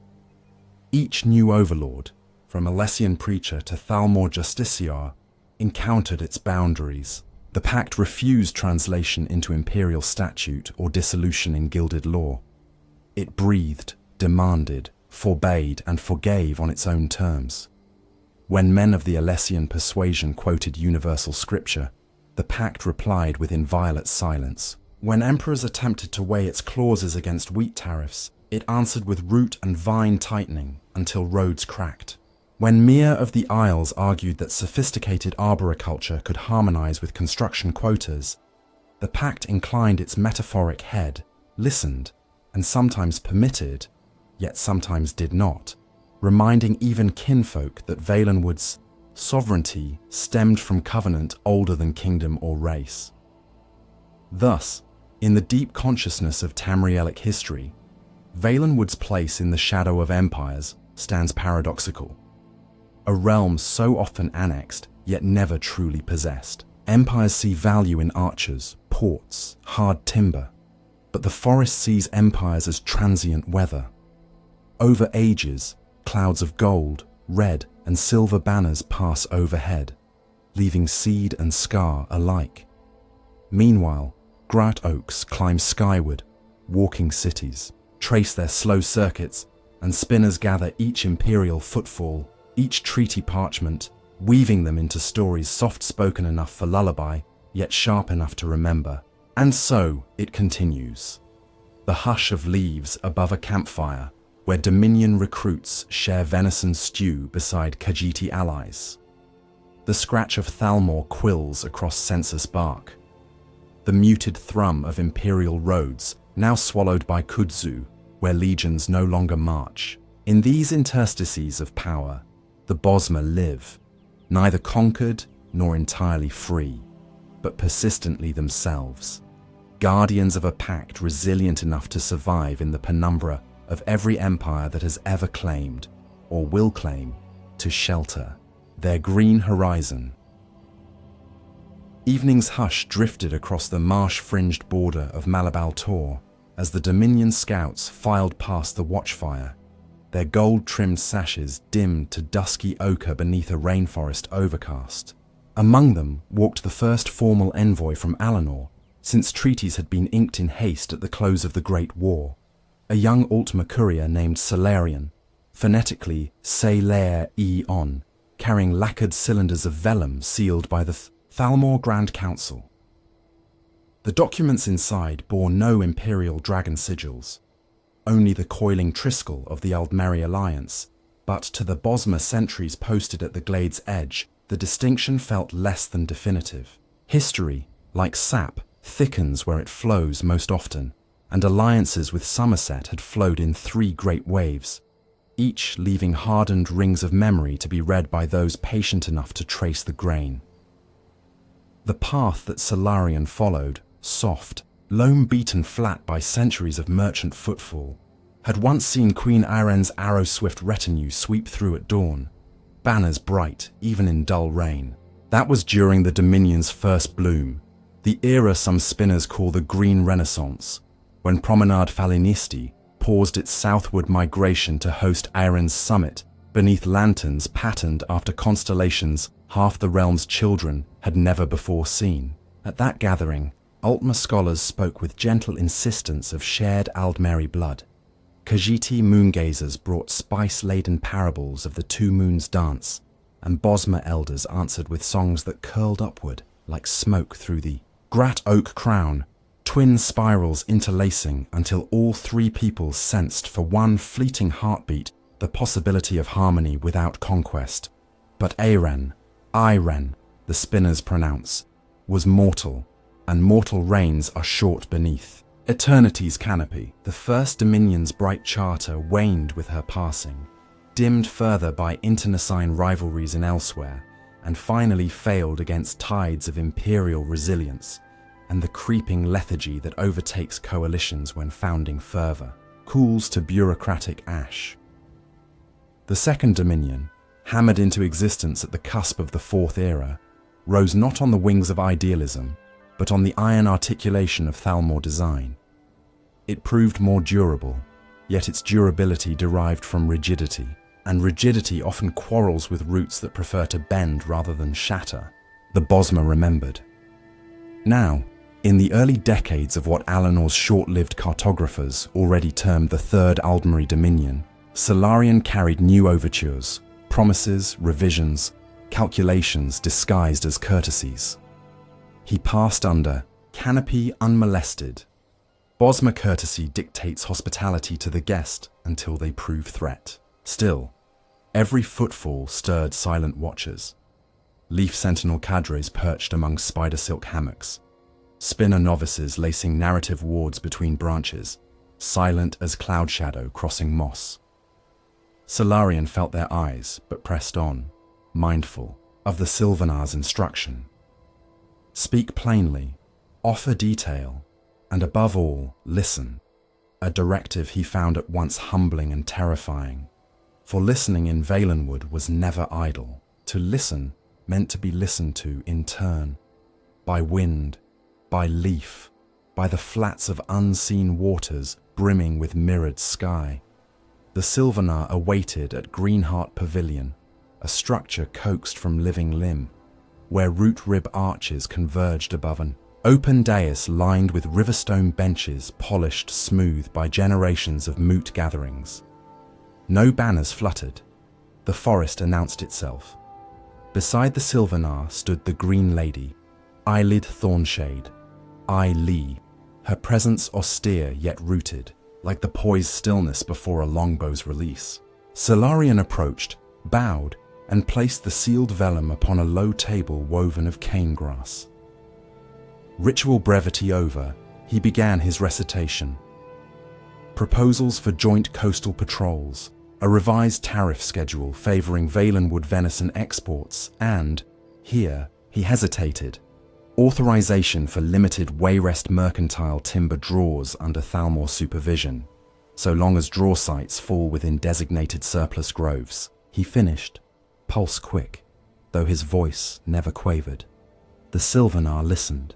Each new overlord, from Alessian preacher to Thalmor justiciar, encountered its boundaries. The pact refused translation into imperial statute or dissolution in gilded law. It breathed, demanded, forbade, and forgave on its own terms. When men of the Alessian persuasion quoted universal scripture, the pact replied with inviolate silence. When emperors attempted to weigh its clauses against wheat tariffs, it answered with root and vine tightening until roads cracked. When Mir of the Isles argued that sophisticated arboriculture could harmonize with construction quotas, the pact inclined its metaphoric head, listened, and sometimes permitted, yet sometimes did not, reminding even kinfolk that Valenwood's sovereignty stemmed from covenant older than kingdom or race. Thus, in the deep consciousness of Tamrielic history, Valenwood's place in the shadow of empires stands paradoxical. A realm so often annexed, yet never truly possessed. Empires see value in archers, ports, hard timber, but the forest sees empires as transient weather. Over ages, clouds of gold, red, and silver banners pass overhead, leaving seed and scar alike. Meanwhile, Grat oaks climb skyward, walking cities, trace their slow circuits, and spinners gather each imperial footfall, each treaty parchment, weaving them into stories soft-spoken enough for lullaby, yet sharp enough to remember. And so it continues. The hush of leaves above a campfire, where Dominion recruits share venison stew beside Khajiiti allies. The scratch of Thalmor quills across census bark. The muted thrum of imperial roads, now swallowed by kudzu, where legions no longer march. In these interstices of power, the Bosmer live, neither conquered nor entirely free, but persistently themselves, guardians of a pact resilient enough to survive in the penumbra of every empire that has ever claimed, or will claim, to shelter their green horizon. Evening's hush drifted across the marsh-fringed border of Malabal Tor as the Dominion scouts filed past the watchfire, their gold-trimmed sashes dimmed to dusky ochre beneath a rainforest overcast. Among them walked the first formal envoy from Alinor, since treaties had been inked in haste at the close of the Great War. A young Altmer courier named Salarian, phonetically Say-Lair-E-On, carrying lacquered cylinders of vellum sealed by the Thalmor Grand Council. The documents inside bore no imperial dragon sigils, only the coiling triskel of the Aldmeri alliance, but to the Bosmer sentries posted at the glade's edge, the distinction felt less than definitive. History, like sap, thickens where it flows most often, and alliances with Somerset had flowed in 3 great waves, each leaving hardened rings of memory to be read by those patient enough to trace the grain. The path that Salarian followed, soft, loam-beaten flat by centuries of merchant footfall, had once seen Queen Iren's arrow-swift retinue sweep through at dawn, banners bright even in dull rain. That was during the Dominion's first bloom, the era some spinners call the Green Renaissance, when Promenade Falinisti paused its southward migration to host Iren's summit beneath lanterns patterned after constellations half the realm's children had never before seen. At that gathering, Altmer scholars spoke with gentle insistence of shared Aldmeri blood. Khajiiti moongazers brought spice-laden parables of the 2 moons dance, and Bosmer elders answered with songs that curled upward like smoke through the Grat Oak crown, twin spirals interlacing until all 3 peoples sensed for one fleeting heartbeat the possibility of harmony without conquest. But Iren, the spinners pronounce, was mortal, and mortal reigns are short beneath. Eternity's canopy, the First Dominion's bright charter, waned with her passing, dimmed further by internecine rivalries in elsewhere, and finally failed against tides of imperial resilience and the creeping lethargy that overtakes coalitions when founding fervor, cools to bureaucratic ash. The Second Dominion, hammered into existence at the cusp of the Fourth Era, rose not on the wings of idealism, but on the iron articulation of Thalmor design. It proved more durable, yet its durability derived from rigidity, and rigidity often quarrels with roots that prefer to bend rather than shatter, the Bosmer remembered. Now, in the early decades of what Alinor's short-lived cartographers already termed the Third Aldmeri Dominion, Salarian carried new overtures, promises, revisions, calculations disguised as courtesies. He passed under canopy unmolested. Bosmer courtesy dictates hospitality to the guest until they prove threat. Still, every footfall stirred silent watchers. Leaf sentinel cadres perched among spider silk hammocks. Spinner novices lacing narrative wards between branches, silent as cloud shadow crossing moss. Salarian felt their eyes, but pressed on, mindful of the Sylvanar's instruction. Speak plainly, offer detail, and above all, listen, a directive he found at once humbling and terrifying. For listening in Valenwood was never idle. To listen meant to be listened to in turn, by wind, by leaf, by the flats of unseen waters brimming with mirrored sky. The Sylvanar awaited at Greenheart Pavilion, a structure coaxed from living limb, where root-rib arches converged above an open dais lined with riverstone benches polished smooth by generations of moot gatherings. No banners fluttered. The forest announced itself. Beside the Sylvanar stood the Green Lady, eyelid Thornshade, eye Lee, her presence austere yet rooted, like the poised stillness before a longbow's release. Salarian approached, bowed, and placed the sealed vellum upon a low table woven of cane grass. Ritual brevity over, he began his recitation. Proposals for joint coastal patrols, a revised tariff schedule favoring Valenwood venison exports, and, here, he hesitated, authorization for limited Wayrest mercantile timber draws under Thalmor supervision, so long as draw sites fall within designated surplus groves. He finished, pulse quick, though his voice never quavered. The Sylvanar listened.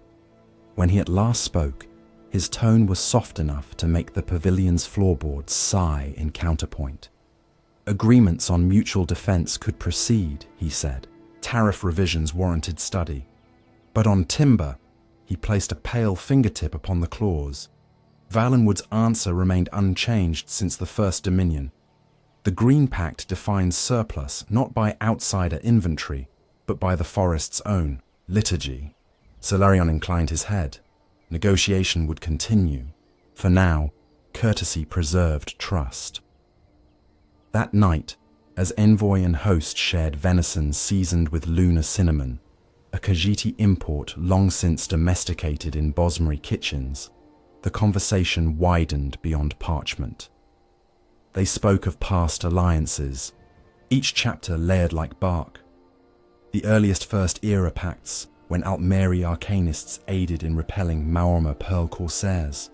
When he at last spoke, his tone was soft enough to make the pavilion's floorboards sigh in counterpoint. Agreements on mutual defense could proceed, he said. Tariff revisions warranted study. But on timber, He placed a pale fingertip upon the claws. Valenwood's answer remained unchanged since the First Dominion. The Green Pact defines surplus not by outsider inventory, but by the forest's own liturgy. Solarion inclined his head. Negotiation would continue. For now, courtesy preserved trust. That night, as envoy and host shared venison seasoned with lunar cinnamon, a Khajiiti import long since domesticated in Bosmer kitchens, the conversation widened beyond parchment. They spoke of past alliances, each chapter layered like bark. The earliest First Era pacts, when Altmeri arcanists aided in repelling Maorma Pearl Corsairs.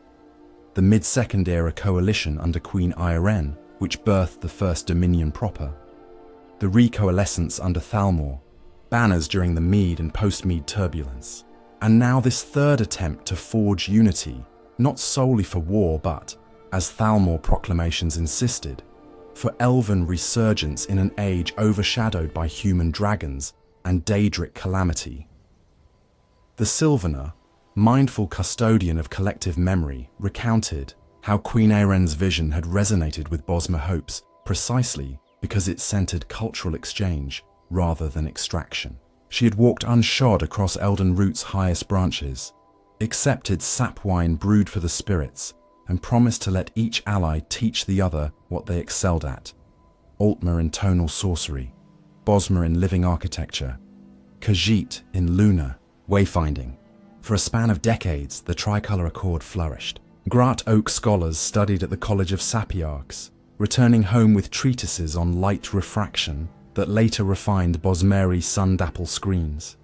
The Mid-Second Era coalition under Queen Irene, which birthed the First Dominion proper. The recoalescence under Thalmor, banners during the Mede and post-Mede turbulence. And now this third attempt to forge unity, not solely for war but, as Thalmor proclamations insisted, for elven resurgence in an age overshadowed by human dragons and Daedric calamity. The Sylvaner, mindful custodian of collective memory, recounted how Queen Irene's vision had resonated with Bosmer hopes precisely because it centered cultural exchange rather than extraction. She had walked unshod across Elden Root's highest branches, accepted sap wine brewed for the spirits, and promised to let each ally teach the other what they excelled at. Altmer in tonal sorcery, Bosmer in living architecture, Khajiit in lunar wayfinding. For a span of decades, the tricolour accord flourished. Grat Oak scholars studied at the College of Sapiarchs, returning home with treatises on light refraction that later refined Bosmeri sun-dapple screens.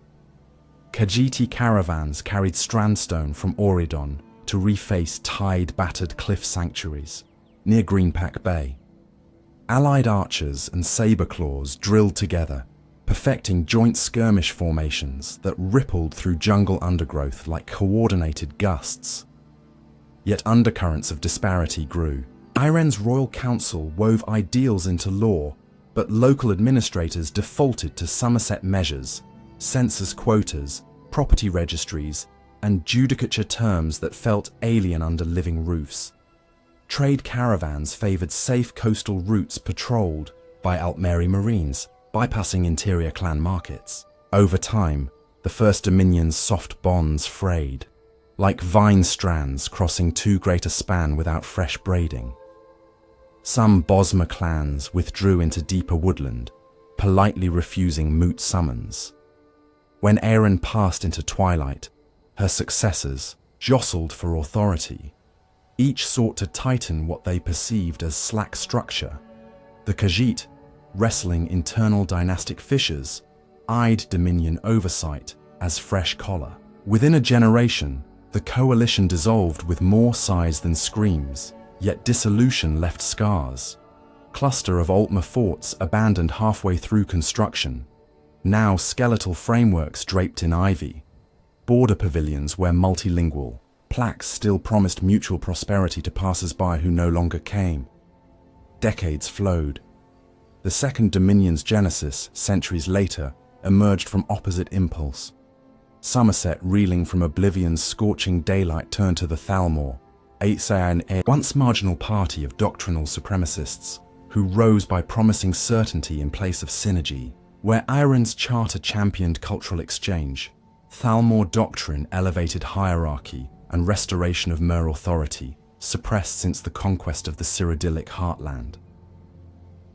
Khajiiti caravans carried strandstone from Auridon to reface tide-battered cliff sanctuaries near Greenpack Bay. Allied archers and saber-claws drilled together, perfecting joint skirmish formations that rippled through jungle undergrowth like coordinated gusts. Yet undercurrents of disparity grew. Irene's royal council wove ideals into law, but local administrators defaulted to Somerset measures, census quotas, property registries, and judicature terms that felt alien under living roofs. Trade caravans favoured safe coastal routes patrolled by Altmeri Marines, bypassing interior clan markets. Over time, the First Dominion's soft bonds frayed, like vine strands crossing too great a span without fresh braiding. Some Bosmer clans withdrew into deeper woodland, politely refusing moot summons. When Erin passed into twilight, her successors jostled for authority. Each sought to tighten what they perceived as slack structure. The Khajiit, wrestling internal dynastic fissures, eyed Dominion oversight as fresh collar. Within a generation, the coalition dissolved with more sighs than screams, yet dissolution left scars. Cluster of Altmer forts abandoned halfway through construction, now skeletal frameworks draped in ivy, border pavilions where multilingual plaques still promised mutual prosperity to passers-by who no longer came. Decades flowed. The Second Dominion's genesis, centuries later, emerged from opposite impulse. Somerset, reeling from oblivion's scorching daylight, turned to the Thalmor, a once marginal party of doctrinal supremacists, who rose by promising certainty in place of synergy. Where Irene's charter championed cultural exchange, Thalmor doctrine elevated hierarchy and restoration of mer authority, suppressed since the conquest of the Cyrodiilic heartland.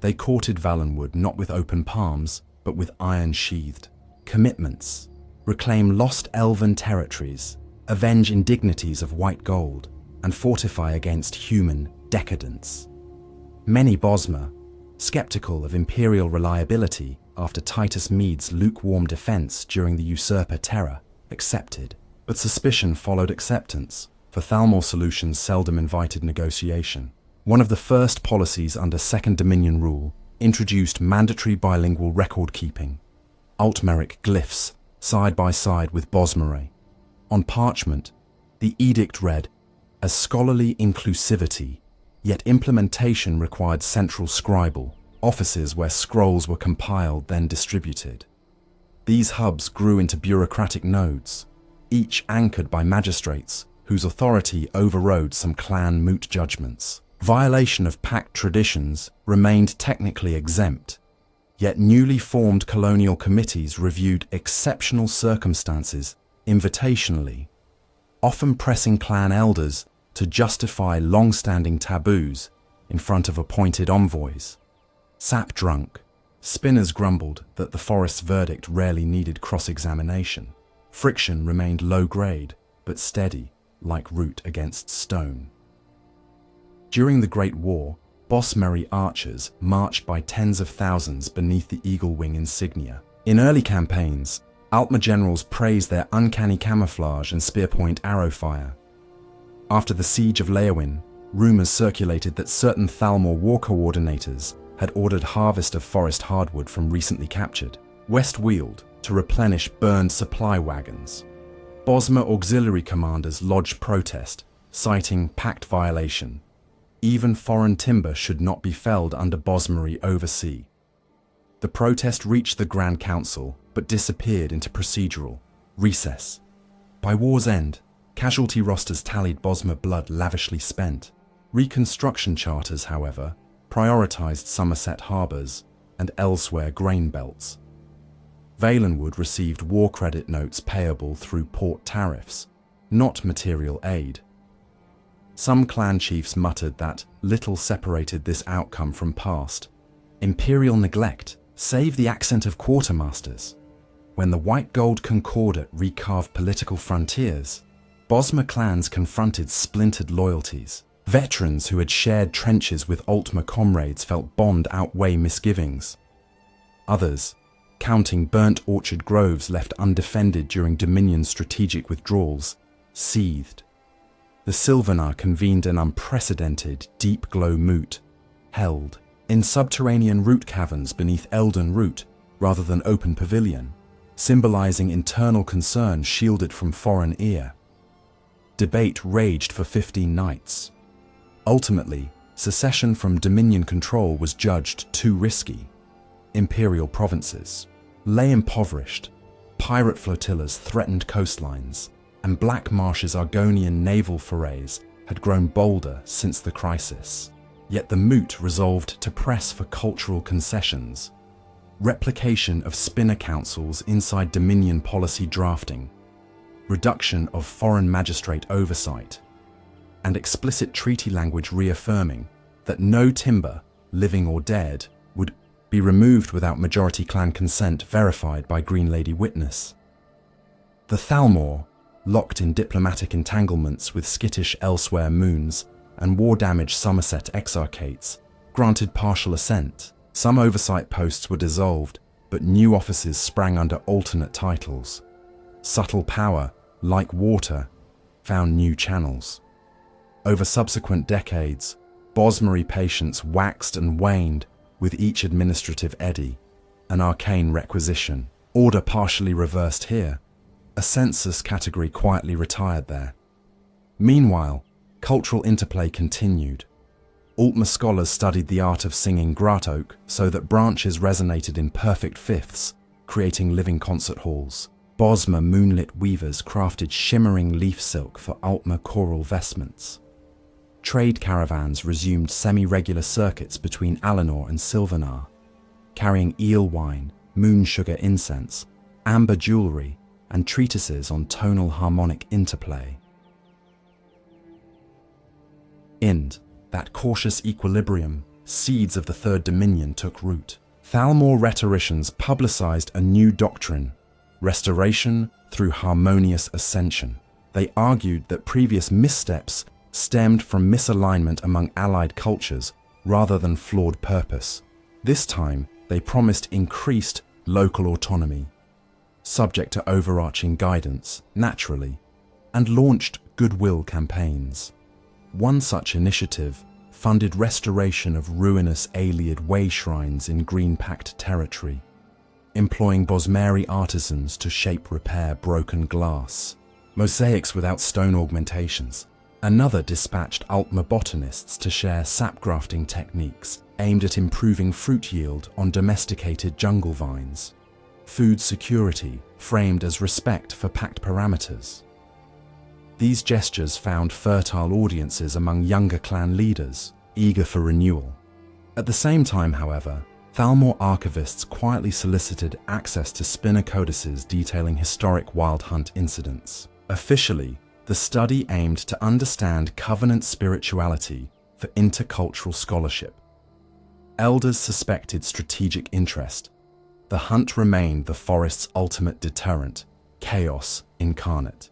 They courted Valenwood not with open palms, but with iron-sheathed commitments. Reclaim lost elven territories, avenge indignities of white gold, and fortify against human decadence. Many Bosmer, skeptical of imperial reliability after Titus Mede's lukewarm defense during the usurper terror, accepted. But suspicion followed acceptance, for Thalmor solutions seldom invited negotiation. One of the first policies under Second Dominion rule introduced mandatory bilingual record-keeping, Altmeric glyphs side by side with Bosmere. On parchment, the edict read as scholarly inclusivity, yet implementation required central scribal, offices where scrolls were compiled then distributed. These hubs grew into bureaucratic nodes, each anchored by magistrates whose authority overrode some clan moot judgments. Violation of pact traditions remained technically exempt, yet newly formed colonial committees reviewed exceptional circumstances invitationally, often pressing clan elders to justify long-standing taboos in front of appointed envoys. Sap-drunk, spinners grumbled that the forest's verdict rarely needed cross-examination. Friction remained low-grade, but steady, like root against stone. During the Great War, Bosmer archers marched by tens of thousands beneath the eagle wing insignia. In early campaigns, Altmer generals praised their uncanny camouflage and spearpoint arrow fire. After the siege of Leowin, rumors circulated that certain Thalmor war coordinators had ordered harvest of forest hardwood from recently captured, west-wheeled to replenish burned supply wagons. Bosmer auxiliary commanders lodged protest, citing pact violation. Even foreign timber should not be felled under Bosmer oversea. The protest reached the Grand Council, but disappeared into procedural recess. By war's end, casualty rosters tallied Bosmer blood lavishly spent. Reconstruction charters, however, prioritized Somerset harbours and elsewhere grain belts. Valenwood received war credit notes payable through port tariffs, not material aid. Some clan chiefs muttered that little separated this outcome from past imperial neglect, save the accent of quartermasters. When the white gold concordat recarved political frontiers, Bosmer clans confronted splintered loyalties. Veterans who had shared trenches with Altmer comrades felt bond outweigh misgivings. Others, counting burnt orchard groves left undefended during Dominion's strategic withdrawals, seethed. The Sylvanar convened an unprecedented deep-glow moot, held in subterranean root caverns beneath Eldon Root rather than open pavilion, symbolizing internal concern shielded from foreign ear. Debate raged for 15 nights. Ultimately, secession from Dominion control was judged too risky. Imperial provinces lay impoverished, pirate flotillas threatened coastlines, and Black Marsh's Argonian naval forays had grown bolder since the crisis. Yet the moot resolved to press for cultural concessions. Replication of spinner councils inside Dominion policy drafting, reduction of foreign magistrate oversight, and explicit treaty language reaffirming that no timber, living or dead, would be removed without majority clan consent verified by Green Lady Witness. The Thalmor, locked in diplomatic entanglements with skittish elsewhere moons and war-damaged Somerset exarchates, granted partial assent. Some oversight posts were dissolved, but new offices sprang under alternate titles. Subtle power, like water, found new channels. Over subsequent decades, Bosmer patience waxed and waned with each administrative eddy, an arcane requisition. Order partially reversed here, a census category quietly retired there. Meanwhile, cultural interplay continued. Altmer scholars studied the art of singing Gratoke so that branches resonated in perfect fifths, creating living concert halls. Bosmer moonlit weavers crafted shimmering leaf silk for Altmer choral vestments. Trade caravans resumed semi-regular circuits between Alinor and Sylvanar, carrying eel wine, moon sugar incense, amber jewellery, and treatises on tonal harmonic interplay. Ind, that cautious equilibrium, seeds of the Third Dominion took root. Thalmor rhetoricians publicized a new doctrine, restoration through harmonious ascension. They argued that previous missteps stemmed from misalignment among allied cultures rather than flawed purpose. This time, they promised increased local autonomy, subject to overarching guidance, naturally, and launched goodwill campaigns. One such initiative funded restoration of ruinous Ayleid way shrines in Green Pact territory, employing Bosmeri artisans to shape repair broken glass, mosaics without stone augmentations. Another dispatched Altmer botanists to share sap grafting techniques aimed at improving fruit yield on domesticated jungle vines. food security framed as respect for pact parameters. These gestures found fertile audiences among younger clan leaders, eager for renewal. At the same time, however, Thalmor archivists quietly solicited access to Spinner codices detailing historic wild hunt incidents. Officially, the study aimed to understand Covenant spirituality for intercultural scholarship. Elders suspected strategic interest. The hunt remained the forest's ultimate deterrent, chaos incarnate.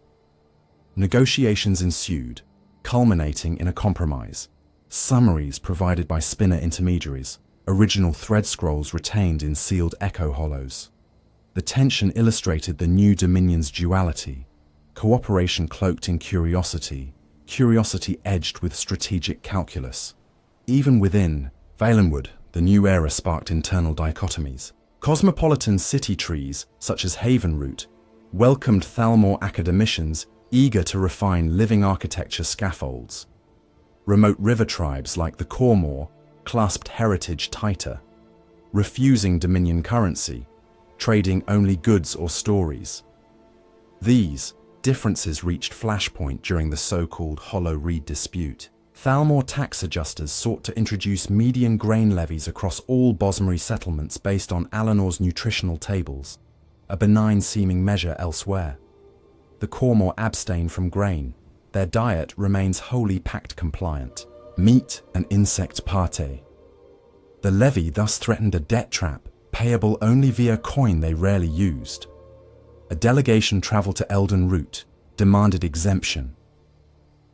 Negotiations ensued, culminating in a compromise. Summaries provided by Spinner intermediaries, original thread scrolls retained in sealed echo hollows. The tension illustrated the new Dominion's duality: cooperation cloaked in curiosity, curiosity edged with strategic calculus. Even within Valenwood, the new era sparked internal dichotomies. Cosmopolitan city trees, such as Havenroot, welcomed Thalmor academicians eager to refine living architecture scaffolds. Remote river tribes like the Cormor clasped heritage tighter, refusing Dominion currency, trading only goods or stories. These differences reached flashpoint during the so-called Hollow Reed dispute. Thalmor tax adjusters sought to introduce median grain levies across all Bosmer settlements based on Alinor's nutritional tables, a benign-seeming measure elsewhere. The Cormor abstain from grain. Their diet remains wholly pact compliant: meat and insect pâté. The levy thus threatened a debt trap, payable only via coin they rarely used. A delegation travelled to Elden Root, demanded exemption.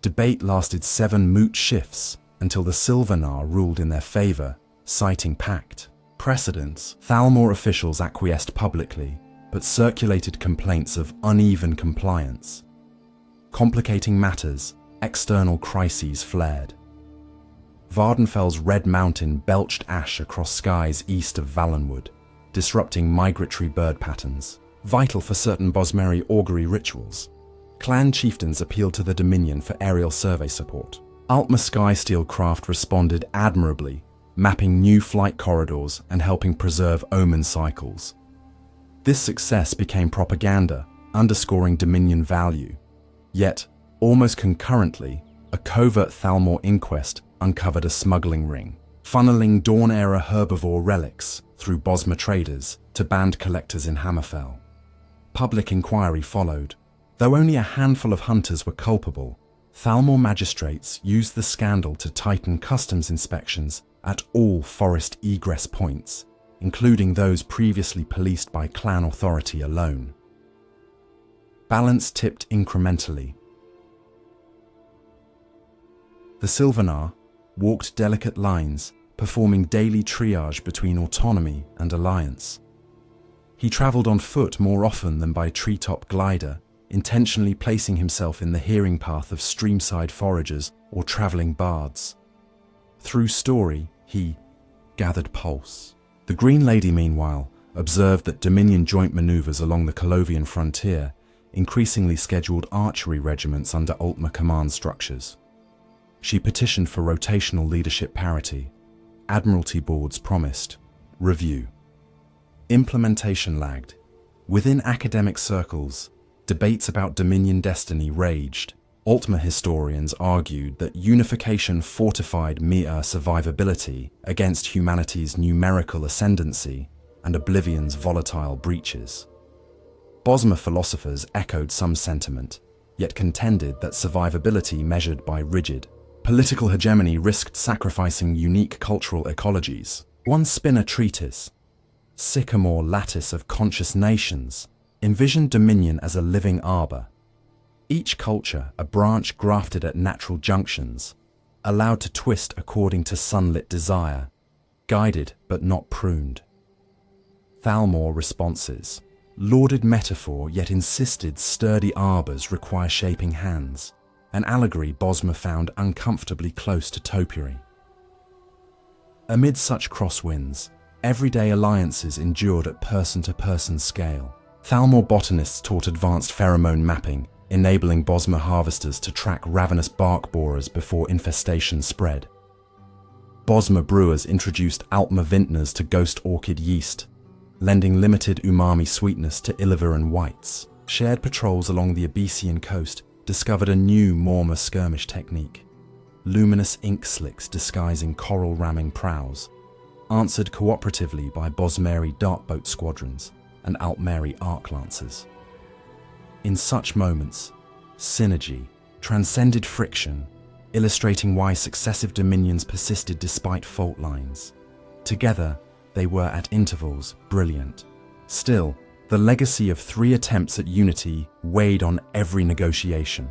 Debate lasted 7 moot shifts until the Silvernar ruled in their favour, citing pact precedents. Thalmor officials acquiesced publicly, but circulated complaints of uneven compliance. Complicating matters, external crises flared. Vardenfell's Red Mountain belched ash across skies east of Valenwood, disrupting migratory bird patterns, vital for certain Bosmeri augury rituals. Clan chieftains appealed to the Dominion for aerial survey support. Altma Skysteel craft responded admirably, mapping new flight corridors and helping preserve omen cycles. This success became propaganda, underscoring Dominion value. Yet, almost concurrently, a covert Thalmor inquest uncovered a smuggling ring, funneling Dawn-era herbivore relics through Bosmer traders to band collectors in Hammerfell. Public inquiry followed. Though only a handful of hunters were culpable, Thalmor magistrates used the scandal to tighten customs inspections at all forest egress points, including those previously policed by clan authority alone. Balance tipped incrementally. The Silvernar walked delicate lines, performing daily triage between autonomy and alliance. He travelled on foot more often than by treetop glider, intentionally placing himself in the hearing path of streamside foragers or travelling bards. Through story, he gathered pulse. The Green Lady, meanwhile, observed that Dominion joint manoeuvres along the Colovian frontier increasingly scheduled archery regiments under Altma command structures. She petitioned for rotational leadership parity. Admiralty boards promised review. Implementation lagged. Within academic circles, debates about Dominion destiny raged. Altma historians argued that unification fortified mere survivability against humanity's numerical ascendancy and Oblivion's volatile breaches. Bosmer philosophers echoed some sentiment, yet contended that survivability measured by rigid political hegemony risked sacrificing unique cultural ecologies. One Spinner treatise, Sycamore Lattice of Conscious Nations, envisioned Dominion as a living arbor. Each culture, a branch grafted at natural junctions, allowed to twist according to sunlit desire, guided but not pruned. Thalmor responses lauded metaphor yet insisted sturdy arbors require shaping hands, an allegory Bosmer found uncomfortably close to topiary. Amid such crosswinds, everyday alliances endured at person-to-person scale. Thalmor botanists taught advanced pheromone mapping, enabling Bosmer harvesters to track ravenous bark borers before infestation spread. Bosmer brewers introduced Altma vintners to ghost orchid yeast, lending limited umami sweetness to Illiveran whites. Shared patrols along the Abyssian coast discovered a new Morma skirmish technique. Luminous ink slicks disguising coral ramming prows, answered cooperatively by Bosmeri dartboat squadrons and Altmeri arc lancers. In such moments, synergy transcended friction, illustrating why successive dominions persisted despite fault lines. Together, they were at intervals brilliant. Still, the legacy of 3 attempts at unity weighed on every negotiation.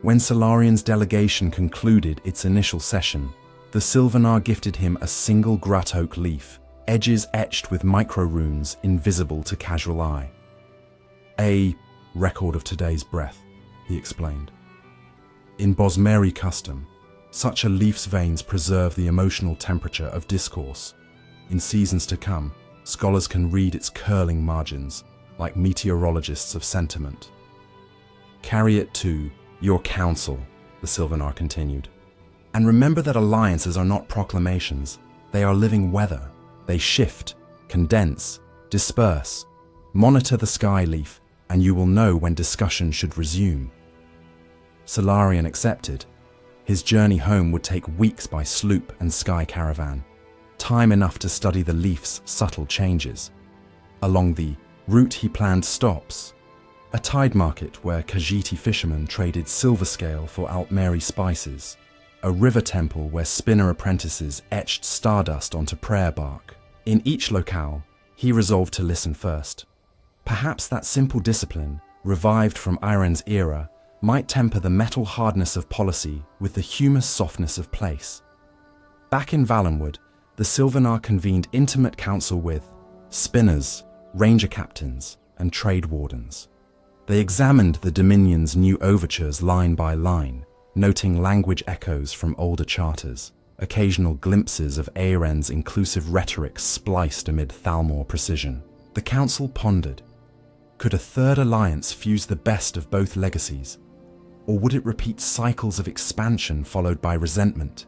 When Solarian's delegation concluded its initial session, the Sylvanar gifted him a single grut oak leaf, edges etched with micro-runes invisible to casual eye. A record of today's breath, he explained. In Bosmeri custom, such a leaf's veins preserve the emotional temperature of discourse. In seasons to come, scholars can read its curling margins, like meteorologists of sentiment. Carry it to your council, the Sylvanar continued. And remember that alliances are not proclamations, they are living weather. They shift, condense, disperse. Monitor the sky leaf, and you will know when discussion should resume. Solarian accepted. His journey home would take weeks by sloop and sky caravan, time enough to study the leaf's subtle changes. Along the route he planned stops, a tide market where Khajiiti fishermen traded silver scale for Altmeri spices, a river temple where spinner apprentices etched stardust onto prayer bark. In each locale, he resolved to listen first. Perhaps that simple discipline, revived from Iron's era, might temper the metal hardness of policy with the humus softness of place. Back in Valenwood, the Sylvanar convened intimate council with spinners, ranger captains, and trade wardens. They examined the Dominion's new overtures line by line, noting language echoes from older charters, occasional glimpses of Aeren's inclusive rhetoric spliced amid Thalmor precision. The council pondered. Could a third alliance fuse the best of both legacies? Or would it repeat cycles of expansion followed by resentment?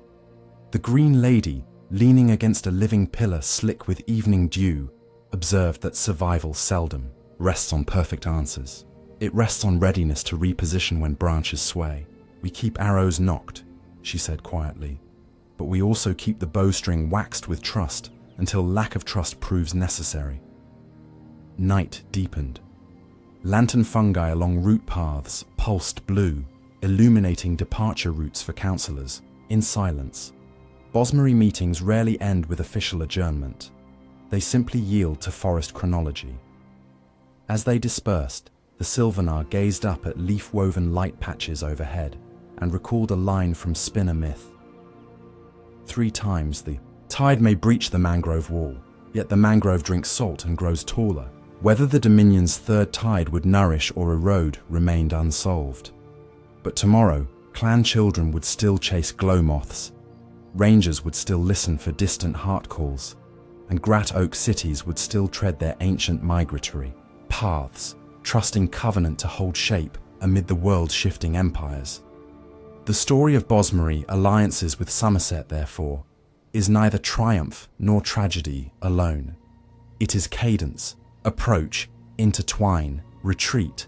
The Green Lady, leaning against a living pillar slick with evening dew, observed that survival seldom rests on perfect answers. It rests on readiness to reposition when branches sway. We keep arrows nocked, she said quietly, but we also keep the bowstring waxed with trust until lack of trust proves necessary. Night deepened. Lantern fungi along route paths pulsed blue, illuminating departure routes for councillors, in silence. Bosmeri meetings rarely end with official adjournment. They simply yield to forest chronology. As they dispersed, the Sylvanar gazed up at leaf-woven light patches overhead and recalled a line from Spinner myth. 3 times the tide may breach the mangrove wall, yet the mangrove drinks salt and grows taller. Whether the Dominion's third tide would nourish or erode remained unsolved. But tomorrow, clan children would still chase glow moths, rangers would still listen for distant heart calls, and Grat Oak cities would still tread their ancient migratory paths, trusting Covenant to hold shape amid the world's shifting empires. The story of Bosmeri alliances with Somerset, therefore, is neither triumph nor tragedy alone. It is cadence, approach, intertwine, retreat,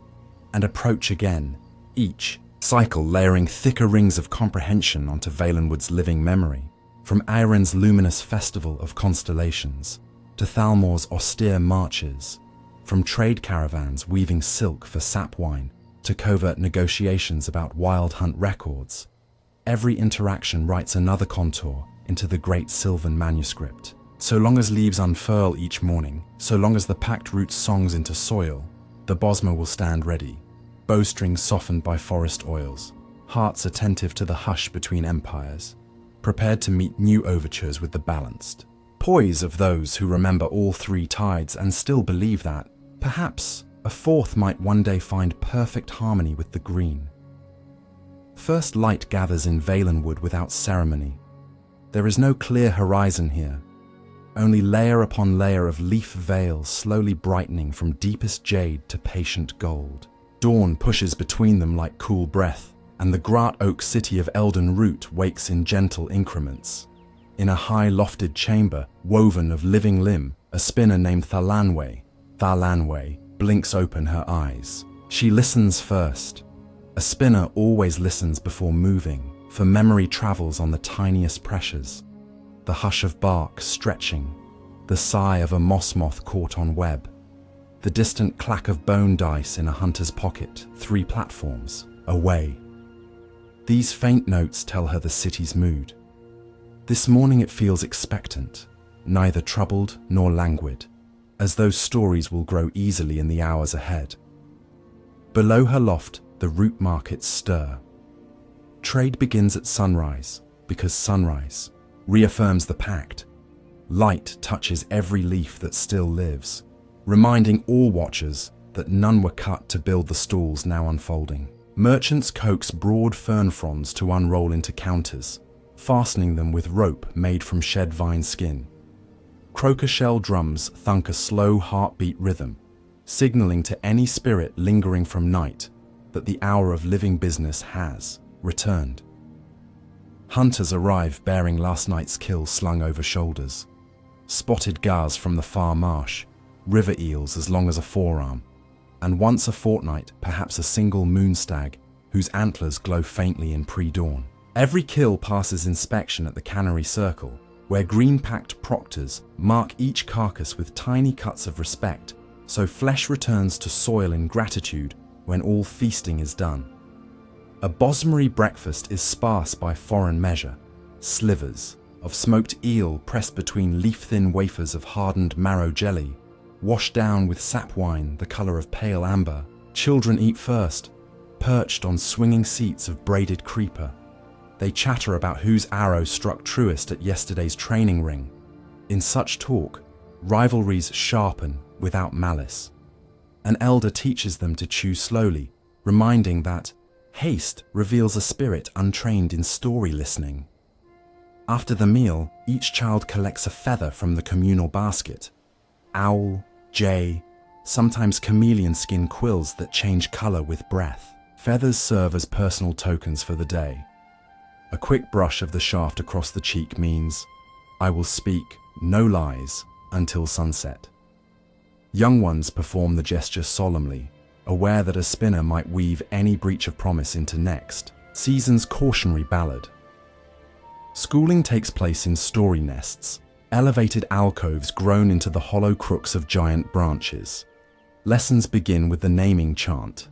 and approach again, each cycle layering thicker rings of comprehension onto Valenwood's living memory. From Aeren's luminous festival of constellations to Thalmor's austere marches, from trade caravans weaving silk for sap wine to covert negotiations about wild hunt records, every interaction writes another contour into the great Sylvan manuscript. So long as leaves unfurl each morning, so long as the packed roots songs into soil, the Bosmer will stand ready, bowstrings softened by forest oils, hearts attentive to the hush between empires, prepared to meet new overtures with the balanced poise of those who remember all 3 tides and still believe that, perhaps, a 4th might one day find perfect harmony with the green. First light gathers in Valenwood without ceremony. There is no clear horizon here, only layer upon layer of leaf veils slowly brightening from deepest jade to patient gold. Dawn pushes between them like cool breath, and the Grat Oak city of Elden Root wakes in gentle increments. In a high lofted chamber, woven of living limb, a spinner named Thalanwe blinks open her eyes. She listens first. A spinner always listens before moving, for memory travels on the tiniest pressures. The hush of bark stretching, the sigh of a moss moth caught on web, the distant clack of bone dice in a hunter's pocket 3 platforms away. These faint notes tell her the city's mood. This morning it feels expectant, neither troubled nor languid, as those stories will grow easily in the hours ahead. Below her loft, the root markets stir. Trade begins at sunrise, because sunrise reaffirms the pact. Light touches every leaf that still lives, reminding all watchers that none were cut to build the stalls now unfolding. Merchants coax broad fern fronds to unroll into counters, fastening them with rope made from shed vine skin. Croaker shell drums thunk a slow heartbeat rhythm, signaling to any spirit lingering from night that the hour of living business has returned. Hunters arrive bearing last night's kill slung over shoulders. Spotted gars from the far marsh, river eels as long as a forearm, and once a fortnight perhaps a single moon stag whose antlers glow faintly in pre-dawn. Every kill passes inspection at the cannery circle, where green-packed proctors mark each carcass with tiny cuts of respect, so flesh returns to soil in gratitude when all feasting is done. A Bosmery breakfast is sparse by foreign measure, slivers of smoked eel pressed between leaf-thin wafers of hardened marrow jelly, washed down with sap wine the colour of pale amber. Children eat first, perched on swinging seats of braided creeper. They chatter about whose arrow struck truest at yesterday's training ring. In such talk, rivalries sharpen without malice. An elder teaches them to chew slowly, reminding that haste reveals a spirit untrained in story listening. After the meal, each child collects a feather from the communal basket. Owl, jay, sometimes chameleon skin quills that change colour with breath. Feathers serve as personal tokens for the day. A quick brush of the shaft across the cheek means, I will speak no lies until sunset. Young ones perform the gesture solemnly, aware that a spinner might weave any breach of promise into next season's cautionary ballad. Schooling takes place in story nests, elevated alcoves grown into the hollow crooks of giant branches. Lessons begin with the naming chant.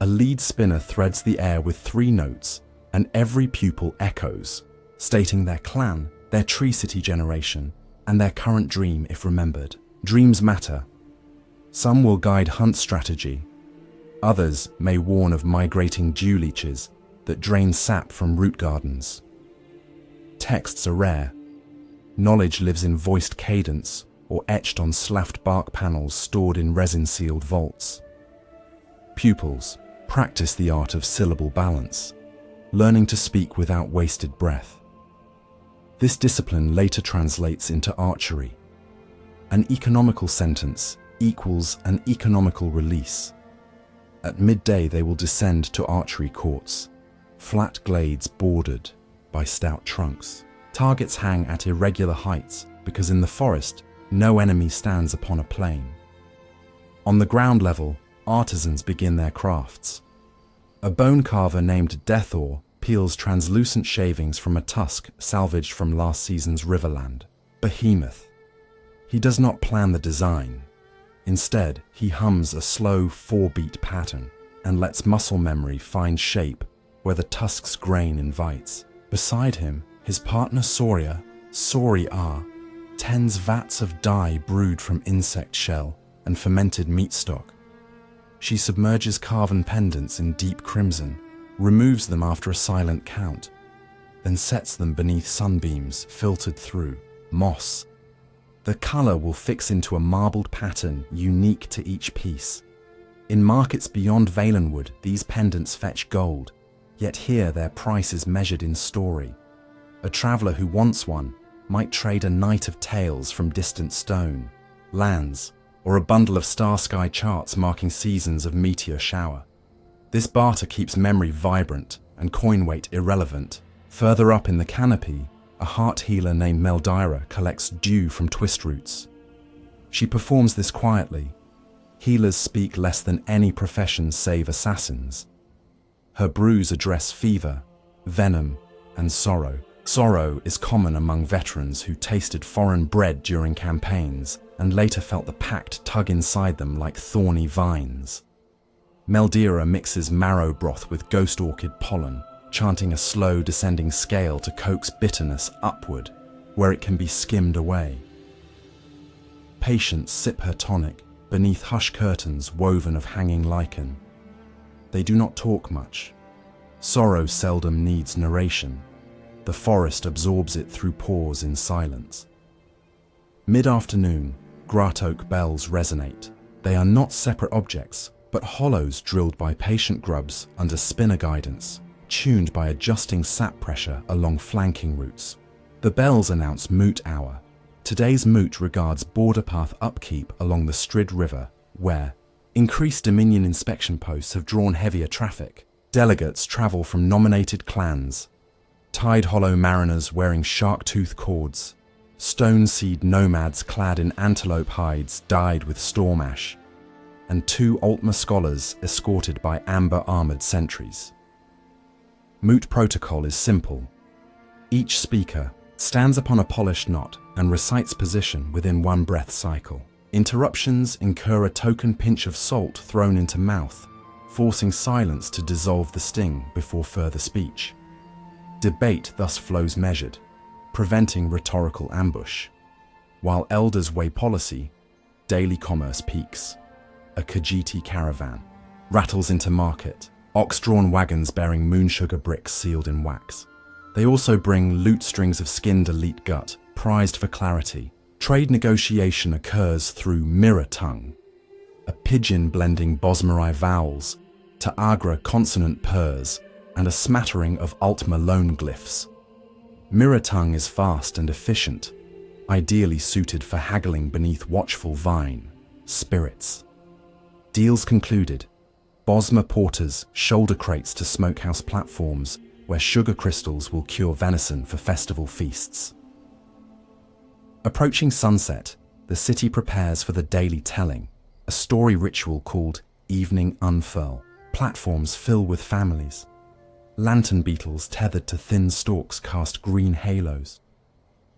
A lead spinner threads the air with 3 notes, and every pupil echoes, stating their clan, their Tree City generation, and their current dream if remembered. Dreams matter. Some will guide hunt strategy. Others may warn of migrating dew leeches that drain sap from root gardens. Texts are rare. Knowledge lives in voiced cadence or etched on slaffed bark panels stored in resin-sealed vaults. Pupils practice the art of syllable balance, learning to speak without wasted breath. This discipline later translates into archery. An economical sentence equals an economical release. At midday they will descend to archery courts, flat glades bordered by stout trunks. Targets hang at irregular heights because in the forest no enemy stands upon a plain. On the ground level, artisans begin their crafts. A bone carver named Deathor peels translucent shavings from a tusk salvaged from last season's riverland. Behemoth. He does not plan the design. Instead, he hums a slow 4-beat pattern and lets muscle memory find shape where the tusk's grain invites. Beside him, his partner Sori tends vats of dye brewed from insect shell and fermented meat stock. She submerges carven pendants in deep crimson, removes them after a silent count, then sets them beneath sunbeams filtered through moss. The colour will fix into a marbled pattern unique to each piece. In markets beyond Valenwood, these pendants fetch gold, yet here their price is measured in story. A traveller who wants one might trade a night of tales from distant stone, lands, or a bundle of star-sky charts marking seasons of meteor shower. This barter keeps memory vibrant and coin weight irrelevant. Further up in the canopy, a heart healer named Meldira collects dew from twist roots. She performs this quietly. Healers speak less than any profession save assassins. Her brews address fever, venom, and sorrow. Sorrow is common among veterans who tasted foreign bread during campaigns and later felt the pact tug inside them like thorny vines. Meldira mixes marrow broth with ghost orchid pollen, chanting a slow descending scale to coax bitterness upward, where it can be skimmed away. Patients sip her tonic beneath hush curtains woven of hanging lichen. They do not talk much. Sorrow seldom needs narration. The forest absorbs it through pores in silence. Mid-afternoon, grat oak bells resonate. They are not separate objects, but hollows drilled by patient grubs under spinner guidance, tuned by adjusting sap pressure along flanking routes. The bells announce moot hour. Today's moot regards border path upkeep along the Strid River, where increased Dominion inspection posts have drawn heavier traffic. Delegates travel from nominated clans. Tide Hollow mariners wearing shark-tooth cords. Stone Seed nomads clad in antelope hides dyed with storm ash. And 2 Altmer scholars escorted by amber-armored sentries. Moot protocol is simple. Each speaker stands upon a polished knot and recites position within 1 breath cycle. Interruptions incur a token pinch of salt thrown into mouth, forcing silence to dissolve the sting before further speech. Debate thus flows measured, preventing rhetorical ambush. While elders weigh policy, daily commerce peaks. A Khajiiti caravan rattles into market, ox-drawn wagons bearing moon sugar bricks sealed in wax. They also bring loot strings of skinned elite gut, prized for clarity. Trade negotiation occurs through mirror tongue, a pigeon blending Bosmer vowels to Agra consonant purrs and a smattering of Altmer loan glyphs. Mirror tongue is fast and efficient, ideally suited for haggling beneath watchful vine spirits. Deals concluded. Bosmer porters shoulder crates to smokehouse platforms where sugar crystals will cure venison for festival feasts. Approaching sunset, the city prepares for the daily telling, a story ritual called Evening Unfurl. Platforms fill with families. Lantern beetles tethered to thin stalks cast green halos.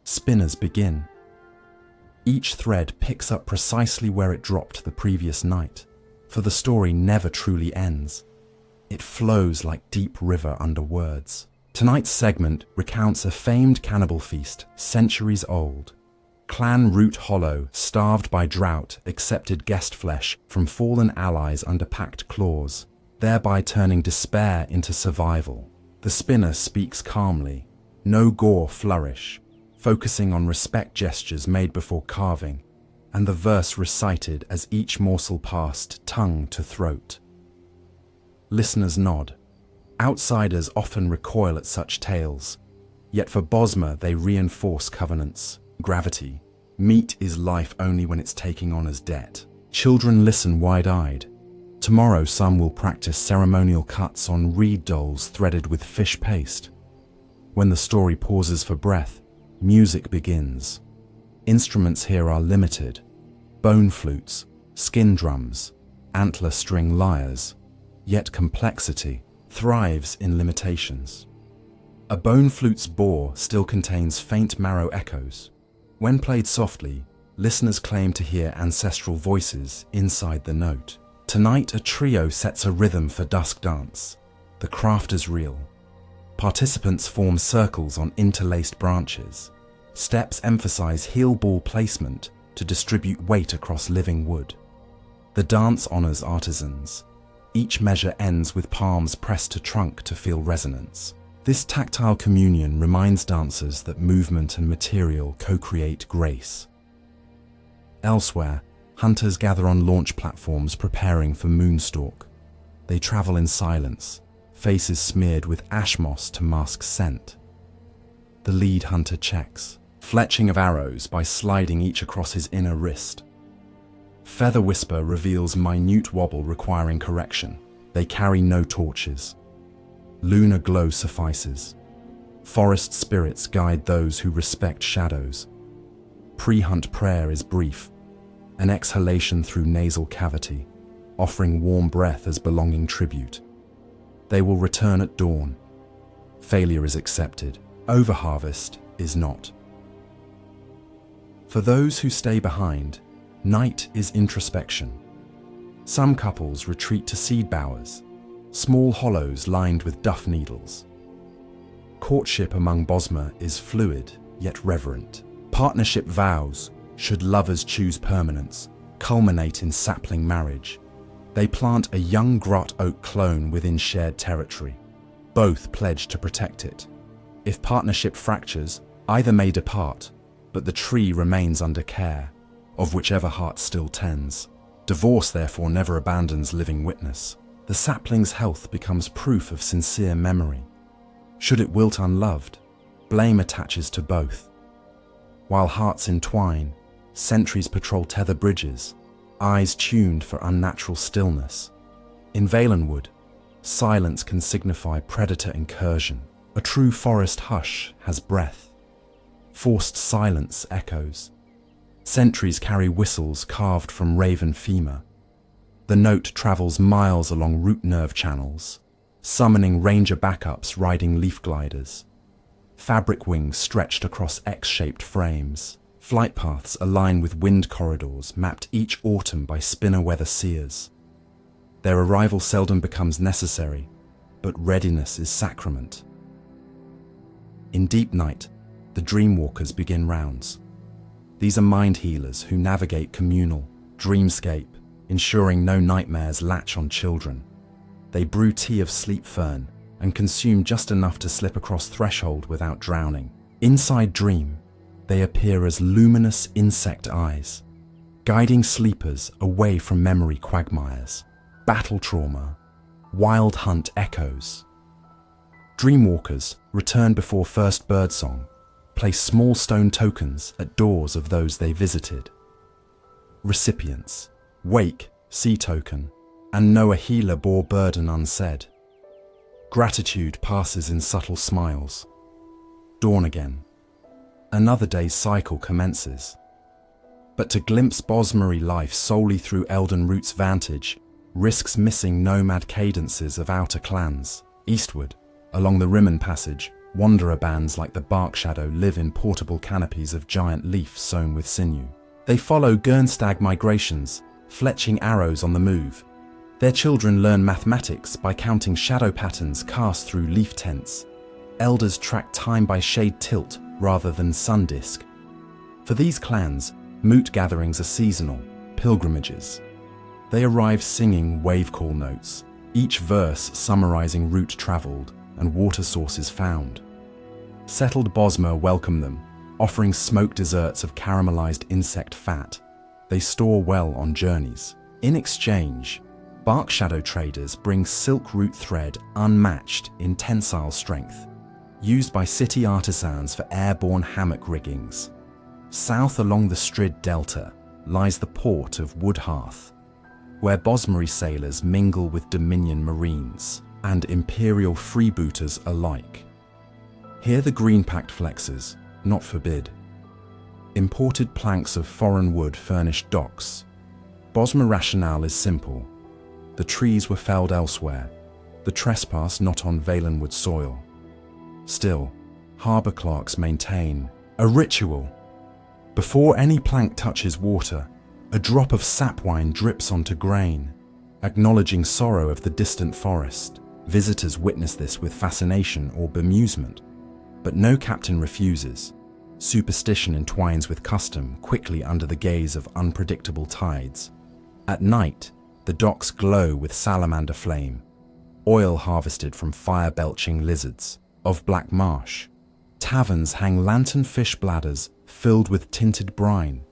Spinners begin. Each thread picks up precisely where it dropped the previous night, for the story never truly ends. It flows like deep river under words. Tonight's segment recounts a famed cannibal feast centuries old. Clan Root Hollow, starved by drought, accepted guest flesh from fallen allies under pact clause, thereby turning despair into survival. The spinner speaks calmly, no gore flourish, focusing on respect gestures made before carving, and the verse recited as each morsel passed tongue to throat. Listeners nod. Outsiders often recoil at such tales, yet for Bosmer they reinforce covenants, gravity. Meat is life only when it's taking on as debt. Children listen wide-eyed. Tomorrow some will practice ceremonial cuts on reed dolls threaded with fish paste. When the story pauses for breath, music begins. Instruments here are limited. Bone flutes, skin drums, antler string lyres. Yet complexity thrives in limitations. A bone flute's bore still contains faint marrow echoes. When played softly, listeners claim to hear ancestral voices inside the note. Tonight, a trio sets a rhythm for dusk dance. The craft is real. Participants form circles on interlaced branches. Steps emphasize heel ball placement to distribute weight across living wood. The dance honors artisans. Each measure ends with palms pressed to trunk to feel resonance. This tactile communion reminds dancers that movement and material co-create grace. Elsewhere, hunters gather on launch platforms preparing for moonstalk. They travel in silence, faces smeared with ash moss to mask scent. The lead hunter checks, fletching of arrows by sliding each across his inner wrist. Feather Whisper reveals minute wobble requiring correction. They carry no torches. Lunar glow suffices. Forest spirits guide those who respect shadows. Pre-hunt prayer is brief, an exhalation through nasal cavity, offering warm breath as belonging tribute. They will return at dawn. Failure is accepted. Overharvest is not. For those who stay behind, night is introspection. Some couples retreat to seed bowers, small hollows lined with duff needles. Courtship among Bosmer is fluid yet reverent. Partnership vows, should lovers choose permanence, culminate in sapling marriage. They plant a young grot oak clone within shared territory. Both pledge to protect it. If partnership fractures, either may depart, but the tree remains under care, of whichever heart still tends. Divorce therefore never abandons living witness. The sapling's health becomes proof of sincere memory. Should it wilt unloved, blame attaches to both. While hearts entwine, sentries patrol tether bridges, eyes tuned for unnatural stillness. In Valenwood, silence can signify predator incursion. A true forest hush has breath. Forced silence echoes. Sentries carry whistles carved from raven femur. The note travels miles along root nerve channels, summoning ranger backups riding leaf gliders. Fabric wings stretched across X-shaped frames. Flight paths align with wind corridors mapped each autumn by spinner weather seers. Their arrival seldom becomes necessary, but readiness is sacrament. In deep night, the dreamwalkers begin rounds. These are mind healers who navigate communal, dreamscape, ensuring no nightmares latch on children. They brew tea of sleep fern and consume just enough to slip across threshold without drowning. Inside dream, they appear as luminous insect eyes, guiding sleepers away from memory quagmires. Battle trauma, wild hunt echoes. Dreamwalkers return before first birdsong, place small stone tokens at doors of those they visited. Recipients wake, sea token, and know a healer bore burden unsaid. Gratitude passes in subtle smiles. Dawn again. Another day's cycle commences. But to glimpse Bosmery life solely through Elden Root's vantage risks missing nomad cadences of outer clans. Eastward, along the Rimmen Passage, wanderer bands like the Bark Shadow live in portable canopies of giant leaf sewn with sinew. They follow Gernstag migrations, fletching arrows on the move. Their children learn mathematics by counting shadow patterns cast through leaf tents. Elders track time by shade tilt rather than sun disk. For these clans, moot gatherings are seasonal, pilgrimages. They arrive singing wave call notes, each verse summarizing route traveled and water sources found. Settled Bosmer welcome them, offering smoked desserts of caramelized insect fat. They store well on journeys. In exchange, Bark Shadow traders bring silk root thread unmatched in tensile strength, used by city artisans for airborne hammock riggings. South along the Strid Delta lies the port of Woodhearth, where Bosmery sailors mingle with Dominion Marines and Imperial freebooters alike. Here the Green Pact flexes, not forbid. Imported planks of foreign wood furnish docks. Bosmer rationale is simple. The trees were felled elsewhere, the trespass not on Valenwood soil. Still, harbour clerks maintain a ritual. Before any plank touches water, a drop of sap wine drips onto grain, acknowledging sorrow of the distant forest. Visitors witness this with fascination or bemusement, but no captain refuses. Superstition entwines with custom quickly under the gaze of unpredictable tides. At night, the docks glow with salamander flame, oil harvested from fire-belching lizards. Of black marsh, taverns hang lanternfish bladders filled with tinted brine.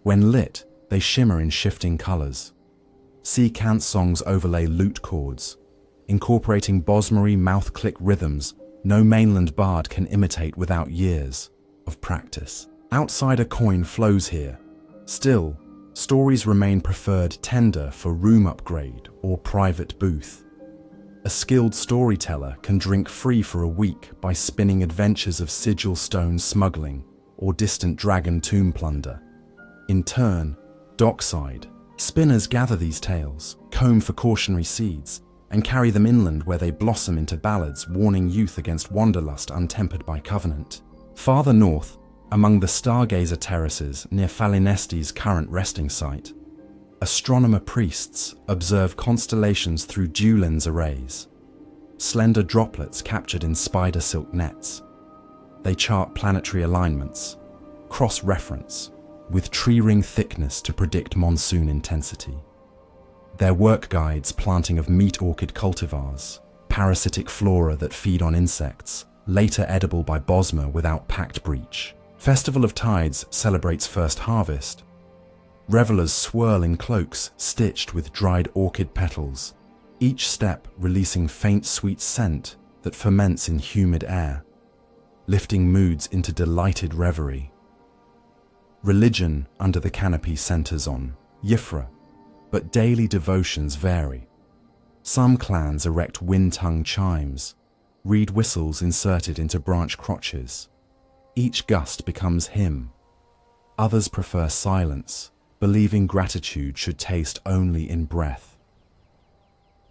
When lit, they shimmer in shifting colors. Sea cant songs overlay lute chords, incorporating Bosmery mouth-click rhythms no mainland bard can imitate without years of practice. Outsider coin flows here. Still, stories remain preferred tender for room upgrade or private booth. A skilled storyteller can drink free for a week by spinning adventures of sigil stone smuggling or distant dragon tomb plunder. In turn, dockside, spinners gather these tales, comb for cautionary seeds, and carry them inland where they blossom into ballads warning youth against wanderlust untempered by covenant. Farther north, among the stargazer terraces near Falinesti's current resting site, astronomer priests observe constellations through dew-lens arrays, slender droplets captured in spider silk nets. They chart planetary alignments, cross-reference, with tree ring thickness to predict monsoon intensity. Their work guides planting of meat orchid cultivars, parasitic flora that feed on insects, later edible by Bosmer without pact breach. Festival of Tides celebrates first harvest. Revelers swirl in cloaks stitched with dried orchid petals, each step releasing faint sweet scent that ferments in humid air, lifting moods into delighted reverie. Religion under the canopy centers on Yifra, but daily devotions vary. Some clans erect wind-tongue chimes, reed whistles inserted into branch crotches. Each gust becomes hymn. Others prefer silence, believing gratitude should taste only in breath.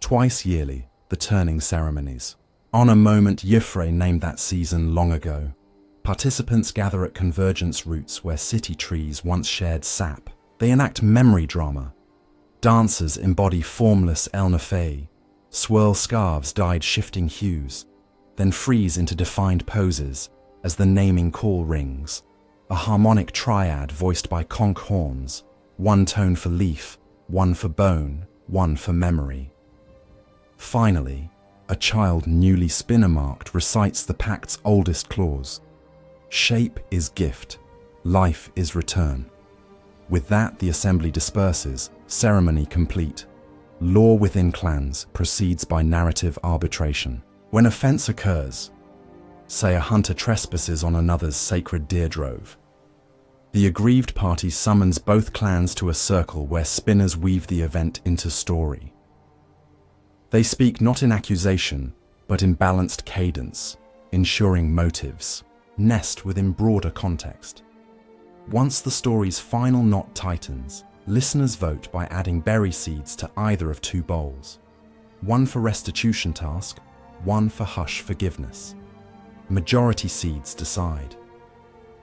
Twice yearly, the turning ceremonies. On a moment Yifre named that season long ago. Participants gather at convergence routes where city trees once shared sap. They enact memory drama. Dancers embody formless El Nafei, swirl scarves dyed shifting hues, then freeze into defined poses as the naming call rings, a harmonic triad voiced by conch horns, one tone for leaf, one for bone, one for memory. Finally, a child newly spinner-marked recites the pact's oldest clause. Shape is gift, life is return. With that, the assembly disperses, ceremony complete. Law within clans proceeds by narrative arbitration. When offense occurs, say a hunter trespasses on another's sacred deer drove, the aggrieved party summons both clans to a circle where spinners weave the event into story. They speak not in accusation, but in balanced cadence, ensuring motives nest within broader context. Once the story's final knot tightens, listeners vote by adding berry seeds to either of two bowls, one for restitution task, one for hush forgiveness. Majority seeds decide.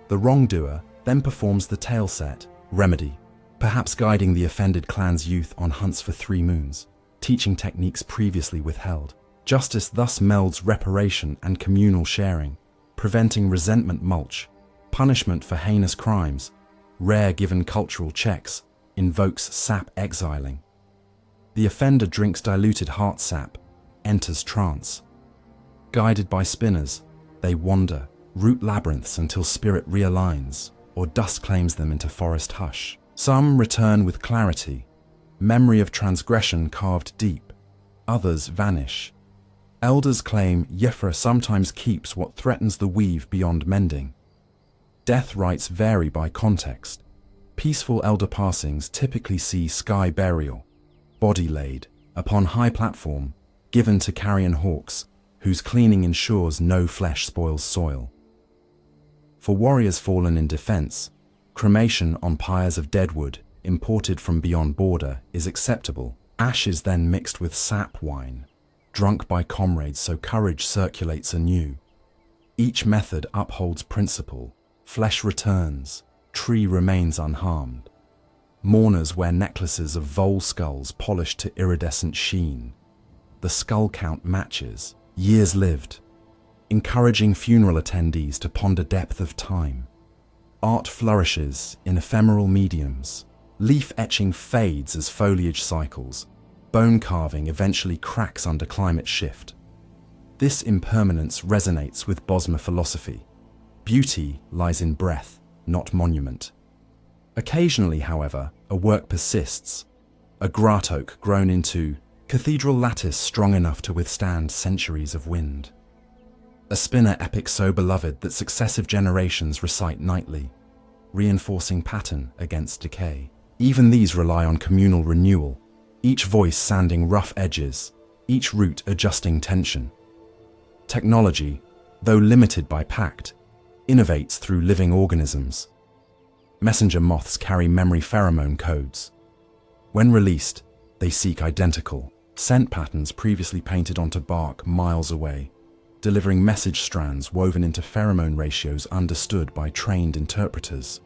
The wrongdoer then performs the tale set, remedy, perhaps guiding the offended clan's youth on hunts for 3 moons, teaching techniques previously withheld. Justice thus melds reparation and communal sharing, preventing resentment mulch, punishment for heinous crimes, rare given cultural checks, invokes sap exiling. The offender drinks diluted heart sap, enters trance. Guided by spinners, they wander, root labyrinths until spirit realigns, or dust claims them into forest hush. Some return with clarity, memory of transgression carved deep. Others vanish. Elders claim Yifra sometimes keeps what threatens the weave beyond mending. Death rites vary by context. Peaceful elder passings typically see sky burial, body laid, upon high platform, given to carrion hawks, whose cleaning ensures no flesh spoils soil. For warriors fallen in defense, cremation on pyres of deadwood, imported from beyond border, is acceptable. Ashes then mixed with sap wine, drunk by comrades so courage circulates anew. Each method upholds principle, flesh returns, tree remains unharmed. Mourners wear necklaces of vole skulls polished to iridescent sheen. The skull count matches, years lived, encouraging funeral attendees to ponder depth of time. Art flourishes in ephemeral mediums. Leaf etching fades as foliage cycles. Bone carving eventually cracks under climate shift. This impermanence resonates with Bosmer philosophy. Beauty lies in breath, not monument. Occasionally, however, a work persists, a grat oak grown into cathedral lattice strong enough to withstand centuries of wind. A spinner epic so beloved that successive generations recite nightly, reinforcing pattern against decay. Even these rely on communal renewal, each voice sanding rough edges, each route adjusting tension. Technology, though limited by pact, innovates through living organisms. Messenger moths carry memory pheromone codes. When released, they seek identical scent patterns previously painted onto bark miles away, delivering message strands woven into pheromone ratios understood by trained interpreters.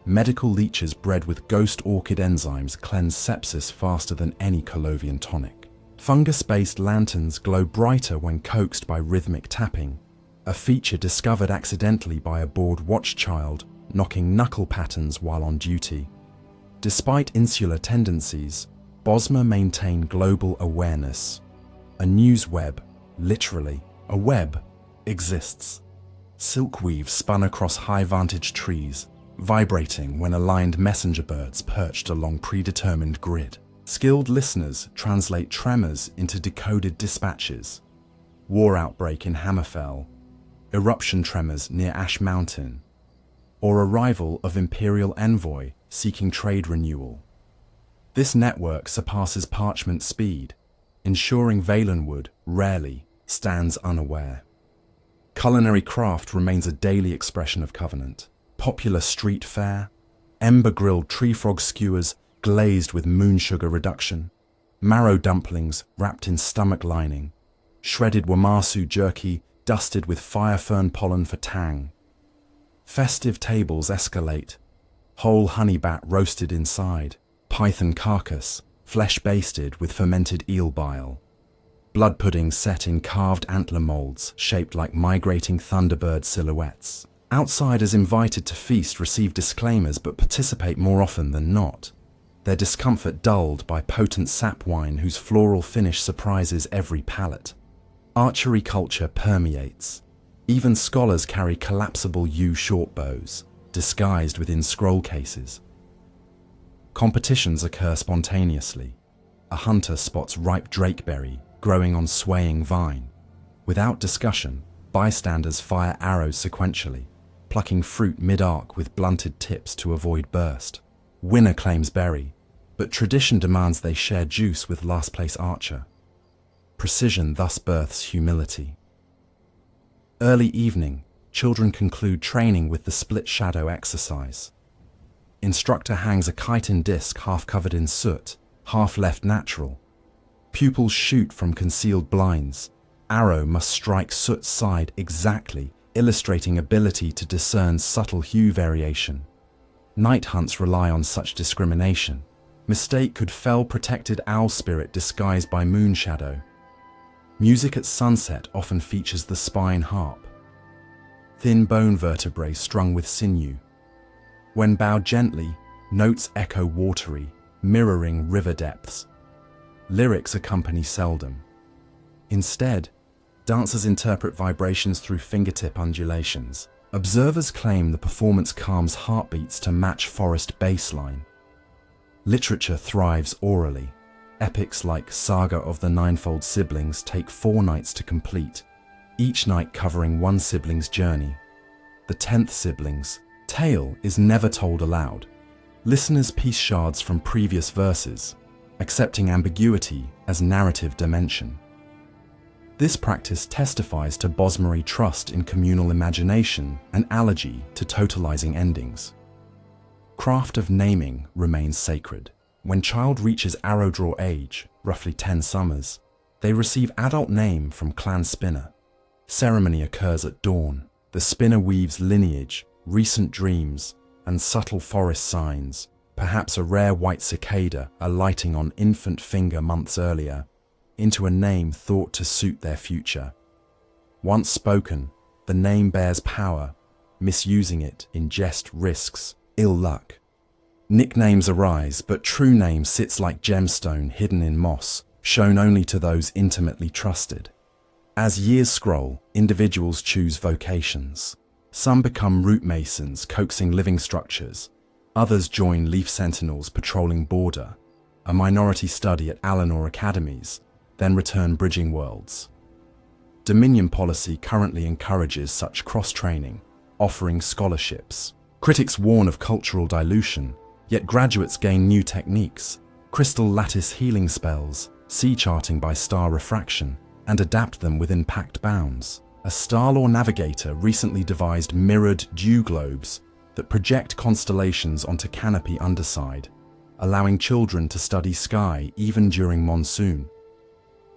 Medical leeches bred with ghost orchid enzymes cleanse sepsis faster than any Colovian tonic. Fungus-based lanterns glow brighter when coaxed by rhythmic tapping, a feature discovered accidentally by a bored watchchild knocking knuckle patterns while on duty. Despite insular tendencies, Bosmer maintain global awareness. A news web, literally, a web, exists. Silkweave spun across high-vantage trees, vibrating when aligned messenger birds perched along predetermined grid. Skilled listeners translate tremors into decoded dispatches. War outbreak in Hammerfell, eruption tremors near Ash Mountain, or arrival of Imperial envoy seeking trade renewal. This network surpasses parchment speed, ensuring Valenwood rarely stands unaware. Culinary craft remains a daily expression of Covenant. Popular street fare, ember-grilled tree frog skewers glazed with moon sugar reduction, marrow dumplings wrapped in stomach lining, shredded wamasu jerky dusted with fire fern pollen for tang. Festive tables escalate, whole honey bat roasted inside, python carcass, flesh basted with fermented eel bile. Blood pudding set in carved antler molds shaped like migrating thunderbird silhouettes. Outsiders invited to feast receive disclaimers but participate more often than not, their discomfort dulled by potent sap wine whose floral finish surprises every palate. Archery culture permeates. Even scholars carry collapsible yew shortbows, disguised within scroll cases. Competitions occur spontaneously. A hunter spots ripe drakeberry growing on swaying vine. Without discussion, bystanders fire arrows sequentially, plucking fruit mid-arc with blunted tips to avoid burst. Winner claims berry, but tradition demands they share juice with last-place archer. Precision thus births humility. Early evening, children conclude training with the split shadow exercise. Instructor hangs a chitin disc half covered in soot, half left natural. Pupils shoot from concealed blinds. Arrow must strike soot's side exactly, illustrating ability to discern subtle hue variation. Night hunts rely on such discrimination. Mistake could fell protected owl spirit disguised by moon shadow. Music at sunset often features the spine harp. Thin bone vertebrae strung with sinew. When bowed gently, notes echo watery, mirroring river depths. Lyrics accompany seldom. Instead, dancers interpret vibrations through fingertip undulations. Observers claim the performance calms heartbeats to match forest baseline. Literature thrives orally. Epics like Saga of the Ninefold Siblings take 4 nights to complete, each night covering one sibling's journey. The 10th sibling's tale is never told aloud. Listeners piece shards from previous verses, accepting ambiguity as narrative dimension. This practice testifies to Bosmery trust in communal imagination and allergy to totalizing endings. Craft of naming remains sacred. When child reaches arrow-draw age, roughly 10 summers, they receive adult name from clan spinner. Ceremony occurs at dawn. The spinner weaves lineage, recent dreams, and subtle forest signs, perhaps a rare white cicada alighting on infant finger months earlier, into a name thought to suit their future. Once spoken, the name bears power. Misusing it in jest risks ill luck. Nicknames arise, but true name sits like gemstone hidden in moss, shown only to those intimately trusted. As years scroll, individuals choose vocations. Some become root masons coaxing living structures. Others join leaf sentinels patrolling border. A minority study at Alinor academies, then return bridging worlds. Dominion policy currently encourages such cross-training, offering scholarships. Critics warn of cultural dilution, yet graduates gain new techniques, crystal lattice healing spells, sea charting by star refraction, and adapt them within packed bounds. A Starlore navigator recently devised mirrored dew globes that project constellations onto canopy underside, allowing children to study sky even during monsoon.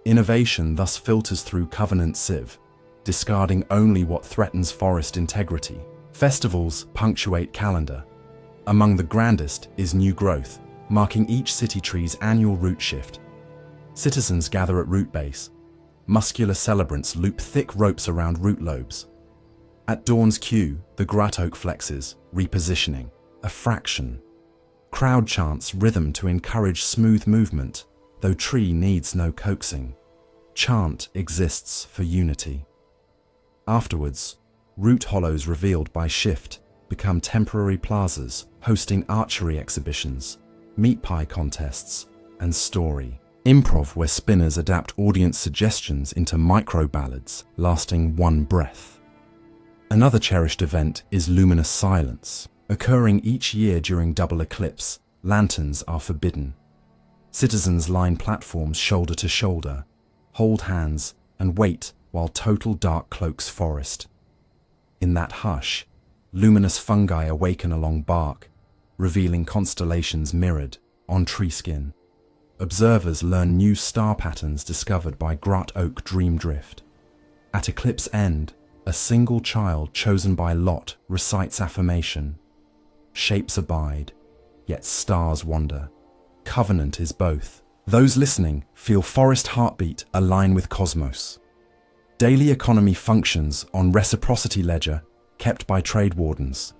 Innovation thus filters through Covenant Civ, discarding only what threatens forest integrity. Festivals punctuate calendar. Among the grandest is New Growth, marking each city tree's annual root shift. Citizens gather at root base. Muscular celebrants loop thick ropes around root lobes. At Dawn's Queue, the Grut Oak flexes, repositioning, a fraction. Crowd chants rhythm to encourage smooth movement, though tree needs no coaxing. Chant exists for unity. Afterwards, root hollows revealed by shift become temporary plazas hosting archery exhibitions, meat pie contests, and story. Improv where spinners adapt audience suggestions into micro-ballads lasting one breath. Another cherished event is Luminous Silence. Occurring each year during double eclipse, lanterns are forbidden. Citizens line platforms shoulder to shoulder, hold hands, and wait while total dark cloaks forest. In that hush, luminous fungi awaken along bark, revealing constellations mirrored on tree skin. Observers learn new star patterns discovered by Grut Oak Dream Drift. At eclipse end, a single child chosen by lot recites affirmation. Shapes abide, yet stars wander. Covenant is both. Those listening feel forest heartbeat align with cosmos. Daily economy functions on reciprocity ledger kept by trade wardens.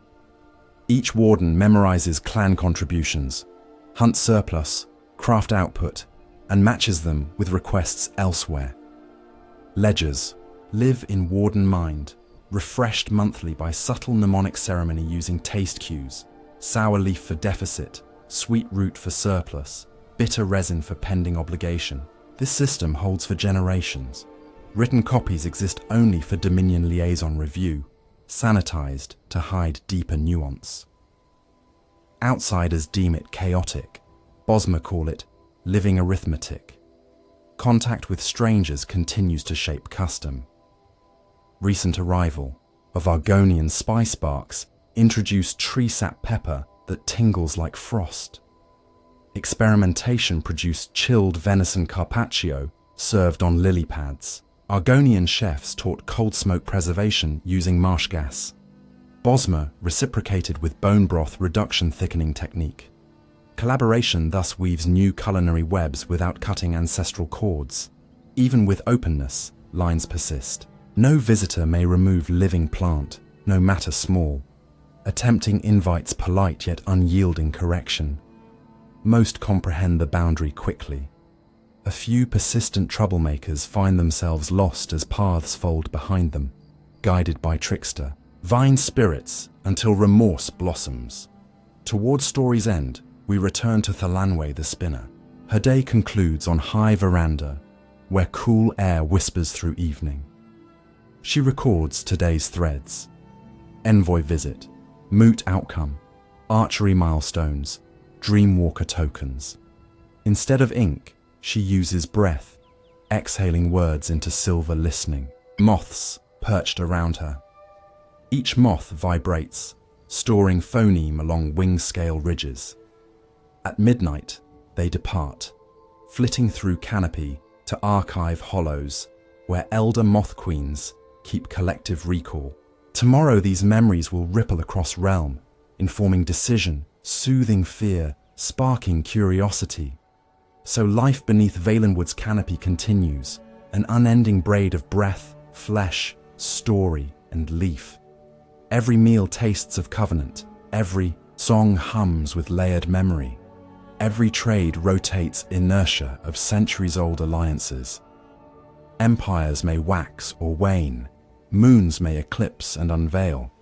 Each warden memorizes clan contributions, hunts surplus, craft output, and matches them with requests elsewhere. Ledgers live in warden mind, refreshed monthly by subtle mnemonic ceremony using taste cues, sour leaf for deficit, sweet root for surplus, bitter resin for pending obligation. This system holds for generations. Written copies exist only for Dominion liaison review, sanitized to hide deeper nuance. Outsiders deem it chaotic. Bosmer call it living arithmetic. Contact with strangers continues to shape custom. Recent arrival of Argonian spice barks introduced tree sap pepper that tingles like frost. Experimentation produced chilled venison carpaccio served on lily pads. Argonian chefs taught cold smoke preservation using marsh gas. Bosmer reciprocated with bone broth reduction thickening technique. Collaboration thus weaves new culinary webs without cutting ancestral cords. Even with openness, lines persist. No visitor may remove living plant, no matter small. Attempting invites polite yet unyielding correction. Most comprehend the boundary quickly. A few persistent troublemakers find themselves lost as paths fold behind them, guided by trickster. Vine spirits until remorse blossoms. Toward story's end, we return to Thalanwe the spinner. Her day concludes on high veranda, where cool air whispers through evening. She records today's threads. Envoy visit, moot outcome, archery milestones, dreamwalker tokens. Instead of ink, she uses breath, exhaling words into silver listening. Moths perched around her. Each moth vibrates, storing phoneme along wing scale ridges. At midnight, they depart, flitting through canopy to archive hollows where elder moth queens keep collective recall. Tomorrow these memories will ripple across realm, informing decision, soothing fear, sparking curiosity. So life beneath Valenwood's canopy continues, an unending braid of breath, flesh, story, and leaf. Every meal tastes of covenant, every song hums with layered memory. Every trade rotates inertia of centuries-old alliances. Empires may wax or wane, moons may eclipse and unveil,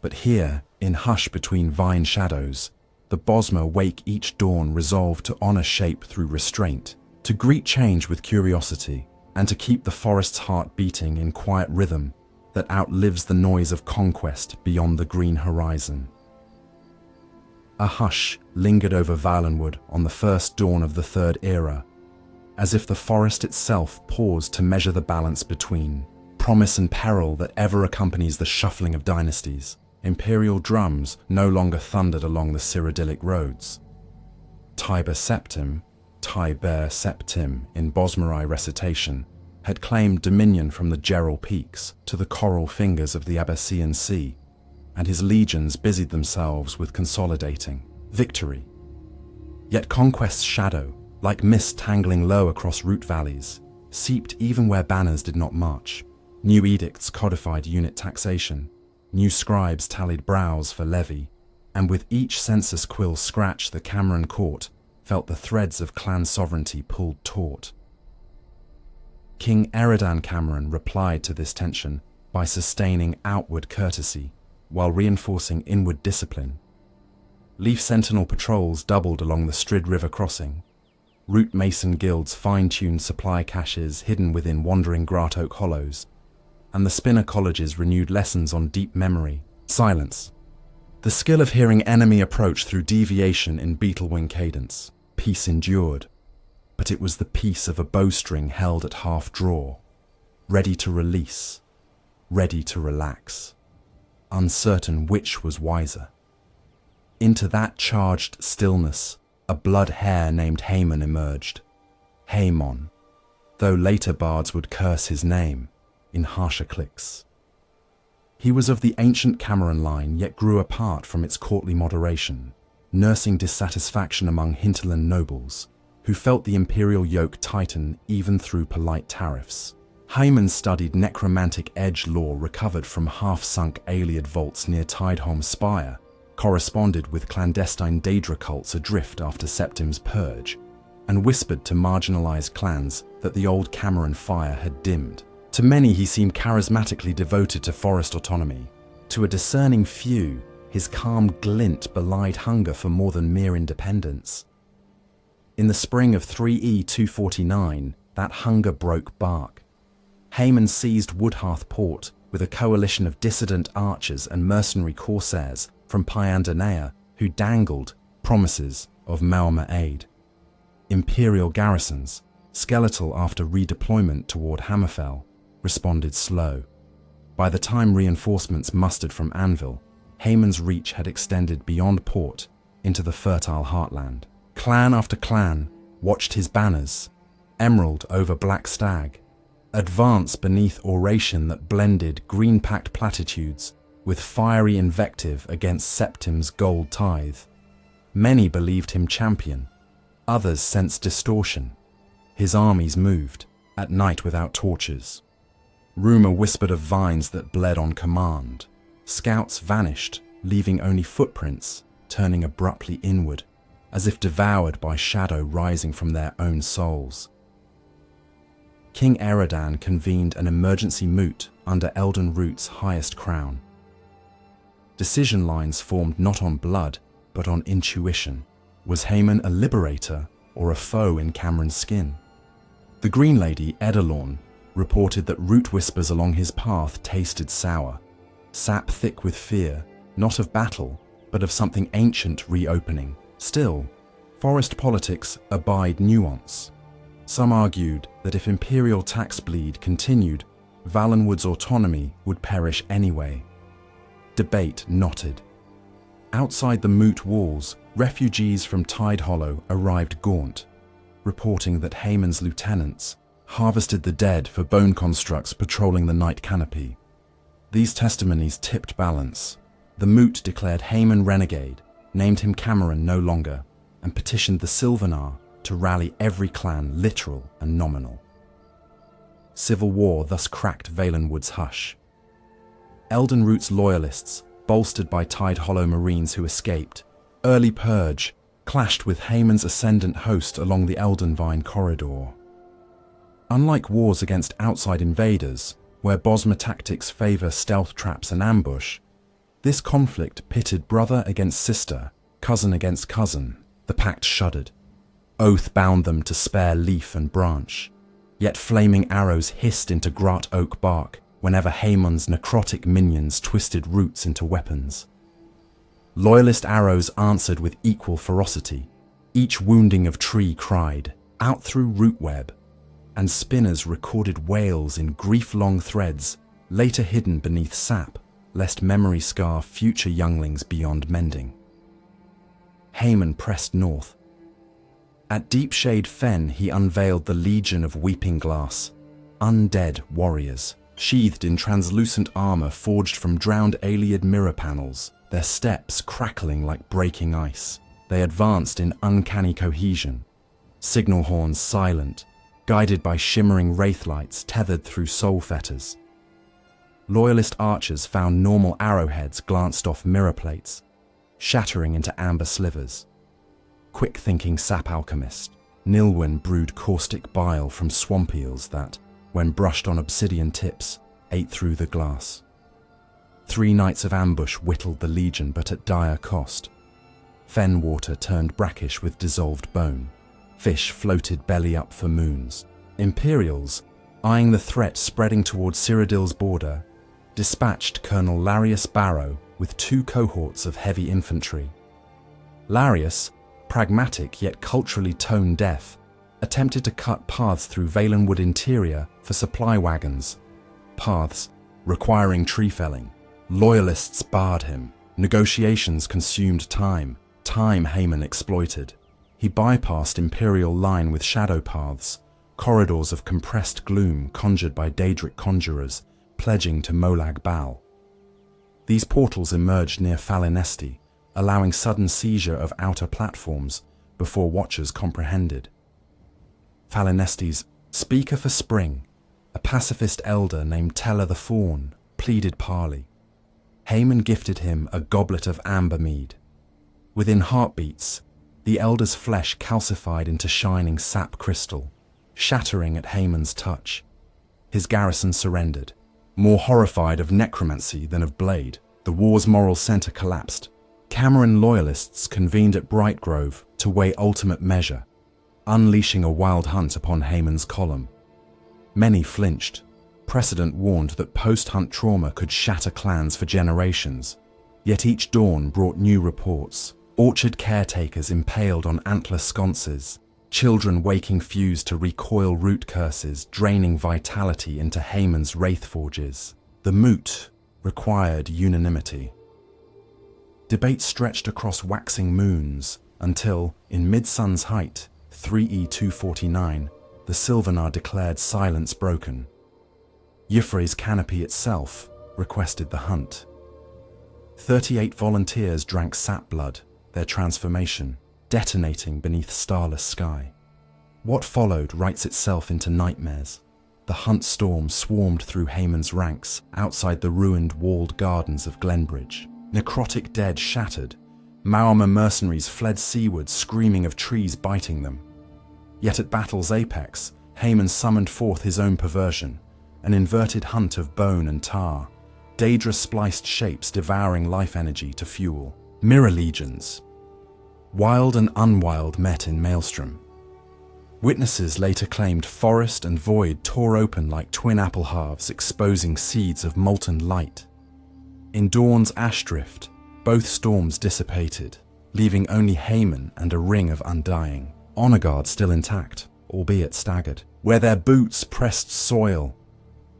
but here, in hush between vine shadows, the Bosmer wake each dawn resolved to honor shape through restraint, to greet change with curiosity, and to keep the forest's heart beating in quiet rhythm that outlives the noise of conquest beyond the green horizon. A hush lingered over Valenwood on the first dawn of the Third Era, as if the forest itself paused to measure the balance between promise and peril that ever accompanies the shuffling of dynasties. Imperial drums no longer thundered along the Cyrodiilic roads. Tiber Septim in Bosmeri recitation, had claimed dominion from the Geril Peaks to the coral fingers of the Abyssinian Sea, and his legions busied themselves with consolidating victory. Yet conquest's shadow, like mist tangling low across root valleys, seeped even where banners did not march. New edicts codified unit taxation, new scribes tallied brows for levy, and with each census quill scratched the Cameron court felt the threads of clan sovereignty pulled taut. King Eredan Cameron replied to this tension by sustaining outward courtesy while reinforcing inward discipline. Leaf Sentinel patrols doubled along the Strid River crossing. Root Mason guilds fine-tuned supply caches hidden within wandering Grat Oak hollows, and the Spinner colleges renewed lessons on deep memory, silence, the skill of hearing enemy approach through deviation in beetlewing cadence. Peace endured, but it was the peace of a bowstring held at half-draw, ready to release, ready to relax, uncertain which was wiser. Into that charged stillness, a blood hare named Haemon emerged. Haemon, though later bards would curse his name in harsher clicks. He was of the ancient Cameron line, yet grew apart from its courtly moderation, nursing dissatisfaction among hinterland nobles, who felt the imperial yoke tighten even through polite tariffs. Haemon studied necromantic edge lore recovered from half-sunk Aeliad vaults near Tideholm Spire, corresponded with clandestine Daedra cults adrift after Septim's purge, and whispered to marginalized clans that the old Cameron fire had dimmed. To many he seemed charismatically devoted to forest autonomy. To a discerning few, his calm glint belied hunger for more than mere independence. In the spring of 3E 249, that hunger broke bark. Haemon seized Woodhearth Port with a coalition of dissident archers and mercenary corsairs from Pyandanea who dangled promises of Maormer aid. Imperial garrisons, skeletal after redeployment toward Hammerfell, responded slow. By the time reinforcements mustered from Anvil, Haemon's reach had extended beyond port into the fertile heartland. Clan after clan watched his banners, emerald over black stag, advance beneath oration that blended green-packed platitudes with fiery invective against Septim's gold tithe. Many believed him champion, others sensed distortion. His armies moved, at night without torches. Rumor whispered of vines that bled on command. Scouts vanished, leaving only footprints, turning abruptly inward, as if devoured by shadow rising from their own souls. King Eredan convened an emergency moot under Elden Root's highest crown. Decision lines formed not on blood, but on intuition. Was Haemon a liberator or a foe in Cameron's skin? The Green Lady, Edelorn, reported that root whispers along his path tasted sour, sap thick with fear, not of battle, but of something ancient reopening. Still, forest politics abide nuance. Some argued that if imperial tax bleed continued, Valenwood's autonomy would perish anyway. Debate knotted. Outside the moot walls, refugees from Tide Hollow arrived gaunt, reporting that Haemon's lieutenants harvested the dead for bone constructs patrolling the night canopy. These testimonies tipped balance. The moot declared Haemon renegade, named him Cameron no longer, and petitioned the Sylvanar to rally every clan literal and nominal. Civil war thus cracked Valenwood's hush. Elden Root's loyalists, bolstered by Tide Hollow Marines who escaped, early purge, clashed with Haemon's ascendant host along the Eldenvine corridor. Unlike wars against outside invaders, where Bosmer tactics favor stealth traps and ambush, this conflict pitted brother against sister, cousin against cousin. The pact shuddered. Oath bound them to spare leaf and branch, yet flaming arrows hissed into Grat Oak bark whenever Haemon's necrotic minions twisted roots into weapons. Loyalist arrows answered with equal ferocity. Each wounding of tree cried, out through root web, and spinners recorded wails in grief-long threads, later hidden beneath sap, lest memory scar future younglings beyond mending. Haemon pressed north. At Deep Shade Fen he unveiled the legion of weeping glass, undead warriors, sheathed in translucent armor forged from drowned Ayleid mirror panels, their steps crackling like breaking ice. They advanced in uncanny cohesion, signal horns silent, guided by shimmering wraith lights tethered through soul fetters. Loyalist archers found normal arrowheads glanced off mirror plates, shattering into amber slivers. Quick-thinking sap alchemist, Nilwen brewed caustic bile from swamp eels that, when brushed on obsidian tips, ate through the glass. 3 nights of ambush whittled the legion, but at dire cost. Fen water turned brackish with dissolved bone. Fish floated belly up for moons. Imperials, eyeing the threat spreading toward Cyrodiil's border, dispatched Colonel Larius Barrow with 2 cohorts of heavy infantry. Larius, pragmatic yet culturally tone-deaf, attempted to cut paths through Valenwood interior for supply wagons. Paths requiring tree felling. Loyalists barred him. Negotiations consumed time. Time Haemon exploited. He bypassed Imperial line with shadow paths, corridors of compressed gloom conjured by Daedric conjurers, pledging to Molag Bal. These portals emerged near Falinesti, allowing sudden seizure of outer platforms before watchers comprehended. Falinesti's speaker for spring, a pacifist elder named Teller the Fawn, pleaded parley. Haemon gifted him a goblet of amber mead. Within heartbeats, the elder's flesh calcified into shining sap crystal, shattering at Haemon's touch. His garrison surrendered. More horrified of necromancy than of blade, the war's moral center collapsed. Cameron loyalists convened at Brightgrove to weigh ultimate measure, unleashing a wild hunt upon Haemon's column. Many flinched. Precedent warned that post-hunt trauma could shatter clans for generations. Yet each dawn brought new reports. Orchard caretakers impaled on antler sconces, children waking fused to recoil root curses, draining vitality into Haemon's wraith forges. The moot required unanimity. Debate stretched across waxing moons until, in mid-sun's height, 3E249, the Sylvanar declared silence broken. Y'ffre's canopy itself requested the hunt. 38 volunteers drank sap blood, their transformation, detonating beneath starless sky. What followed writes itself into nightmares. The hunt storm swarmed through Haemon's ranks outside the ruined walled gardens of Glenbridge. Necrotic dead shattered, Maormer mercenaries fled seaward screaming of trees biting them. Yet at battle's apex, Haemon summoned forth his own perversion, an inverted hunt of bone and tar, Daedra-spliced shapes devouring life energy to fuel. Mirror legions. Wild and unwild met in Maelstrom. Witnesses later claimed forest and void tore open like twin apple halves, exposing seeds of molten light. In Dawn's ash drift, both storms dissipated, leaving only Haemon and a ring of undying. Honor guard still intact, albeit staggered. Where their boots pressed soil,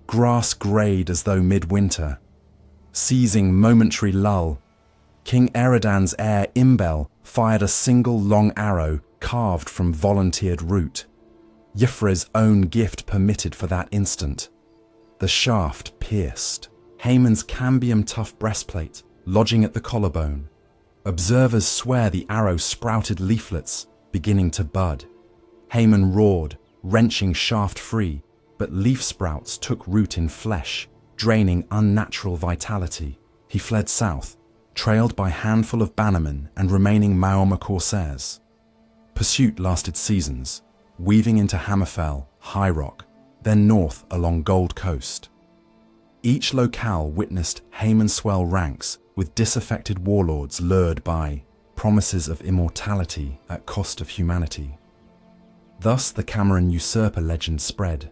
grass greyed as though midwinter. Seizing momentary lull, King Eridan's heir Imbel fired a single long arrow carved from volunteered root. Y'ffre's own gift permitted for that instant. The shaft pierced Haemon's cambium-tough breastplate, lodging at the collarbone. Observers swear the arrow sprouted leaflets, beginning to bud. Haemon roared, wrenching shaft free, but leaf sprouts took root in flesh, draining unnatural vitality. He fled south, trailed by a handful of bannermen and remaining Maormer corsairs. Pursuit lasted seasons, weaving into Hammerfell, High Rock, then north along Gold Coast. Each locale witnessed Haemon swell ranks with disaffected warlords lured by promises of immortality at cost of humanity. Thus the Cameron usurper legend spread,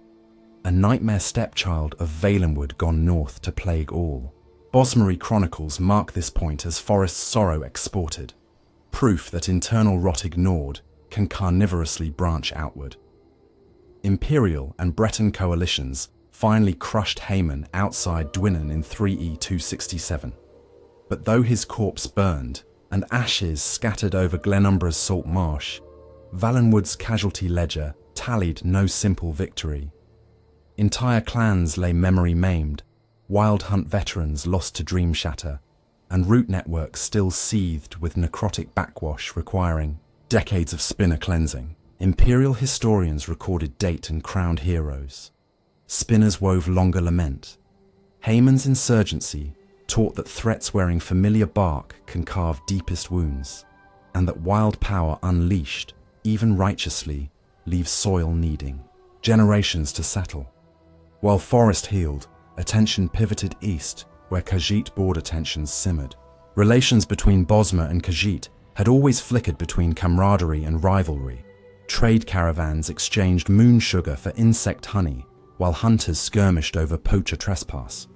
a nightmare stepchild of Valenwood gone north to plague all. Bosmery chronicles mark this point as forest sorrow exported, proof that internal rot ignored, can carnivorously branch outward. Imperial and Breton coalitions finally crushed Haemon outside Dwinnen in 3E 267. But though his corpse burned and ashes scattered over Glenumbra's salt marsh, Valenwood's casualty ledger tallied no simple victory. Entire clans lay memory maimed, Wild Hunt veterans lost to Dream Shatter, and route networks still seethed with necrotic backwash requiring decades of spinner cleansing. Imperial historians recorded date and crowned heroes. Spinners wove longer lament. Haemon's insurgency taught that threats wearing familiar bark can carve deepest wounds, and that wild power unleashed, even righteously, leaves soil needing generations to settle. While Forest healed, attention pivoted east, where Khajiit border tensions simmered. Relations between Bosmer and Khajiit had always flickered between camaraderie and rivalry. Trade caravans exchanged moon sugar for insect honey, while hunters skirmished over poacher trespass.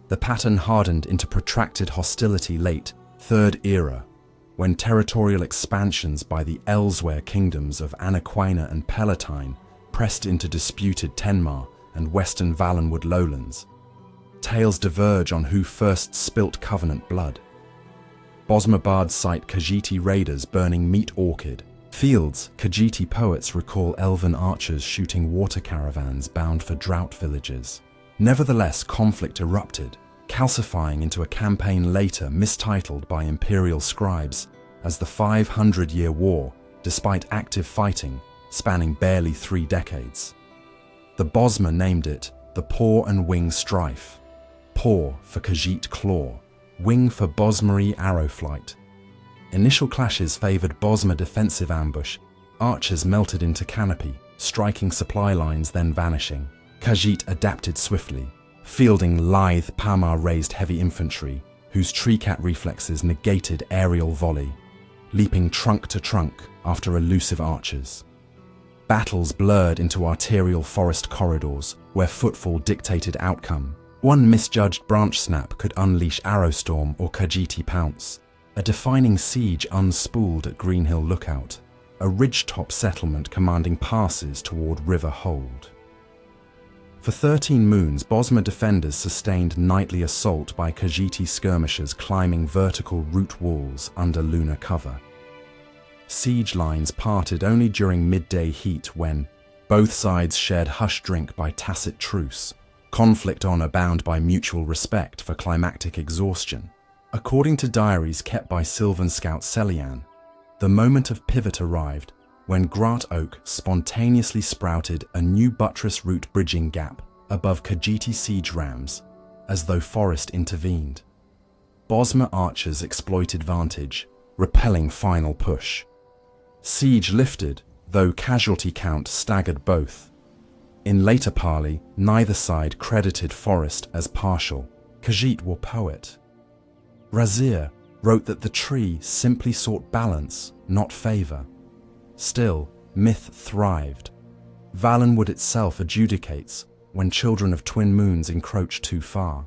The pattern hardened into protracted hostility late Third Era, when territorial expansions by the Elsewhere kingdoms of Anaquina and Palatine pressed into disputed Tenmar and western Valenwood lowlands. Tales diverge on who first spilt Covenant blood. Bosmer bards cite Khajiiti raiders burning Meat Orchid. Fields, Khajiiti poets recall elven archers shooting water caravans bound for drought villages. Nevertheless, conflict erupted, calcifying into a campaign later mistitled by imperial scribes as the 500-year War, despite active fighting spanning barely 3 decades. The Bosmer named it the Paw and Wing Strife. Paw for Khajiit claw, wing for Bosmeri arrow flight. Initial clashes favored Bosmer defensive ambush. Archers melted into canopy, striking supply lines then vanishing. Khajiit adapted swiftly, fielding lithe Pamar-raised heavy infantry, whose tree-cat reflexes negated aerial volley, leaping trunk to trunk after elusive archers. Battles blurred into arterial forest corridors, where footfall dictated outcome. One misjudged branch snap could unleash Arrowstorm or Khajiiti Pounce. A defining siege unspooled at Greenhill Lookout, a ridgetop settlement commanding passes toward River Hold. For 13 moons, Bosmer defenders sustained nightly assault by Khajiiti skirmishers climbing vertical route walls under lunar cover. Siege lines parted only during midday heat when both sides shared hush drink by tacit truce, conflict honor bound by mutual respect for climactic exhaustion. According to diaries kept by Sylvan scout Celian, the moment of pivot arrived when Grat Oak spontaneously sprouted a new buttress route bridging gap above Khajiiti siege rams, as though forest intervened. Bosmer archers exploited vantage, repelling final push. Siege lifted, though casualty count staggered both. In later parley, neither side credited Forest as partial. Khajiit were poet. Razir wrote that the tree simply sought balance, not favor. Still, myth thrived. Valenwood itself adjudicates when children of twin moons encroach too far.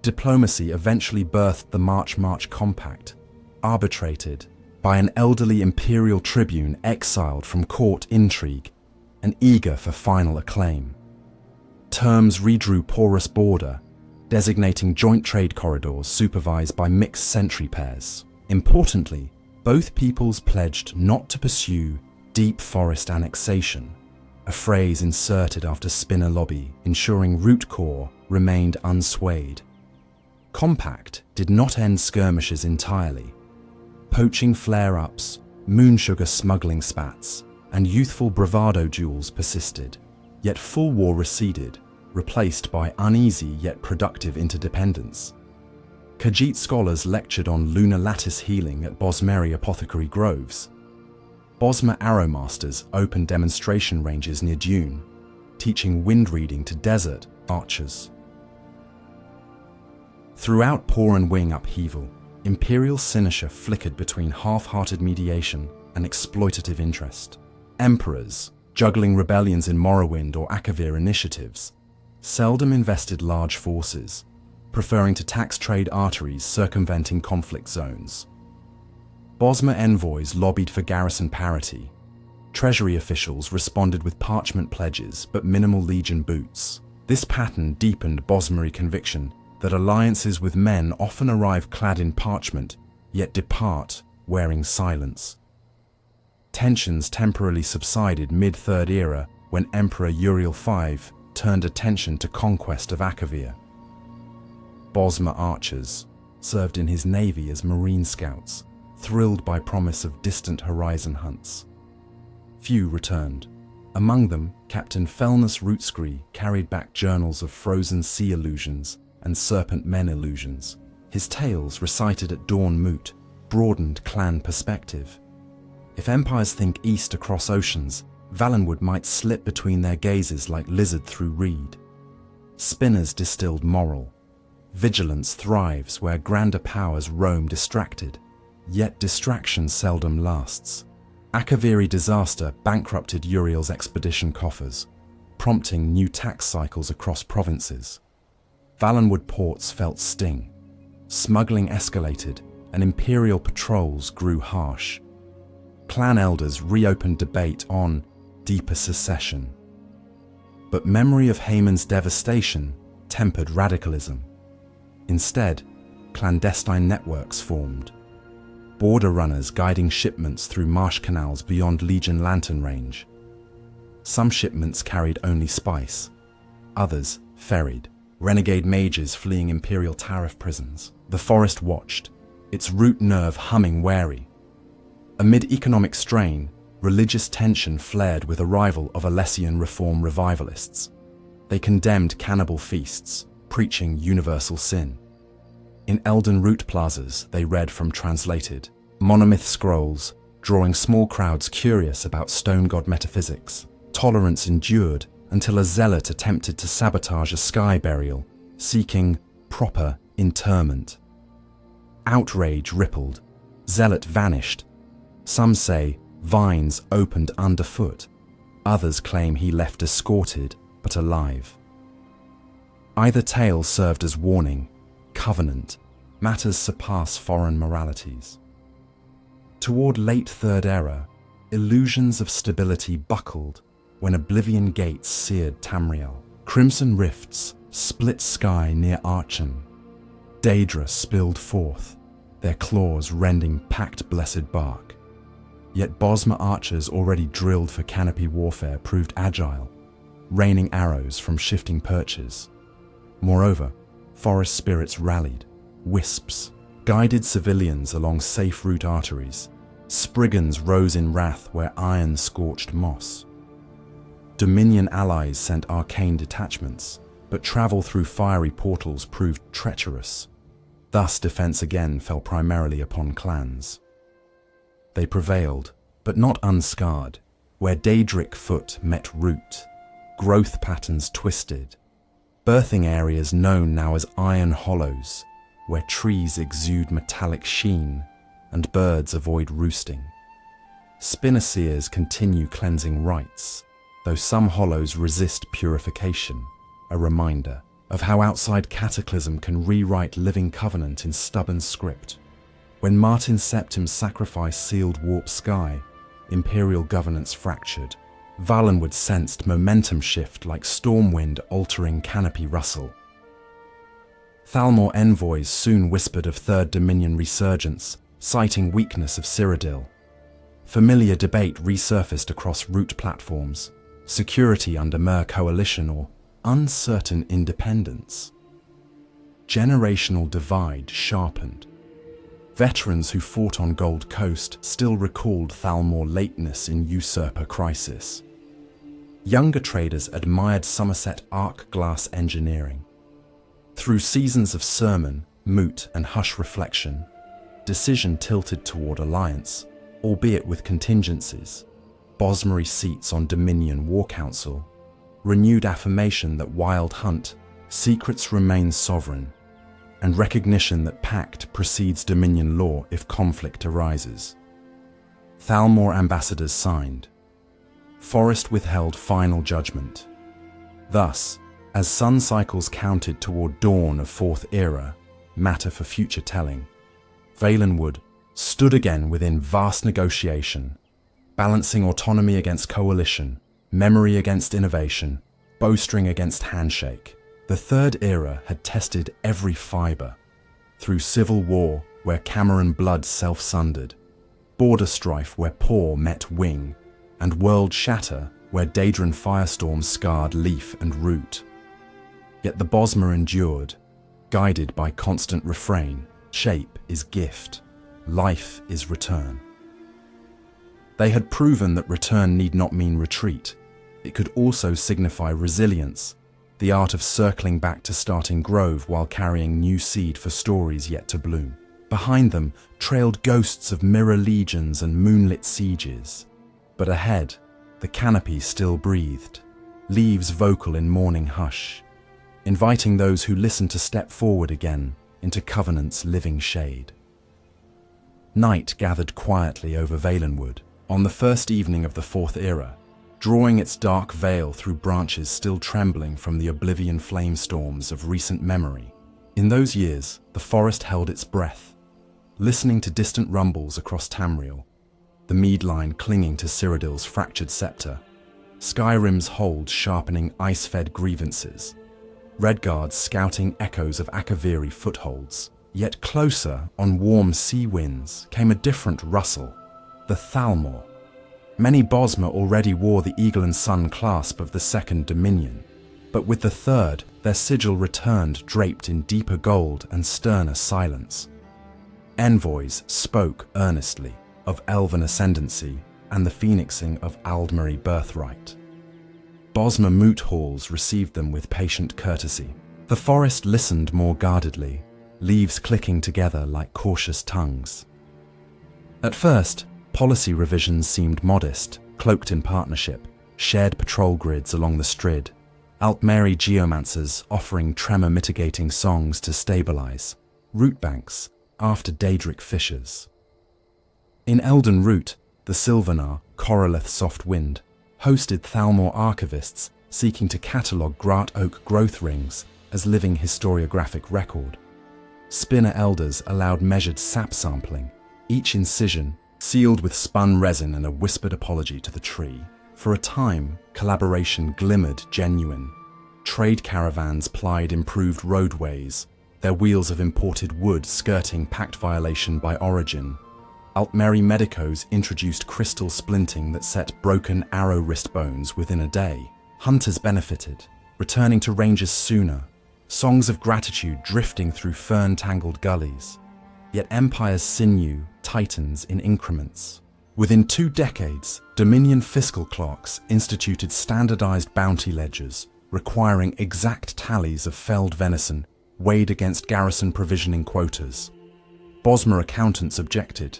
Diplomacy eventually birthed the March Compact, arbitrated by an elderly imperial tribune exiled from court intrigue and eager for final acclaim. Terms redrew porous border, designating joint trade corridors supervised by mixed sentry pairs. Importantly, both peoples pledged not to pursue deep forest annexation, a phrase inserted after Spinner Lobby, ensuring root core remained unswayed. Compact did not end skirmishes entirely. Poaching flare-ups, moonsugar smuggling spats, and youthful bravado duels persisted, yet full war receded, replaced by uneasy yet productive interdependence. Khajiit scholars lectured on lunar lattice healing at Bosmeri apothecary groves. Bosmer arrowmasters opened demonstration ranges near Dune, teaching wind reading to desert archers. Throughout Paw and Wing upheaval, imperial cynosure flickered between half-hearted mediation and exploitative interest. Emperors, juggling rebellions in Morrowind or Akavir initiatives, seldom invested large forces, preferring to tax trade arteries circumventing conflict zones. Bosmer envoys lobbied for garrison parity. Treasury officials responded with parchment pledges but minimal legion boots. This pattern deepened Bosmeri conviction that alliances with men often arrive clad in parchment, yet depart wearing silence. Tensions temporarily subsided mid-Third Era when Emperor Uriel V turned attention to conquest of Akavir. Bosmer archers served in his navy as marine scouts, thrilled by promise of distant horizon hunts. Few returned. Among them, Captain Felnus Rootscree carried back journals of frozen sea illusions and serpent men illusions. His tales, recited at dawn moot, broadened clan perspective. If empires think east across oceans, Valenwood might slip between their gazes like lizard through reed. Spinners distilled moral. Vigilance thrives where grander powers roam distracted, yet distraction seldom lasts. Akaviri disaster bankrupted Uriel's expedition coffers, prompting new tax cycles across provinces. Valenwood ports felt sting. Smuggling escalated, and imperial patrols grew harsh. Clan elders reopened debate on deeper secession. But memory of Haemon's devastation tempered radicalism. Instead, clandestine networks formed. Border runners guiding shipments through marsh canals beyond Legion lantern range. Some shipments carried only spice, others ferried. Renegade mages fleeing imperial tariff prisons. The forest watched, its root nerve humming wary. Amid economic strain, religious tension flared with arrival of Alessian reform revivalists. They condemned cannibal feasts, preaching universal sin. In Elden root plazas, they read from translated monomyth scrolls, drawing small crowds curious about stone god metaphysics. Tolerance endured until a zealot attempted to sabotage a sky burial, seeking proper interment. Outrage rippled. Zealot vanished. Some say vines opened underfoot. Others claim he left escorted, but alive. Either tale served as warning. Covenant. Matters surpass foreign moralities. Toward late Third Era, illusions of stability buckled when Oblivion gates seared Tamriel. Crimson rifts split sky near Archon. Daedra spilled forth, their claws rending packed blessed bark. Yet Bosmer archers already drilled for canopy warfare proved agile, raining arrows from shifting perches. Moreover, forest spirits rallied. Wisps guided civilians along safe route arteries. Spriggans rose in wrath where iron scorched moss. Dominion allies sent arcane detachments, but travel through fiery portals proved treacherous. Thus defense again fell primarily upon clans. They prevailed, but not unscarred, where Daedric foot met root. Growth patterns twisted. Birthing areas known now as iron hollows, where trees exude metallic sheen and birds avoid roosting. Spinaceers continue cleansing rites, though some hollows resist purification, a reminder of how outside cataclysm can rewrite living covenant in stubborn script. When Martin Septim's sacrifice sealed warp sky, imperial governance fractured. Valenwood sensed momentum shift like storm wind altering canopy rustle. Thalmor envoys soon whispered of Third Dominion resurgence, citing weakness of Cyrodiil. Familiar debate resurfaced across route platforms, security under Mer coalition or uncertain independence. Generational divide sharpened. Veterans who fought on Gold Coast still recalled Thalmor lateness in usurper crisis. Younger traders admired Somerset arc glass engineering. Through seasons of sermon, moot and hush reflection, decision tilted toward alliance, albeit with contingencies. Bosmeri seats on Dominion War Council, renewed affirmation that Wild Hunt, secrets remain sovereign, and recognition that pact precedes Dominion law if conflict arises. Thalmor ambassadors signed. Forest withheld final judgment. Thus, as sun cycles counted toward dawn of Fourth Era, matter for future telling, Valenwood, stood again within vast negotiation, balancing autonomy against coalition, memory against innovation, bowstring against handshake. The Third Era had tested every fibre, through civil war where Cameron blood self-sundered, border strife where paw met wing, and world shatter where Daedran firestorms scarred leaf and root. Yet the Bosmer endured, guided by constant refrain: shape is gift, life is return. They had proven that return need not mean retreat. It could also signify resilience, the art of circling back to starting grove while carrying new seed for stories yet to bloom. Behind them trailed ghosts of mirror legions and moonlit sieges. But ahead, the canopy still breathed, leaves vocal in morning hush, inviting those who listened to step forward again into Covenant's living shade. Night gathered quietly over Valenwood on the first evening of the Fourth Era, drawing its dark veil through branches still trembling from the oblivion flame storms of recent memory. In those years, the forest held its breath, listening to distant rumbles across Tamriel, the mead line clinging to Cyrodiil's fractured scepter, Skyrim's hold sharpening ice-fed grievances, Redguards scouting echoes of Akaviri footholds. Yet closer, on warm sea winds, came a different rustle, the Thalmor. Many Bosmer already wore the Eagle and Sun clasp of the Second Dominion, but with the Third, their sigil returned draped in deeper gold and sterner silence. Envoys spoke earnestly of elven ascendancy and the phoenixing of Aldmeri birthright. Bosmer moot halls received them with patient courtesy. The forest listened more guardedly, leaves clicking together like cautious tongues. At first, policy revisions seemed modest, cloaked in partnership, shared patrol grids along the Strid, Altmeri geomancers offering tremor-mitigating songs to stabilize, root banks after Daedric fissures. In Elden Root, the Sylvanar, Corolith Soft Wind, hosted Thalmor archivists seeking to catalogue Grat Oak growth rings as living historiographic record. Spinner elders allowed measured sap sampling, each incision sealed with spun resin and a whispered apology to the tree. For a time, collaboration glimmered genuine. Trade caravans plied improved roadways, their wheels of imported wood skirting pact violation by origin. Altmeri medicos introduced crystal splinting that set broken arrow wrist bones within a day. Hunters benefited, returning to ranges sooner, songs of gratitude drifting through fern-tangled gullies. Yet Empire's sinew tightens in increments. Within 2 decades, Dominion fiscal clerks instituted standardized bounty ledgers, requiring exact tallies of felled venison weighed against garrison provisioning quotas. Bosmer accountants objected.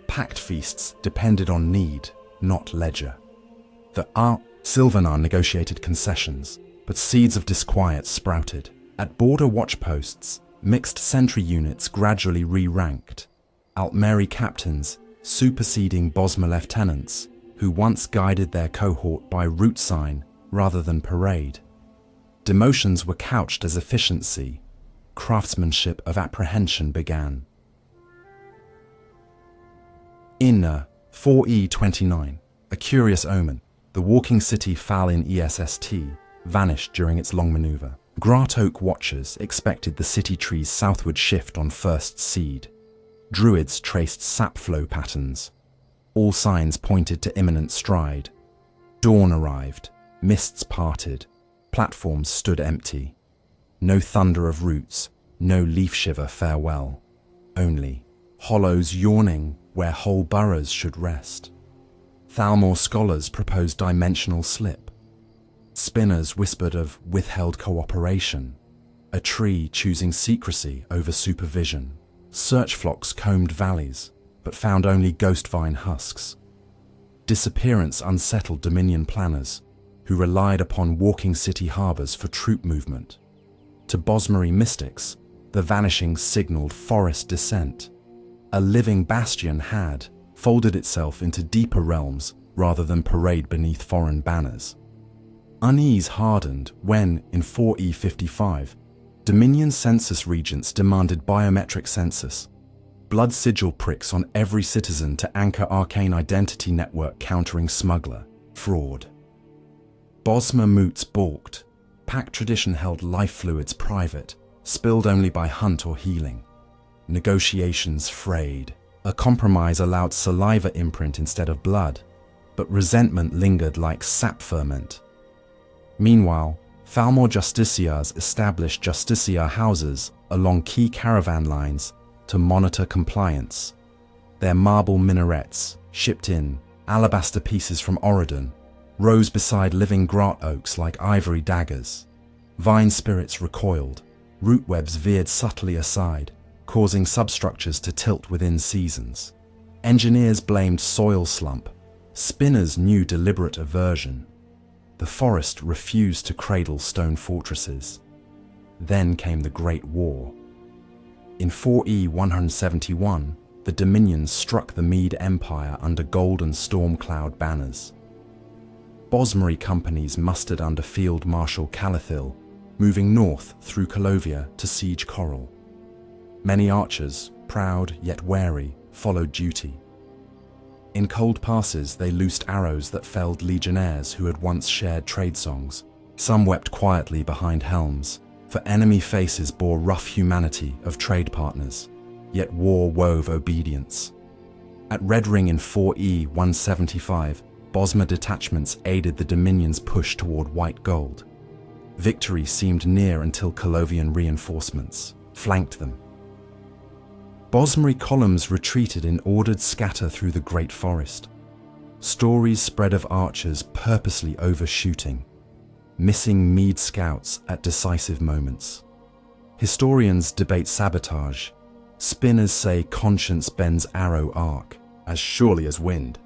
Pact feasts depended on need, not ledger. The Sylvanar negotiated concessions, but seeds of disquiet sprouted. At border watchposts, mixed sentry units gradually re-ranked, Altmeri captains superseding Bosmer lieutenants who once guided their cohort by route sign rather than parade. Demotions were couched as efficiency. Craftsmanship of apprehension began. In 4E29, a curious omen, the walking city Falin ESST vanished during its long maneuver. Grat Oak watchers expected the city tree's southward shift on first seed. Druids traced sap flow patterns. All signs pointed to imminent stride. Dawn arrived, mists parted, platforms stood empty. No thunder of roots, no leaf shiver farewell. Only hollows yawning where whole boroughs should rest. Thalmor scholars proposed dimensional slip. Spinners whispered of withheld cooperation. A tree choosing secrecy over supervision. Search flocks combed valleys, but found only ghost vine husks. Disappearance unsettled Dominion planners, who relied upon walking city harbours for troop movement. To Bosmeri mystics, the vanishing signalled forest descent. A living bastion had folded itself into deeper realms rather than parade beneath foreign banners. Unease hardened when, in 4E55, Dominion census regents demanded biometric census. blood sigil pricks on every citizen to anchor arcane identity network countering smuggler, fraud. Bosmer moots balked. Pack tradition held life fluids private, spilled only by hunt or healing. Negotiations frayed. A compromise allowed saliva imprint instead of blood, but resentment lingered like sap ferment. Meanwhile, Falmor justiciars established justiciar houses along key caravan lines to monitor compliance. Their marble minarets, shipped in, alabaster pieces from Oregon, rose beside living grot oaks like ivory daggers. Vine spirits recoiled, root webs veered subtly aside, causing substructures to tilt within seasons. Engineers blamed soil slump. Spinners knew deliberate aversion. The forest refused to cradle stone fortresses. Then came the Great War. In 4E 171, the Dominions struck the Mede Empire under golden storm cloud banners. Bosmery companies mustered under Field Marshal Calathil, moving north through Colovia to siege Coral. Many archers, proud yet wary, followed duty. In cold passes, they loosed arrows that felled legionnaires who had once shared trade songs. Some wept quietly behind helms, for enemy faces bore rough humanity of trade partners, yet war wove obedience. At Red Ring in 4E 175, Bosmer detachments aided the Dominion's push toward white gold. Victory seemed near until Colovian reinforcements flanked them. Bosmery columns retreated in ordered scatter through the great forest. Stories spread of archers purposely overshooting, missing Mede scouts at decisive moments. Historians debate sabotage. Spinners say conscience bends arrow arc as surely as wind.